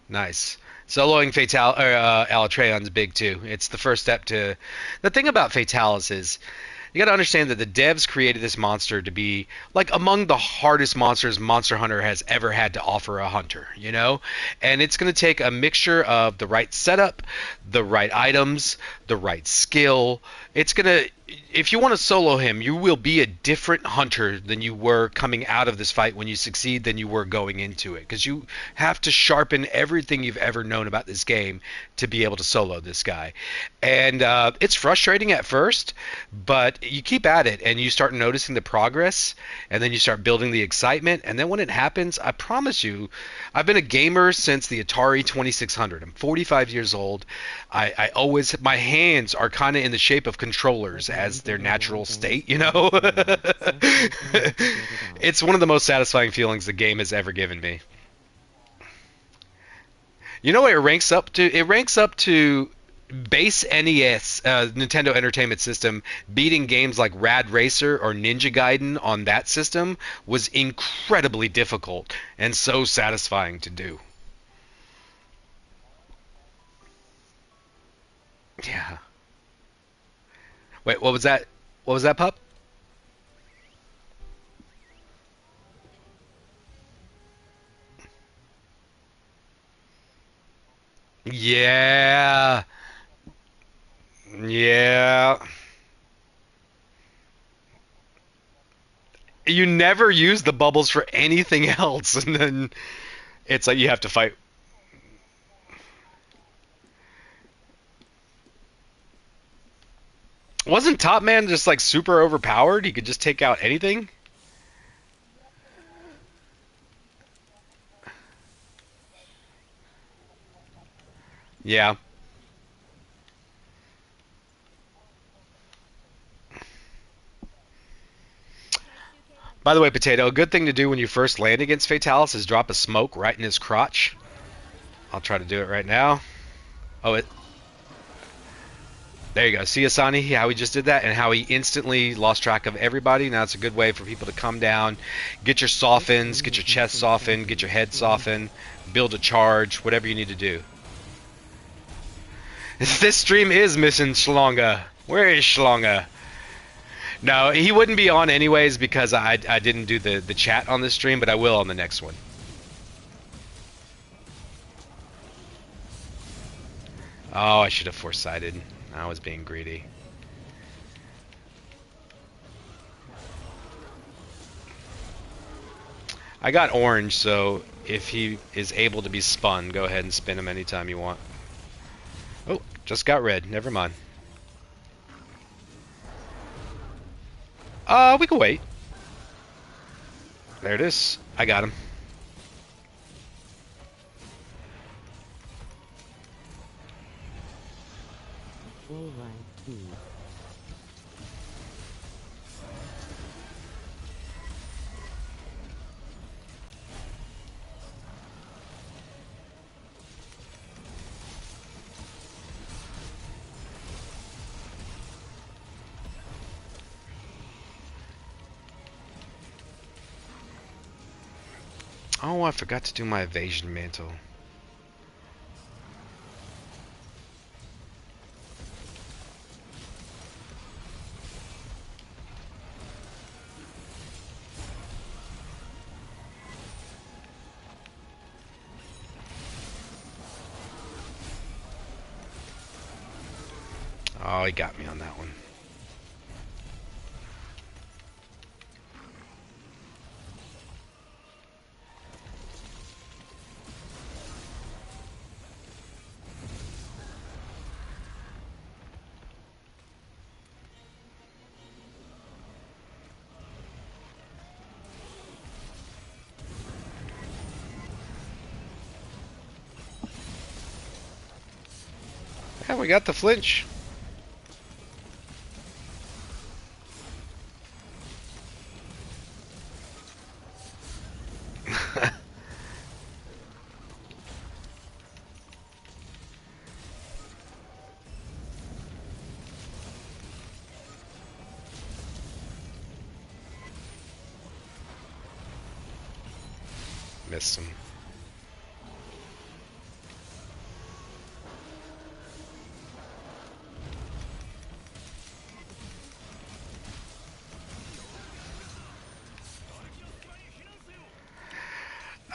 Nice. Soloing Alatreon's big too. It's the first step to... The thing about Fatalis is, you gotta understand that the devs created this monster to be like among the hardest monsters Monster Hunter has ever had to offer a hunter, you know? And it's gonna take a mixture of the right setup, the right items, the right skill. It's gonna... If you want to solo him, you will be a different hunter than you were coming out of this fight when you succeed than you were going into it. Because you have to sharpen everything you've ever known about this game to be able to solo this guy. And it's frustrating at first, but you keep at it and you start noticing the progress, and then you start building the excitement. And then when it happens, I promise you, I've been a gamer since the Atari 2600. I'm 45 years old. I always... My hands are kind of in the shape of controllers as their natural state, you know? It's one of the most satisfying feelings the game has ever given me. You know what it ranks up to? It ranks up to base NES, Nintendo Entertainment System. Beating games like Rad Racer or Ninja Gaiden on that system was incredibly difficult and so satisfying to do. Yeah. Wait, what was that? What was that, pup? Yeah. Yeah. You never use the bubbles for anything else, and then it's like you have to fight. Wasn't Top Man just like super overpowered? He could just take out anything? Yeah. By the way, Potato, a good thing to do when you first land against Fatalis is drop a smoke right in his crotch. I'll try to do it right now. Oh, it. There you go. See Asani, how he just did that and how he instantly lost track of everybody. Now it's a good way for people to come down, get your softens, get your chest softened, get your head softened, build a charge, whatever you need to do. This stream is missing Schlonga. Where is Schlonga? No, he wouldn't be on anyways because I didn't do the chat on this stream, but I will on the next one. Oh, I should have foresighted. I was being greedy. I got orange, so if he is able to be spun, go ahead and spin him anytime you want. Oh, just got red. Never mind. We can wait. There it is. I got him. Alright, B. Oh, I forgot to do my evasion mantle. Oh, he got me on that one. Yeah, we got the flinch. Missed him.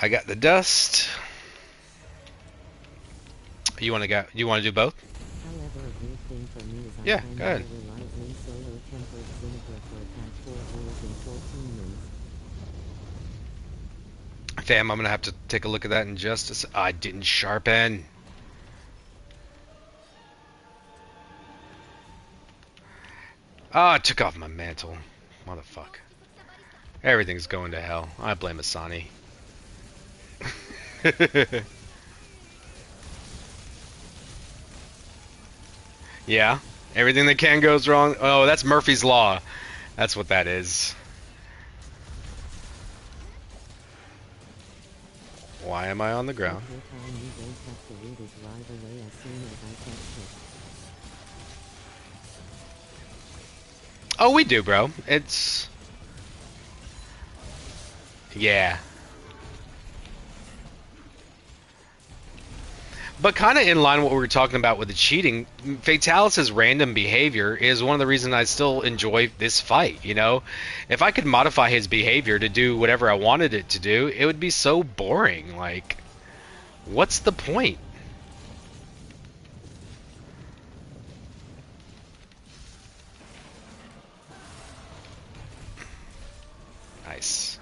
I got the dust. You want to go? You want to do both? However, a great thing for me is Yeah, I find go ahead. reliably solo tempered vinegar for attack 4 holes in 14 minutes. Fam, I'm gonna have to take a look at that in just a sec. I didn't sharpen. Ah, I took off my mantle. Motherfucker. Everything's going to hell. I blame Isani. Yeah. Everything that can goes wrong. Oh, that's Murphy's Law. That's what that is. Why am I on the ground? Your time you don't have to root is right away as soon as I catch it. Oh, we do, bro. It's... Yeah. But kind of in line with what we were talking about with the cheating, Fatalis' random behavior is one of the reasons I still enjoy this fight, you know? If I could modify his behavior to do whatever I wanted it to do, it would be so boring. Like, what's the point? Nice.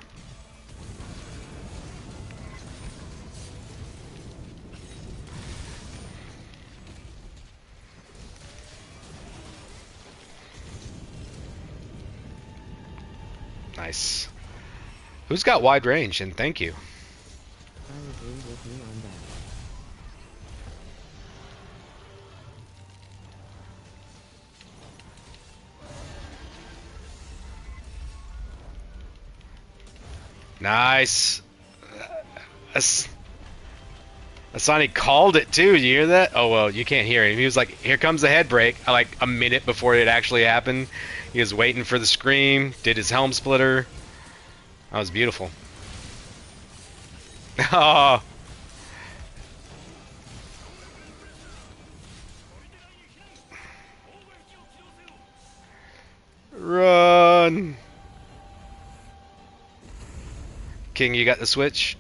Nice. Who's got wide range? And thank you. I agree with you on that. Nice. Asani called it too. You hear that? Oh well, you can't hear him. He was like, "Here comes the head break." Like a minute before it actually happened, he was waiting for the scream. Did his helm splitter. That was beautiful. Oh. Run. King, you got the switch?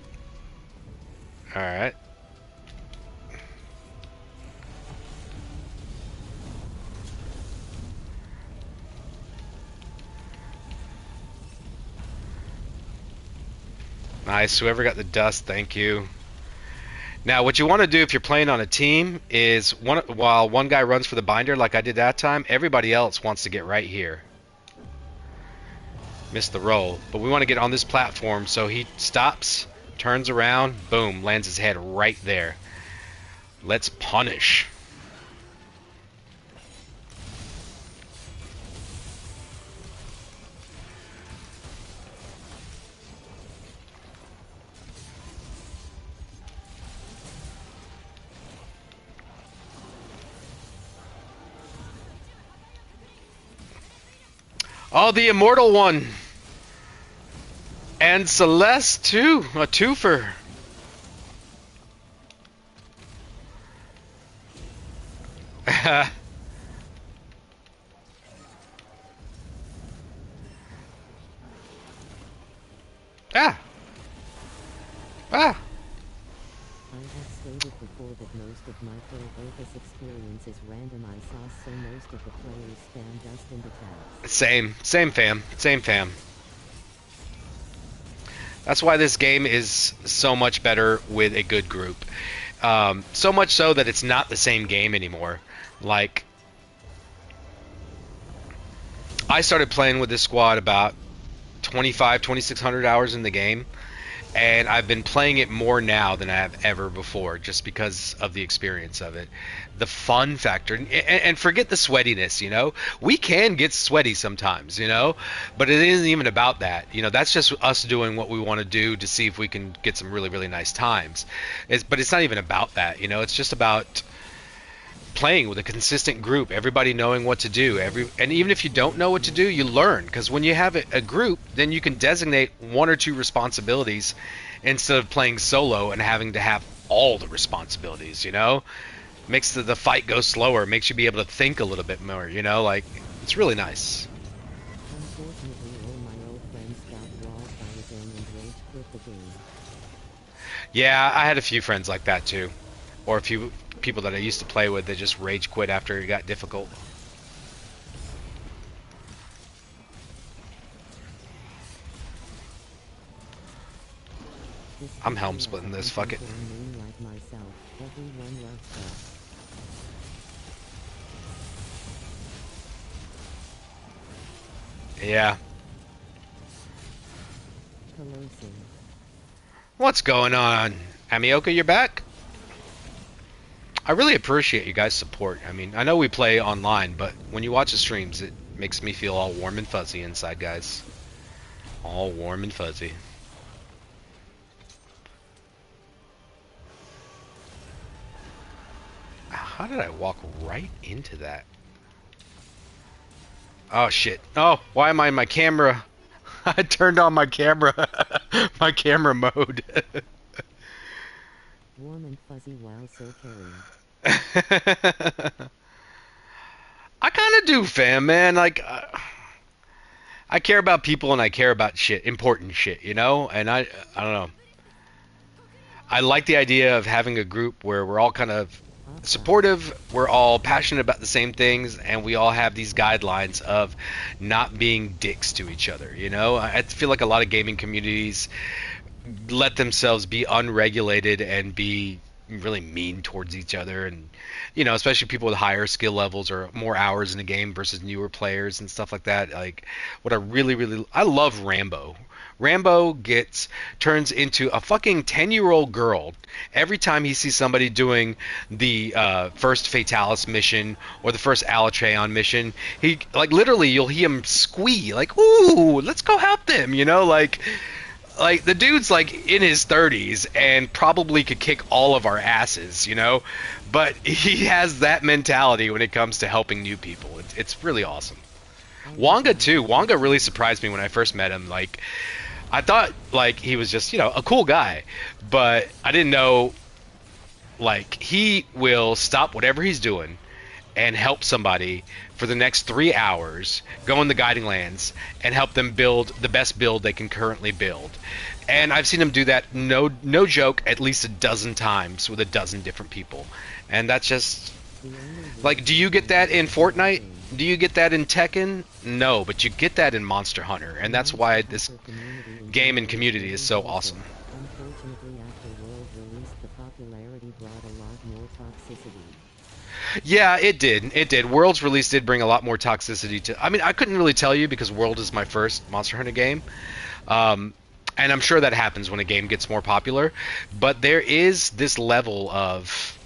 Alright. Nice. Whoever got the dust, thank you. Now, what you want to do if you're playing on a team is while one guy runs for the binder, like I did that time, everybody else wants to get right here. Missed the roll, but we want to get on this platform so he stops, turns around, boom, lands his head right there. Let's punish. Oh, the immortal one. And Celeste, too. A twofer. Ah. Ah. I have stated before that most of my pro-Opus experience is random. I saw so most of the players spam dust into tabs. Same fam. Same fam. That's why this game is so much better with a good group. So much so that it's not the same game anymore. Like, I started playing with this squad about 2,600 hours in the game, and I've been playing it more now than I have ever before, just because of the experience of it. The fun factor, and forget the sweatiness, you know? We can get sweaty sometimes, you know? But it isn't even about that. You know, that's just us doing what we want to do to see if we can get some really, really nice times. But it's not even about that, you know? It's just about playing with a consistent group, everybody knowing what to do, and even if you don't know what to do, you learn, because when you have a group, then you can designate one or two responsibilities instead of playing solo and having to have all the responsibilities, you know? Makes the fight go slower, makes you be able to think a little bit more, you know? Like, it's really nice. Unfortunately, all my old friends got walled by the gang and rage quit the game. Yeah, I had a few friends like that too, or a few people that I used to play with that just rage quit after it got difficult. I'm helm splitting this, fuck it. Like myself, everyone loves stuff. Yeah. Closing. What's going on? Amioka, you're back? I really appreciate you guys' support. I mean, I know we play online, but when you watch the streams, it makes me feel all warm and fuzzy inside, guys. All warm and fuzzy. How did I walk right into that? Oh, shit. Oh, why am I in my camera? I turned on my camera. My camera mode. Warm and fuzzy while so caring. I kind of do, fam, man. Like, I care about people and I care about shit, important shit, you know? And I don't know. I like the idea of having a group where we're all kind of supportive, we're all passionate about the same things, and we all have these guidelines of not being dicks to each other, you know? I feel like a lot of gaming communities let themselves be unregulated and be really mean towards each other, and you know, especially people with higher skill levels or more hours in the game versus newer players and stuff like that. Like, what I love Rambo turns into a fucking 10-year-old girl every time he sees somebody doing the first Fatalis mission or the first Alatreon mission. He, like, literally, you'll hear him squee, like, ooh, let's go help them, you know? Like, the dude's like in his 30s and probably could kick all of our asses, you know? But he has that mentality when it comes to helping new people. It's really awesome. Wonga too. Wonga really surprised me when I first met him. Like, I thought like he was just, you know, a cool guy, but I didn't know like he will stop whatever he's doing and help somebody for the next 3 hours, go in the guiding lands and help them build the best build they can currently build. And I've seen him do that, no joke, at least a dozen times with a dozen different people. And that's just like, do you get that in Fortnite? Do you get that in Tekken? No, but you get that in Monster Hunter, and that's why this game and community is so awesome. Unfortunately, after World released, the popularity brought a lot more toxicity. Yeah, it did. It did. World's release did bring a lot more toxicity to. I mean, I couldn't really tell you because World is my first Monster Hunter game, um, and I'm sure that happens when a game gets more popular. But there is this level of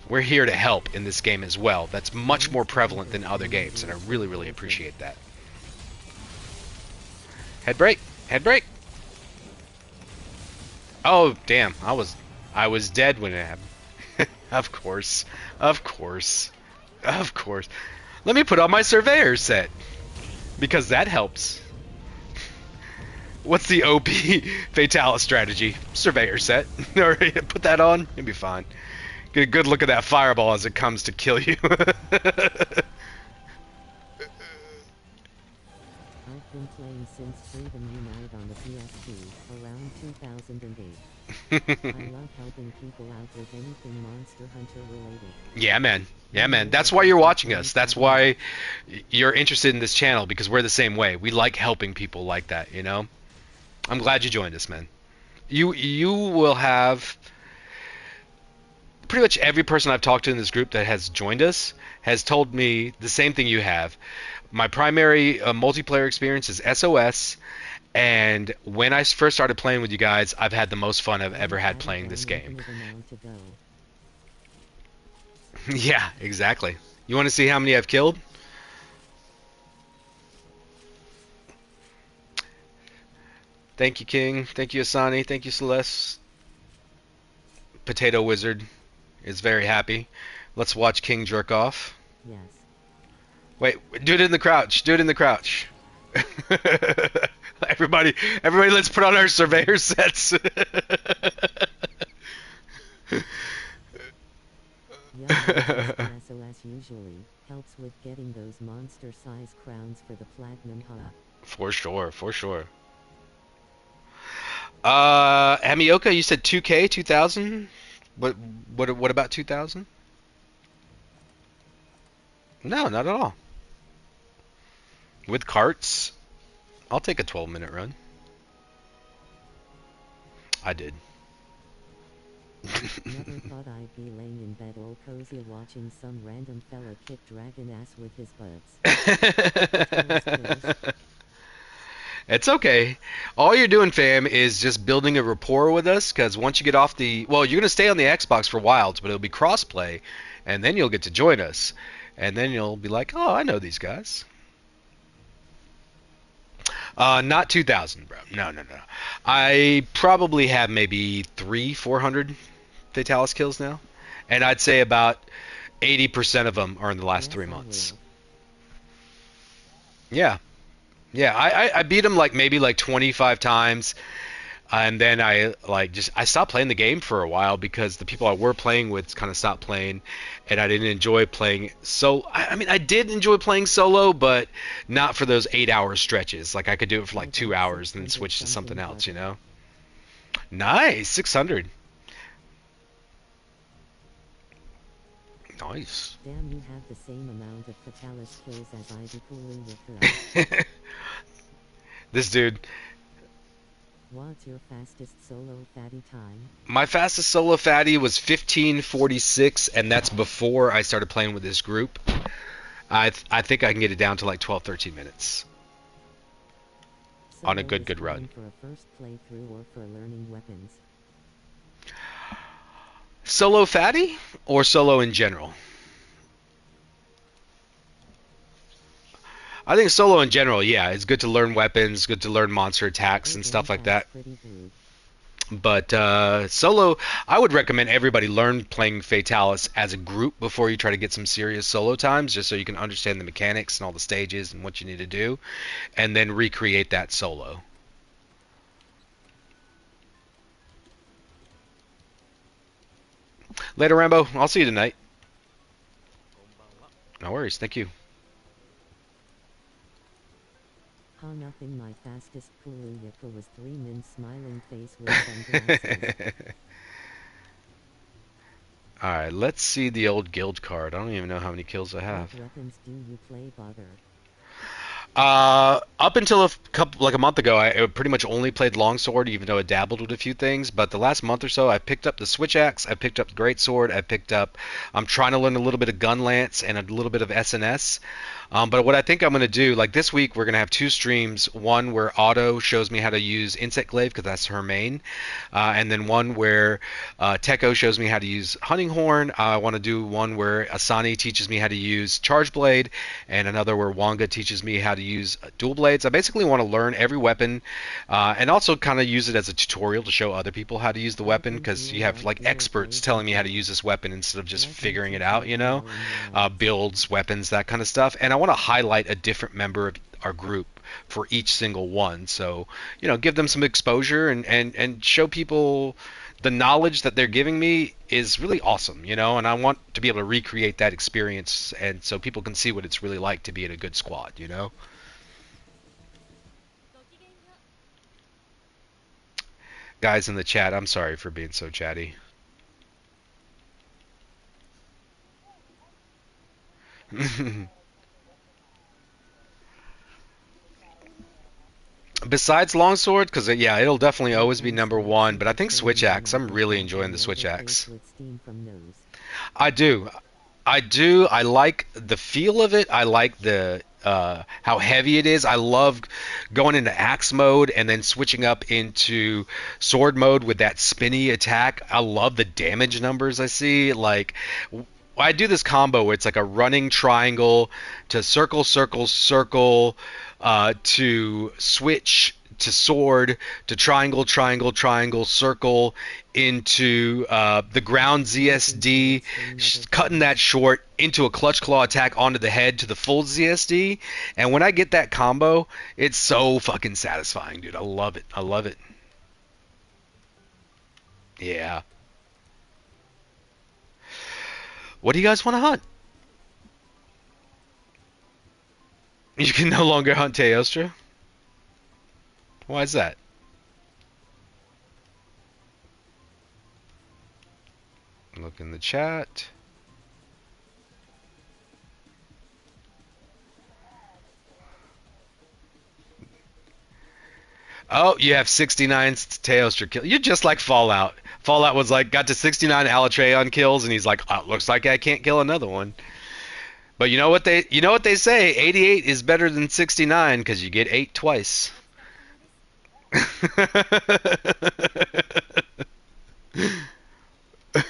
we're here to help in this game as well. That's much more prevalent than other games, and I really, really appreciate that. Head break. Head break. Oh, damn. I was dead when it happened. Of course. Of course. Of course. Let me put on my surveyor set. Because that helps. What's the OP Fatalis strategy? Surveyor set. Alright, put that on. You'll be fine. Get a good look at that fireball as it comes to kill you. I've been playing since Freedom Unite on the PSP, around 2008. I love helping people out with anything Monster Hunter related. Yeah, man. Yeah, man. That's why you're watching us. That's why you're interested in this channel, because we're the same way. We like helping people like that, you know? I'm glad you joined us, man. You will have... Pretty much every person I've talked to in this group that has joined us has told me the same thing you have. My primary multiplayer experience is SOS, and when I first started playing with you guys, I've had the most fun I've ever had playing this game. Yeah, exactly. You want to see how many I've killed? Thank you, King. Thank you, Isani. Thank you, Celeste. Potato Wizard is very happy. Let's watch King jerk off. Yes. Wait, do it in the crouch. Do it in the crouch. Everybody, let's put on our surveyor sets. SOS usually helps with getting those monster-sized crowns for the platinum hub. For sure, for sure. Hamioka, you said 2K, 2000? What about 2000? No, not at all. With carts, I'll take a 12-minute run. I did. Never thought I'd be laying in bed all cozy watching some random fella kick dragon ass with his buds. It's okay. All you're doing, fam, is just building a rapport with us, because once you get off the... Well, you're going to stay on the Xbox for Wilds, but it'll be crossplay, and then you'll get to join us. And then you'll be like, oh, I know these guys. Not 2,000, bro. No. I probably have maybe 400 Fatalis kills now. And I'd say about 80% of them are in the last 3 months. Yeah. Yeah, I beat him maybe 25 times, and then I stopped playing the game for a while because the people I were playing with kind of stopped playing, and I didn't enjoy playing. So I mean, I did enjoy playing solo, but not for those 8-hour stretches. Like I could do it for 2 hours and then switch to something else, you know. Nice, 600. Nice. Damn, you have the same amount of Fatalis kills as I do. Coolly with her. This dude. What's your fastest solo fatty time? My fastest solo fatty was 15:46, and that's before I started playing with this group. I think I can get it down to 12, 13 minutes. Solo on a good run. For a first playthrough or for learning weapons? Solo fatty or solo in general? I think solo in general, yeah. It's good to learn weapons, good to learn monster attacks and stuff like that. But solo, I would recommend everybody learn playing Fatalis as a group before you try to get some serious solo times, just so you can understand the mechanics and all the stages and what you need to do, and then recreate that solo. Later, Rambo. I'll see you tonight. No worries. Thank you. Nothing. My fastest Puluyaka was 3 min smiling face with sunglasses. Alright, let's see the old guild card. I don't even know how many kills I have. What weapons do you play, bother? Up until like a month ago, I pretty much only played longsword, even though I dabbled with a few things. But the last month or so, I picked up the switch axe, I picked up the great sword, I picked up. I'm trying to learn a little bit of gun lance and a little bit of SNS. But what I think I'm going to do, like this week, we're going to have two streams. One where Auto shows me how to use Insect Glaive because that's her main, and then one where Teko shows me how to use Hunting Horn. I want to do one where Isani teaches me how to use Charge Blade, and another where Wonga teaches me how to use dual blades. I basically want to learn every weapon, and also kind of use it as a tutorial to show other people how to use the weapon, because you have like experts telling me how to use this weapon instead of just figuring it out, builds, weapons, that kind of stuff. And I want to highlight a different member of our group for each single one, so give them some exposure and show people the knowledge that they're giving me is really awesome, and I want to be able to recreate that experience, and so people can see what it's really like to be in a good squad. Guys in the chat, I'm sorry for being so chatty. Besides longsword, because yeah, it'll definitely always be number one. But I think switch axe. I'm really enjoying the switch axe. I do. I do. I like the feel of it. I like the how heavy it is. I love going into axe mode and then switching up into sword mode with that spinny attack. I love the damage numbers I see. Like I do this combo where it's like a running triangle to circle, circle, circle, to switch to sword to triangle, triangle, triangle, circle into the ground ZSD, cutting that short into a clutch claw attack onto the head to the full ZSD. And when I get that combo, it's so fucking satisfying, dude. I love it. I love it. Yeah. What do you guys want to hunt? You can no longer hunt Teostra? Why is that? Look in the chat. Oh, you have 69 Teostra kills. You're just like Fallout. Fallout was like, got to 69 Alatreon kills, and he's like, oh, looks like I can't kill another one. But you know what they say, 88 is better than 69 because you get 8 twice.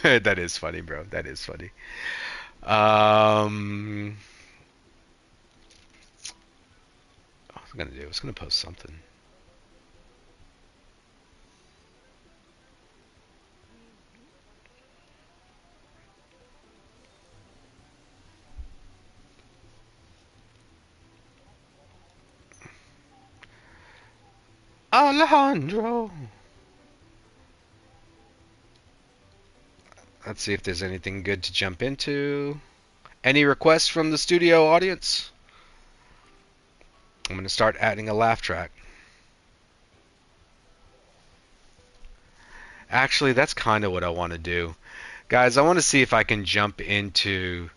That is funny, bro. That is funny. What was I gonna do? I was gonna post something. Alejandro. Let's see if there's anything good to jump into. Any requests from the studio audience? I'm going to start adding a laugh track. Actually, that's kind of what I want to do. Guys, I want to see if I can jump into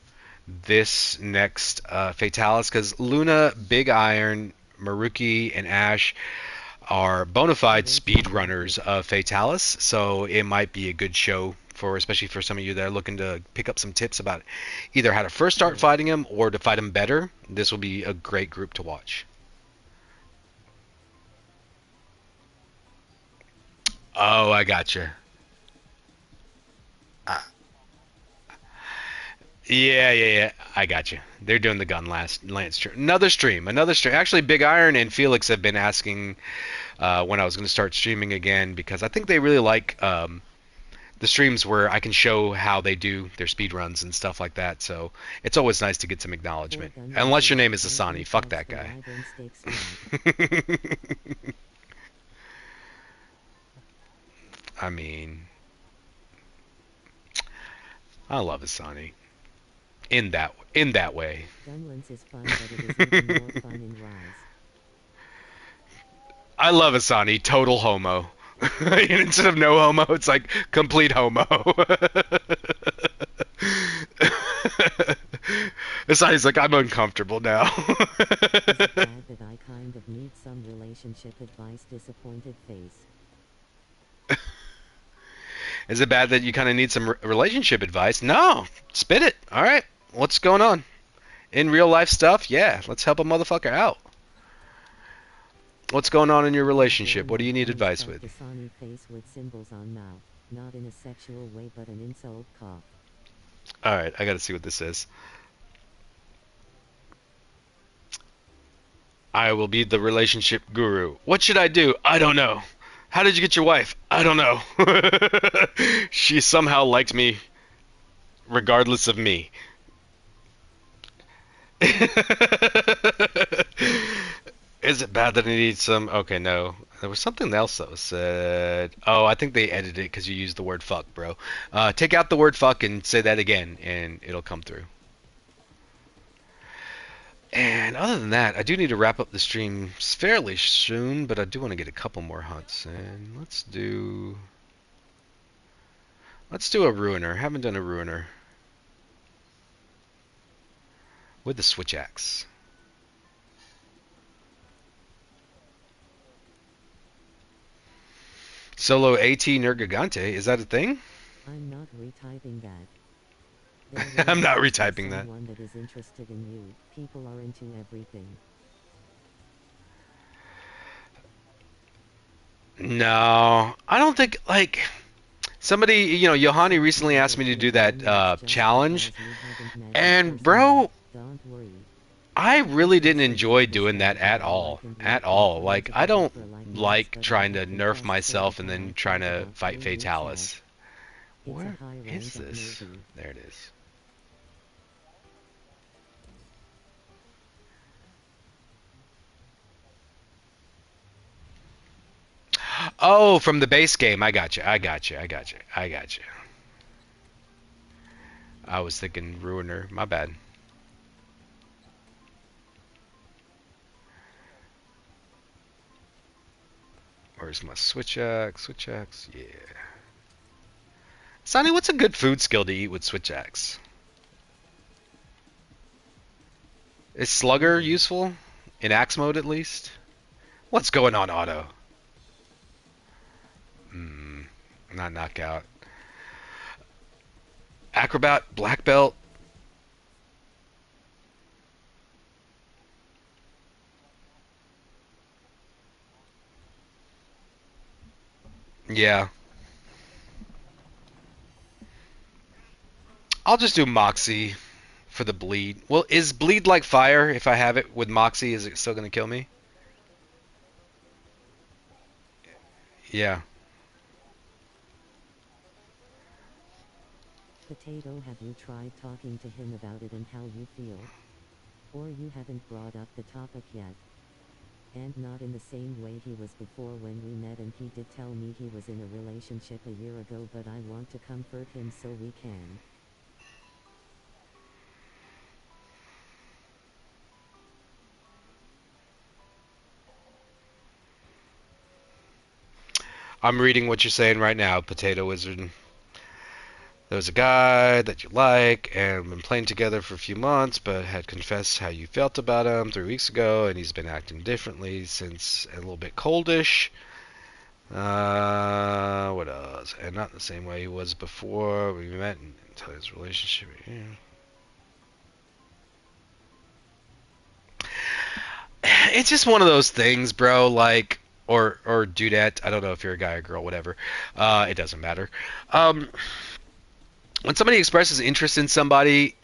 this next Fatalis, because Luna, Big Iron, Maruki, and Ash are bona fide speedrunners of Fatalis, so it might be a good show for, especially for some of you that are looking to pick up some tips about either how to first start fighting him or to fight him better. This will be a great group to watch. Oh, I gotcha. Uh, yeah, yeah, yeah. I got you. They're doing the gun lance stream. Another stream. Another stream. Actually, Big Iron and Felix have been asking when I was going to start streaming again, because I think they really like the streams where I can show how they do their speed runs and stuff like that. So it's always nice to get some acknowledgement. Unless your name is Isani. Fuck that guy. I mean, I love Isani in that way. Gunlance is fun, but it is even more fun in Rise. I love Asani, total homo. Instead of no homo, it's like complete homo. Asani's like, I'm uncomfortable now. Is it bad that of need some relationship advice, disappointed face. Is it bad that you kind of need some relationship advice? No, spit it. All right, what's going on? In real life stuff? Yeah, let's help a motherfucker out. What's going on in your relationship? What do you need advice with? Isani face with symbols on mouth, not in a sexual way but an insult cough. All right, I got to see what this is. I will be the relationship guru. What should I do? I don't know. How did you get your wife? I don't know. She somehow liked me regardless of me. Is it bad that I need some? Okay, no. There was something else that was said. Oh, I think they edited it because you used the word fuck, bro. Take out the word fuck and say that again, and it'll come through. And other than that, I do need to wrap up the stream fairly soon, but I do want to get a couple more hunts. And let's do a ruiner. Haven't done a ruiner with the switch axe. Solo AT Nergigante, is that a thing? I'm not retyping that. I'm not retyping that. Someone that is interested in you. People are into everything. No, I don't think, like, somebody, Yohani recently asked me to do that challenge, and bro, Don't worry. I really didn't enjoy doing that at all. At all. Like, I don't like trying to nerf myself and then trying to fight Fatalis. Where is this? There it is. Oh, from the base game. I got you. I was thinking Ruiner. My bad. Where's my switch axe? Switch axe, yeah. Sonny, what's a good food skill to eat with switch axe? Is Slugger useful? In axe mode, at least? What's going on, Otto? Not knockout. Acrobat, black belt. Yeah. I'll just do Moxie for the bleed. Well, is bleed like fire? If I have it with Moxie, is it still going to kill me? Yeah. Potato, have you tried talking to him about it and how you feel? Or you haven't brought up the topic yet? And not in the same way he was before when we met, and he did tell me he was in a relationship a year ago, but I want to comfort him so we can. I'm reading what you're saying right now, Potato Wizard. There was a guy that you like and been playing together for a few months, but had confessed how you felt about him 3 weeks ago, and he's been acting differently since, a little bit coldish. What else? And not in the same way he was before we met until his relationship. Yeah. It's just one of those things, bro. Like, or dudette. I don't know if you're a guy or girl, whatever. It doesn't matter. When somebody expresses interest in somebody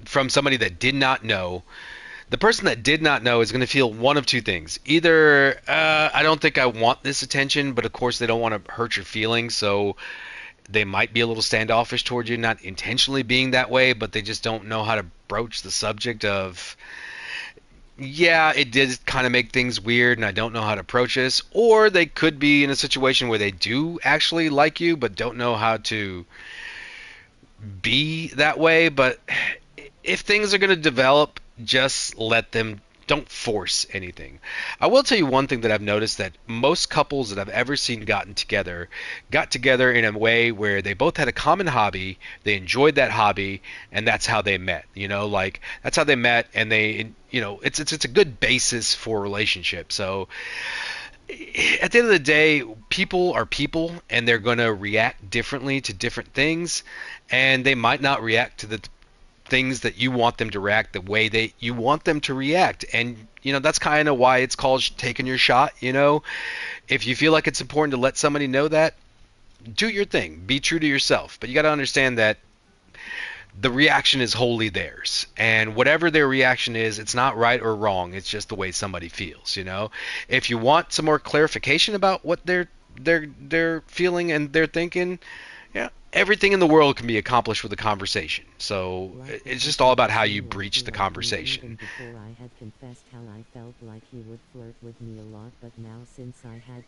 from somebody that did not know, the person that did not know is going to feel one of two things. Either, I don't think I want this attention, but of course they don't want to hurt your feelings, so they might be a little standoffish towards you, not intentionally being that way, but they just don't know how to broach the subject of, yeah, it did kind of make things weird and I don't know how to approach this. Or they could be in a situation where they do actually like you but don't know how to be that way. But if things are going to develop, just let them don't force anything. I will tell you one thing that I've noticed, that most couples that I've ever seen got together in a way where they both had a common hobby, they enjoyed that hobby, and that's how they met. You know, like that's how they met, and they, you know, it's a good basis for a relationship. So at the end of the day, people are people, and they're going to react differently to different things, and they might not react to the things that you want them to react the way that you want them to react. And you know, that's kind of why it's called taking your shot. You know, if you feel like it's important to let somebody know that, do your thing, be true to yourself, but you got to understand that the reaction is wholly theirs, and whatever their reaction is, it's not right or wrong, it's just the way somebody feels. You know, if you want some more clarification about what they're feeling and they're thinking, yeah, everything in the world can be accomplished with a conversation. So it's just all about how you breach the conversation. Before I had confessed how I felt like he would flirt with me a lot, but now since I had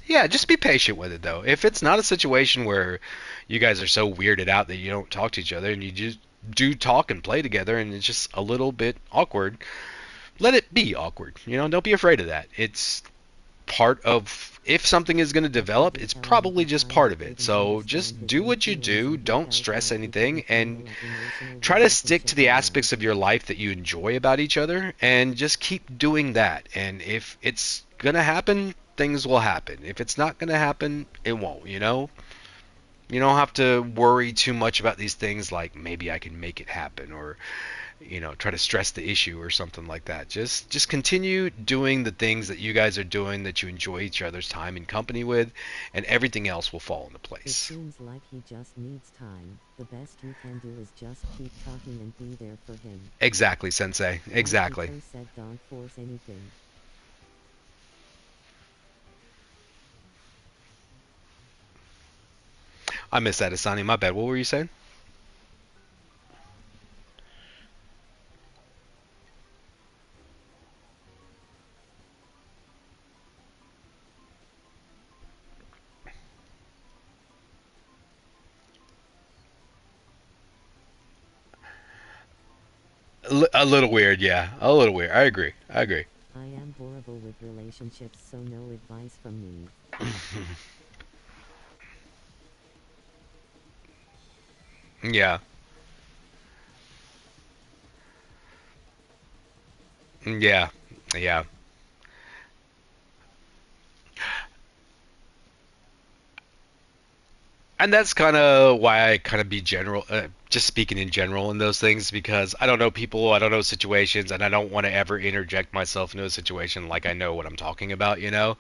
Yeah, just be patient with it though. If it's not a situation where you guys are so weirded out that you don't talk to each other and you just do talk and play together and it's just a little bit awkward, let it be awkward. You know, don't be afraid of that. It's part of, if something is going to develop, it's probably just part of it. So just do what you do, don't stress anything, and try to stick to the aspects of your life that you enjoy about each other, and just keep doing that. And if it's going to happen, things will happen. If it's not going to happen, it won't. You know, you don't have to worry too much about these things like maybe I can make it happen, or you know, try to stress the issue or something like that. Just continue doing the things that you guys are doing, that you enjoy each other's time and company with, and everything else will fall into It place. seems like he just needs time. The best you can do is just keep talking and be there for him. Exactly, Sensei. Like Exactly. Hito said, don't force anything. I missed that, Isani. My bad. What were you saying? A little weird, yeah. A little weird. I agree. I agree. I am horrible with relationships, so no advice from me. Yeah. Yeah. Yeah. And that's kind of why I kind of be general, just speaking in general in those things, because I don't know people, I don't know situations, and I don't want to ever interject myself into a situation like I know what I'm talking about, you know.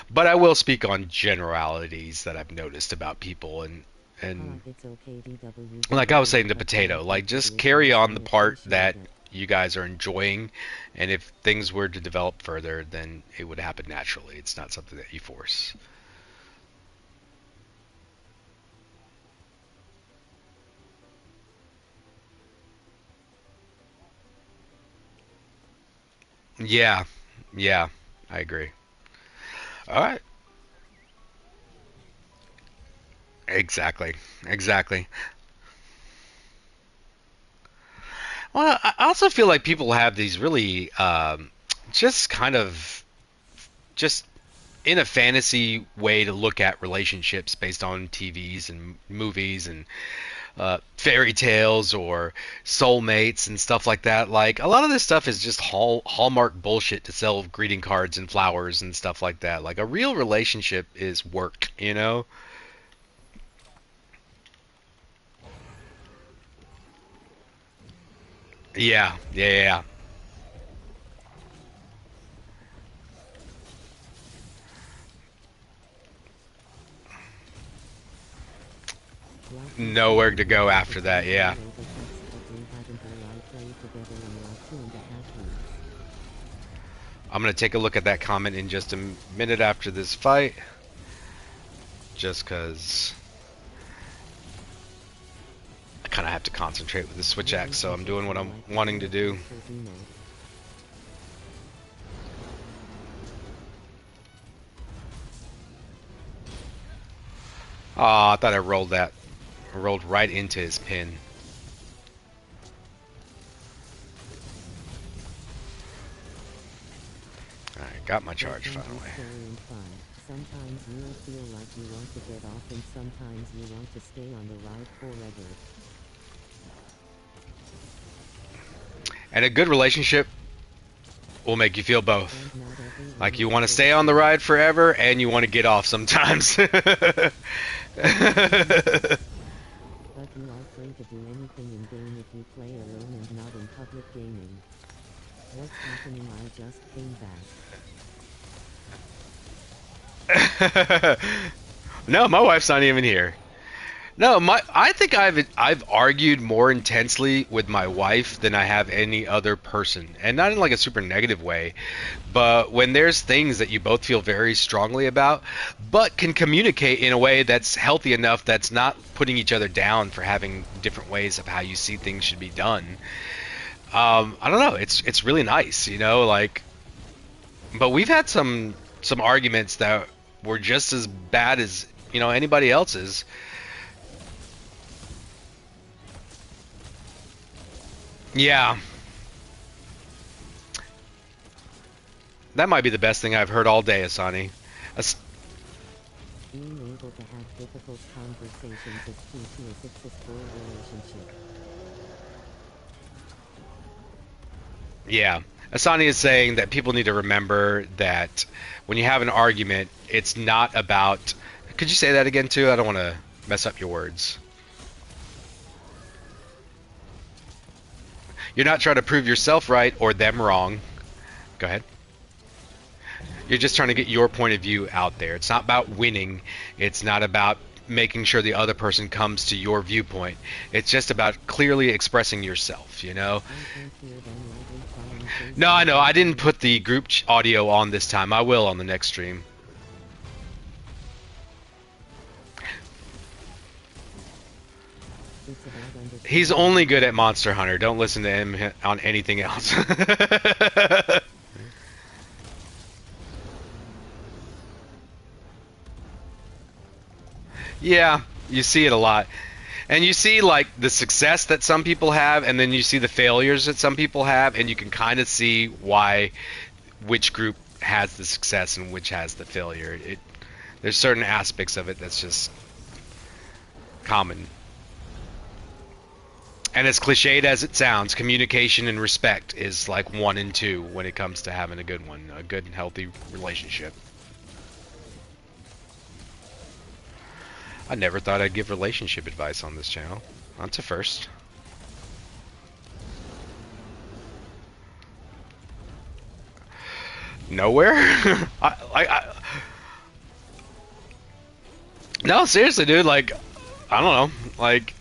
But I will speak on generalities that I've noticed about people, and It's okay, like I was saying to but I Potato, like think the just carry advice on the I part appreciate that it. you guys are enjoying, and if things were to develop further, then it would happen naturally. It's not something that you force. Yeah, yeah, I agree. All right. Exactly. Exactly. Well, I also feel like people have these really just kind of just in a fantasy way to look at relationships based on TVs and movies and fairy tales or soulmates and stuff like that. Like a lot of this stuff is just hallmark bullshit to sell greeting cards and flowers and stuff like that. Like a real relationship is work, you know? Yeah, yeah, yeah. Like you said, Nowhere we to go talked after for that. days all Yeah. over text, but we haven't really played together in like 2.5 weeks. I'm gonna take a look at that comment in just a minute after this fight, just because I kind of have to concentrate with the switch axe, Really so I'm push it doing what through I'm like wanting to roller do. coasters, you know. Aw, I thought I rolled that. I rolled right into his pin. Alright, got my charge finally. Sometimes you'll feel like you want to get off and sometimes you want to stay on the ride forever. And a good relationship will make you feel both. Like you want to stay on the ride forever and you want to get off sometimes. But you are free to do anything in game if you play alone and not in public gaming. What's happening? I just came back. No, my wife's not even here. No, I think I've argued more intensely with my wife than I have any other person, and not in like a super negative way, but when there's things that you both feel very strongly about, but can communicate in a way that's healthy enough that's not putting each other down for having different ways of how you see things should be done. I don't know. It's really nice, you know, like. But we've had some arguments that were just as bad as, you know, anybody else's. Yeah. That might be the best thing I've heard all day, Isani. Being able to have difficult conversations is key to a successful relationship. Yeah. Asani is saying that people need to remember that when you have an argument, it's not about... Could you say that again, too? I don't want to mess up your words. You're not trying to prove yourself right or them wrong. Go ahead. You're just trying to get your point of view out there. It's not about winning. It's not about making sure the other person comes to your viewpoint. It's just about clearly expressing yourself, you know? No, I know. I didn't put the group audio on this time. I will on the next stream. He's only good at Monster Hunter. Don't listen to him on anything else. Yeah, you see it a lot. And you see like the success that some people have, and then you see the failures that some people have, and you can kind of see which group has the success and which has the failure. There's certain aspects of it that's just common. And as cliched as it sounds, communication and respect is like 1 and 2 when it comes to having a good one, a good and healthy relationship. I never thought I'd give relationship advice on this channel. That's a first. Nowhere? No, seriously, dude. Like, I don't know. Like,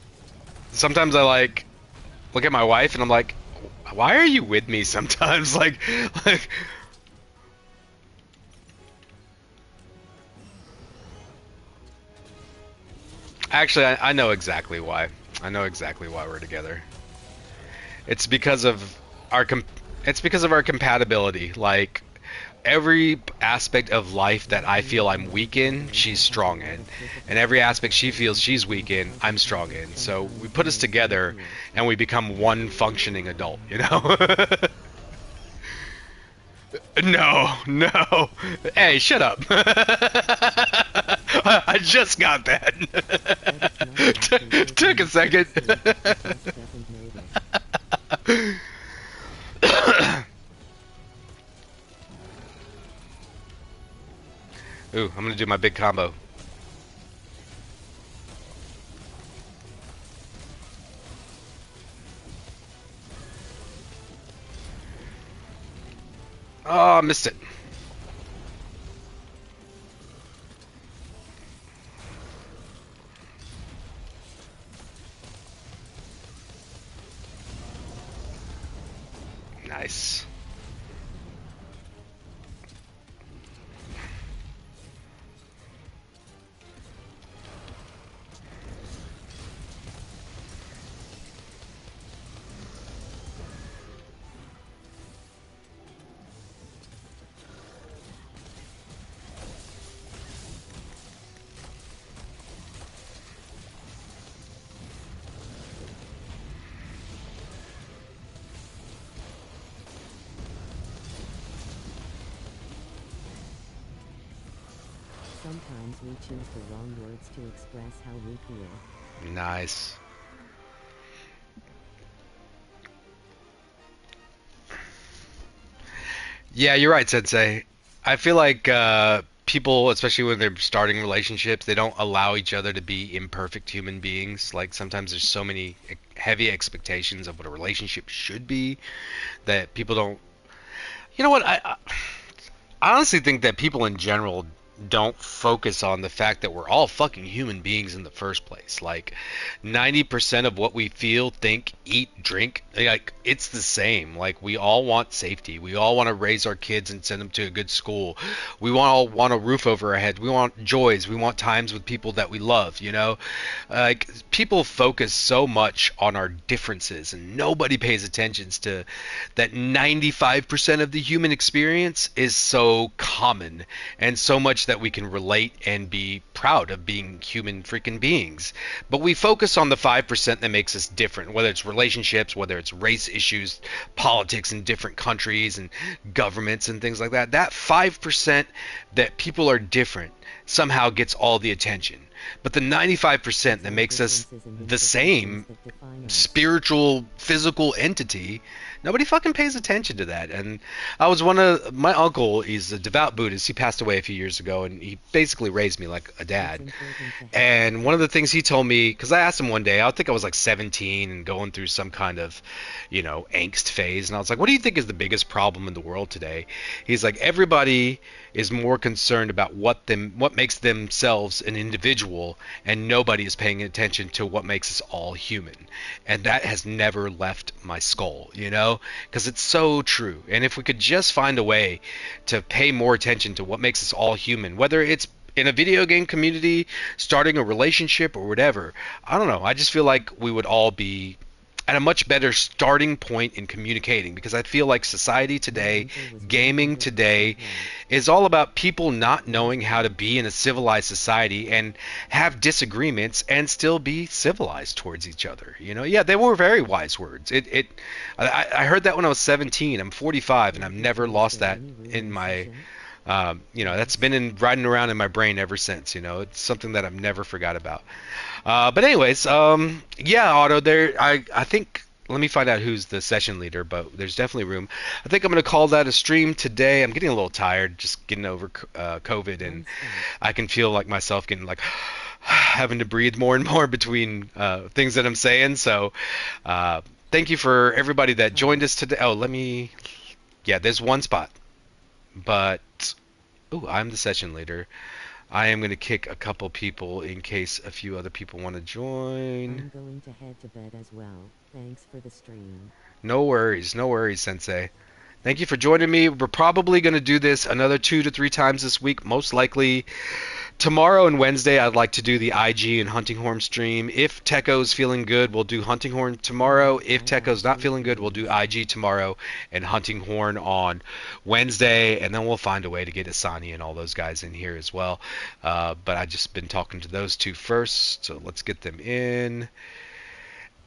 sometimes I like look at my wife and I'm like, why are you with me sometimes? like. Actually, I know exactly why. I know exactly why we're together. It's because of our compatibility. Like every aspect of life that I feel I'm weak in, she's strong in, and every aspect she feels she's weak in, I'm strong in. So we put us together, and we become one functioning adult. You know? No. Hey, shut up. I just got that. Took a second. Ooh, I'm gonna do my big combo. Oh, I missed it. Nice. sometimes we choose the wrong words to express how we feel. Nice. Yeah, you're right, Sensei. I feel like people, especially when they're starting relationships, they don't allow each other to be imperfect human beings. Like sometimes there's so many heavy expectations of what a relationship should be that people don't. You know what? I honestly think that people in general don't focus on the fact that we're all fucking human beings in the first place. Like 90% of what we feel, think, eat, drink, like it's the same. Like we all want safety. We all want to raise our kids and send them to a good school. We all want a roof over our heads. We want joys. We want times with people that we love, you know? Like people focus so much on our differences and nobody pays attention to that 95% of the human experience is so common and so much that we can relate and be proud of being human freaking beings. But we focus on the 5% that makes us different, whether it's relationships, whether it's race issues, politics in different countries and governments and things like that. That 5% that people are different somehow gets all the attention. But the 95% that makes us the same spiritual, physical entity, nobody fucking pays attention to that. And I was my uncle, he's a devout Buddhist. He passed away a few years ago, and he basically raised me like a dad. And one of the things he told me, because I asked him one day, I think I was like 17 and going through some kind of, angst phase. And I was like, what do you think is the biggest problem in the world today? He's like, everybody is more concerned about what makes themselves an individual, and nobody is paying attention to what makes us all human. And that has never left my skull, because it's so true. And if we could just find a way to pay more attention to what makes us all human, whether it's in a video game community, starting a relationship, or whatever, I don't know. I just feel like we would all be at a much better starting point in communicating, because I feel like society today, gaming today, is all about people not knowing how to be in a civilized society and have disagreements and still be civilized towards each other. Yeah, they were very wise words. I heard that when I was 17. I'm 45, and I've never lost that in my. That's been riding around in my brain ever since. It's something that I've never forgot about. But anyways, yeah, Otto, I think, let me find out who's the session leader, but there's definitely room. I think I'm going to call that a stream today. I'm getting a little tired, just getting over COVID, and I can feel like myself getting like having to breathe more and more between things that I'm saying. So thank you for everybody that joined us today. Yeah, there's one spot. But, I'm the session leader. I am going to kick a couple people in case a few other people want to join. I'm going to head to bed as well. Thanks for the stream. No worries, Sensei. Thank you for joining me. We're probably going to do this another 2 to 3 times this week, most likely. Tomorrow and Wednesday, I'd like to do the IG and Hunting Horn stream. If Teko's feeling good, we'll do Hunting Horn tomorrow. If Teko's not feeling good, we'll do IG tomorrow and Hunting Horn on Wednesday. And then we'll find a way to get Isani and all those guys in here as well. But I've just been talking to those two first, so let's get them in.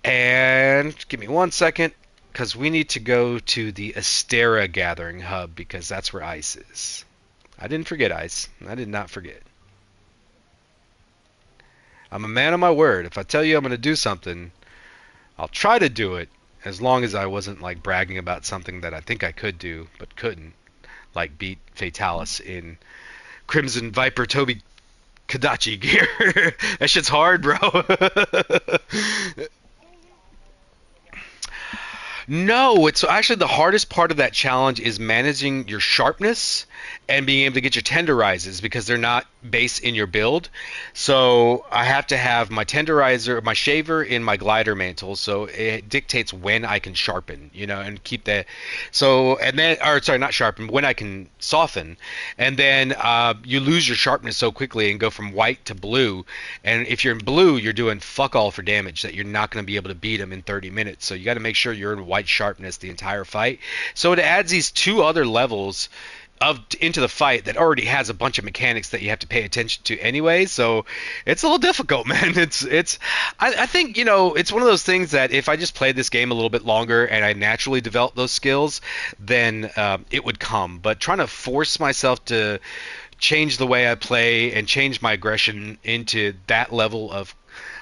And give me 1 second, because we need to go to the Astera Gathering Hub, because that's where Ice is. I didn't forget Ice. I did not forget. I'm a man of my word. If I tell you I'm going to do something, I'll try to do it, as long as I wasn't like bragging about something that I think I could do but couldn't, like beat Fatalis in Crimson Viper Toby Kadachi gear. That shit's hard, bro. No, it's actually the hardest part of that challenge is managing your sharpness and being able to get your tenderizes, because they're not based in your build. So I have to have my tenderizer, my shaver in my glider mantle, so it dictates when I can sharpen, and keep that. So, and then, or sorry, not sharpen, when I can soften. And then you lose your sharpness so quickly and go from white to blue. And if you're in blue, you're doing fuck all for damage that you're not going to be able to beat them in 30 minutes. So you got to make sure you're in white sharpness the entire fight. So it adds these 2 other levels into the fight that already has a bunch of mechanics that you have to pay attention to anyway. So it's a little difficult, man. I think, it's one of those things that if I just played this game a little bit longer and I naturally developed those skills, then it would come. But trying to force myself to change the way I play and change my aggression into that level of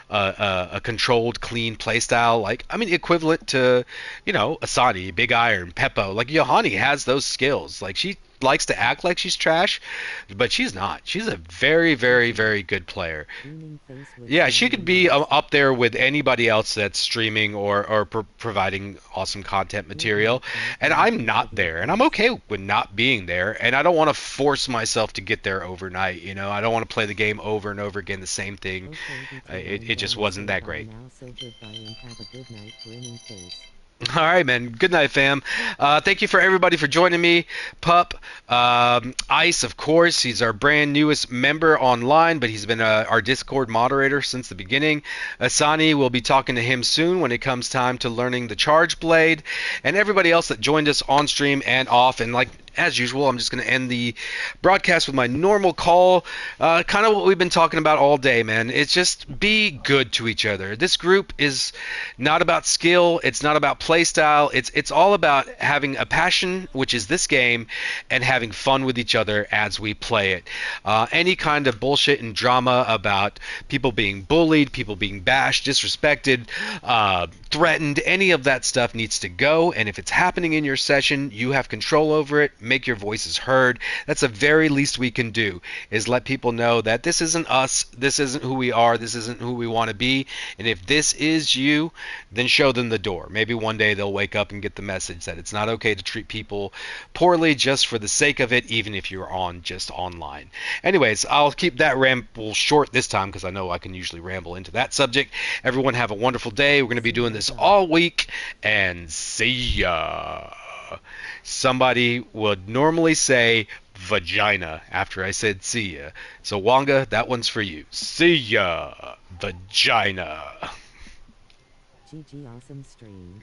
a controlled, clean playstyle. Like, I mean, equivalent to, Asani, Big Iron, Peppo. Like, Yohani has those skills. Like, she likes to act like she's trash, but she's not. She's a very, very, very good player. Yeah, she could be up there with anybody else that's streaming or providing awesome content material, and I'm not there, and I'm okay with not being there, and I don't want to force myself to get there overnight. I don't want to play the game over and over again, the same thing. It just wasn't that great. All right, man. Good night, fam. Thank you for everybody for joining me. Pup, Ice, of course. He's our brand newest member online, but he's been our Discord moderator since the beginning. Isani, we'll be talking to him soon when it comes time to learning the Charge Blade. And everybody else that joined us on stream and off. And like as usual, I'm just going to end the broadcast with my normal call. Kind of what we've been talking about all day, man. It's just be good to each other. This group is not about skill. It's not about play style. It's all about having a passion, which is this game, and having fun with each other as we play it. Any kind of bullshit and drama about people being bullied, people being bashed, disrespected, threatened, any of that stuff needs to go. And if it's happening in your session, you have control over it. Make your voices heard. That's the very least we can do, is let people know that this isn't us, this isn't who we are, this isn't who we want to be. And if this is you, then show them the door. Maybe one day they'll wake up and get the message that it's not okay to treat people poorly just for the sake of it, even if you're just online. Anyways, I'll keep that ramble short this time because I know I can usually ramble into that subject. Everyone have a wonderful day. We're going to be doing this all week, and see ya. Somebody would normally say vagina after I said see ya. So Wonga, that one's for you. See ya, vagina. GG awesome stream.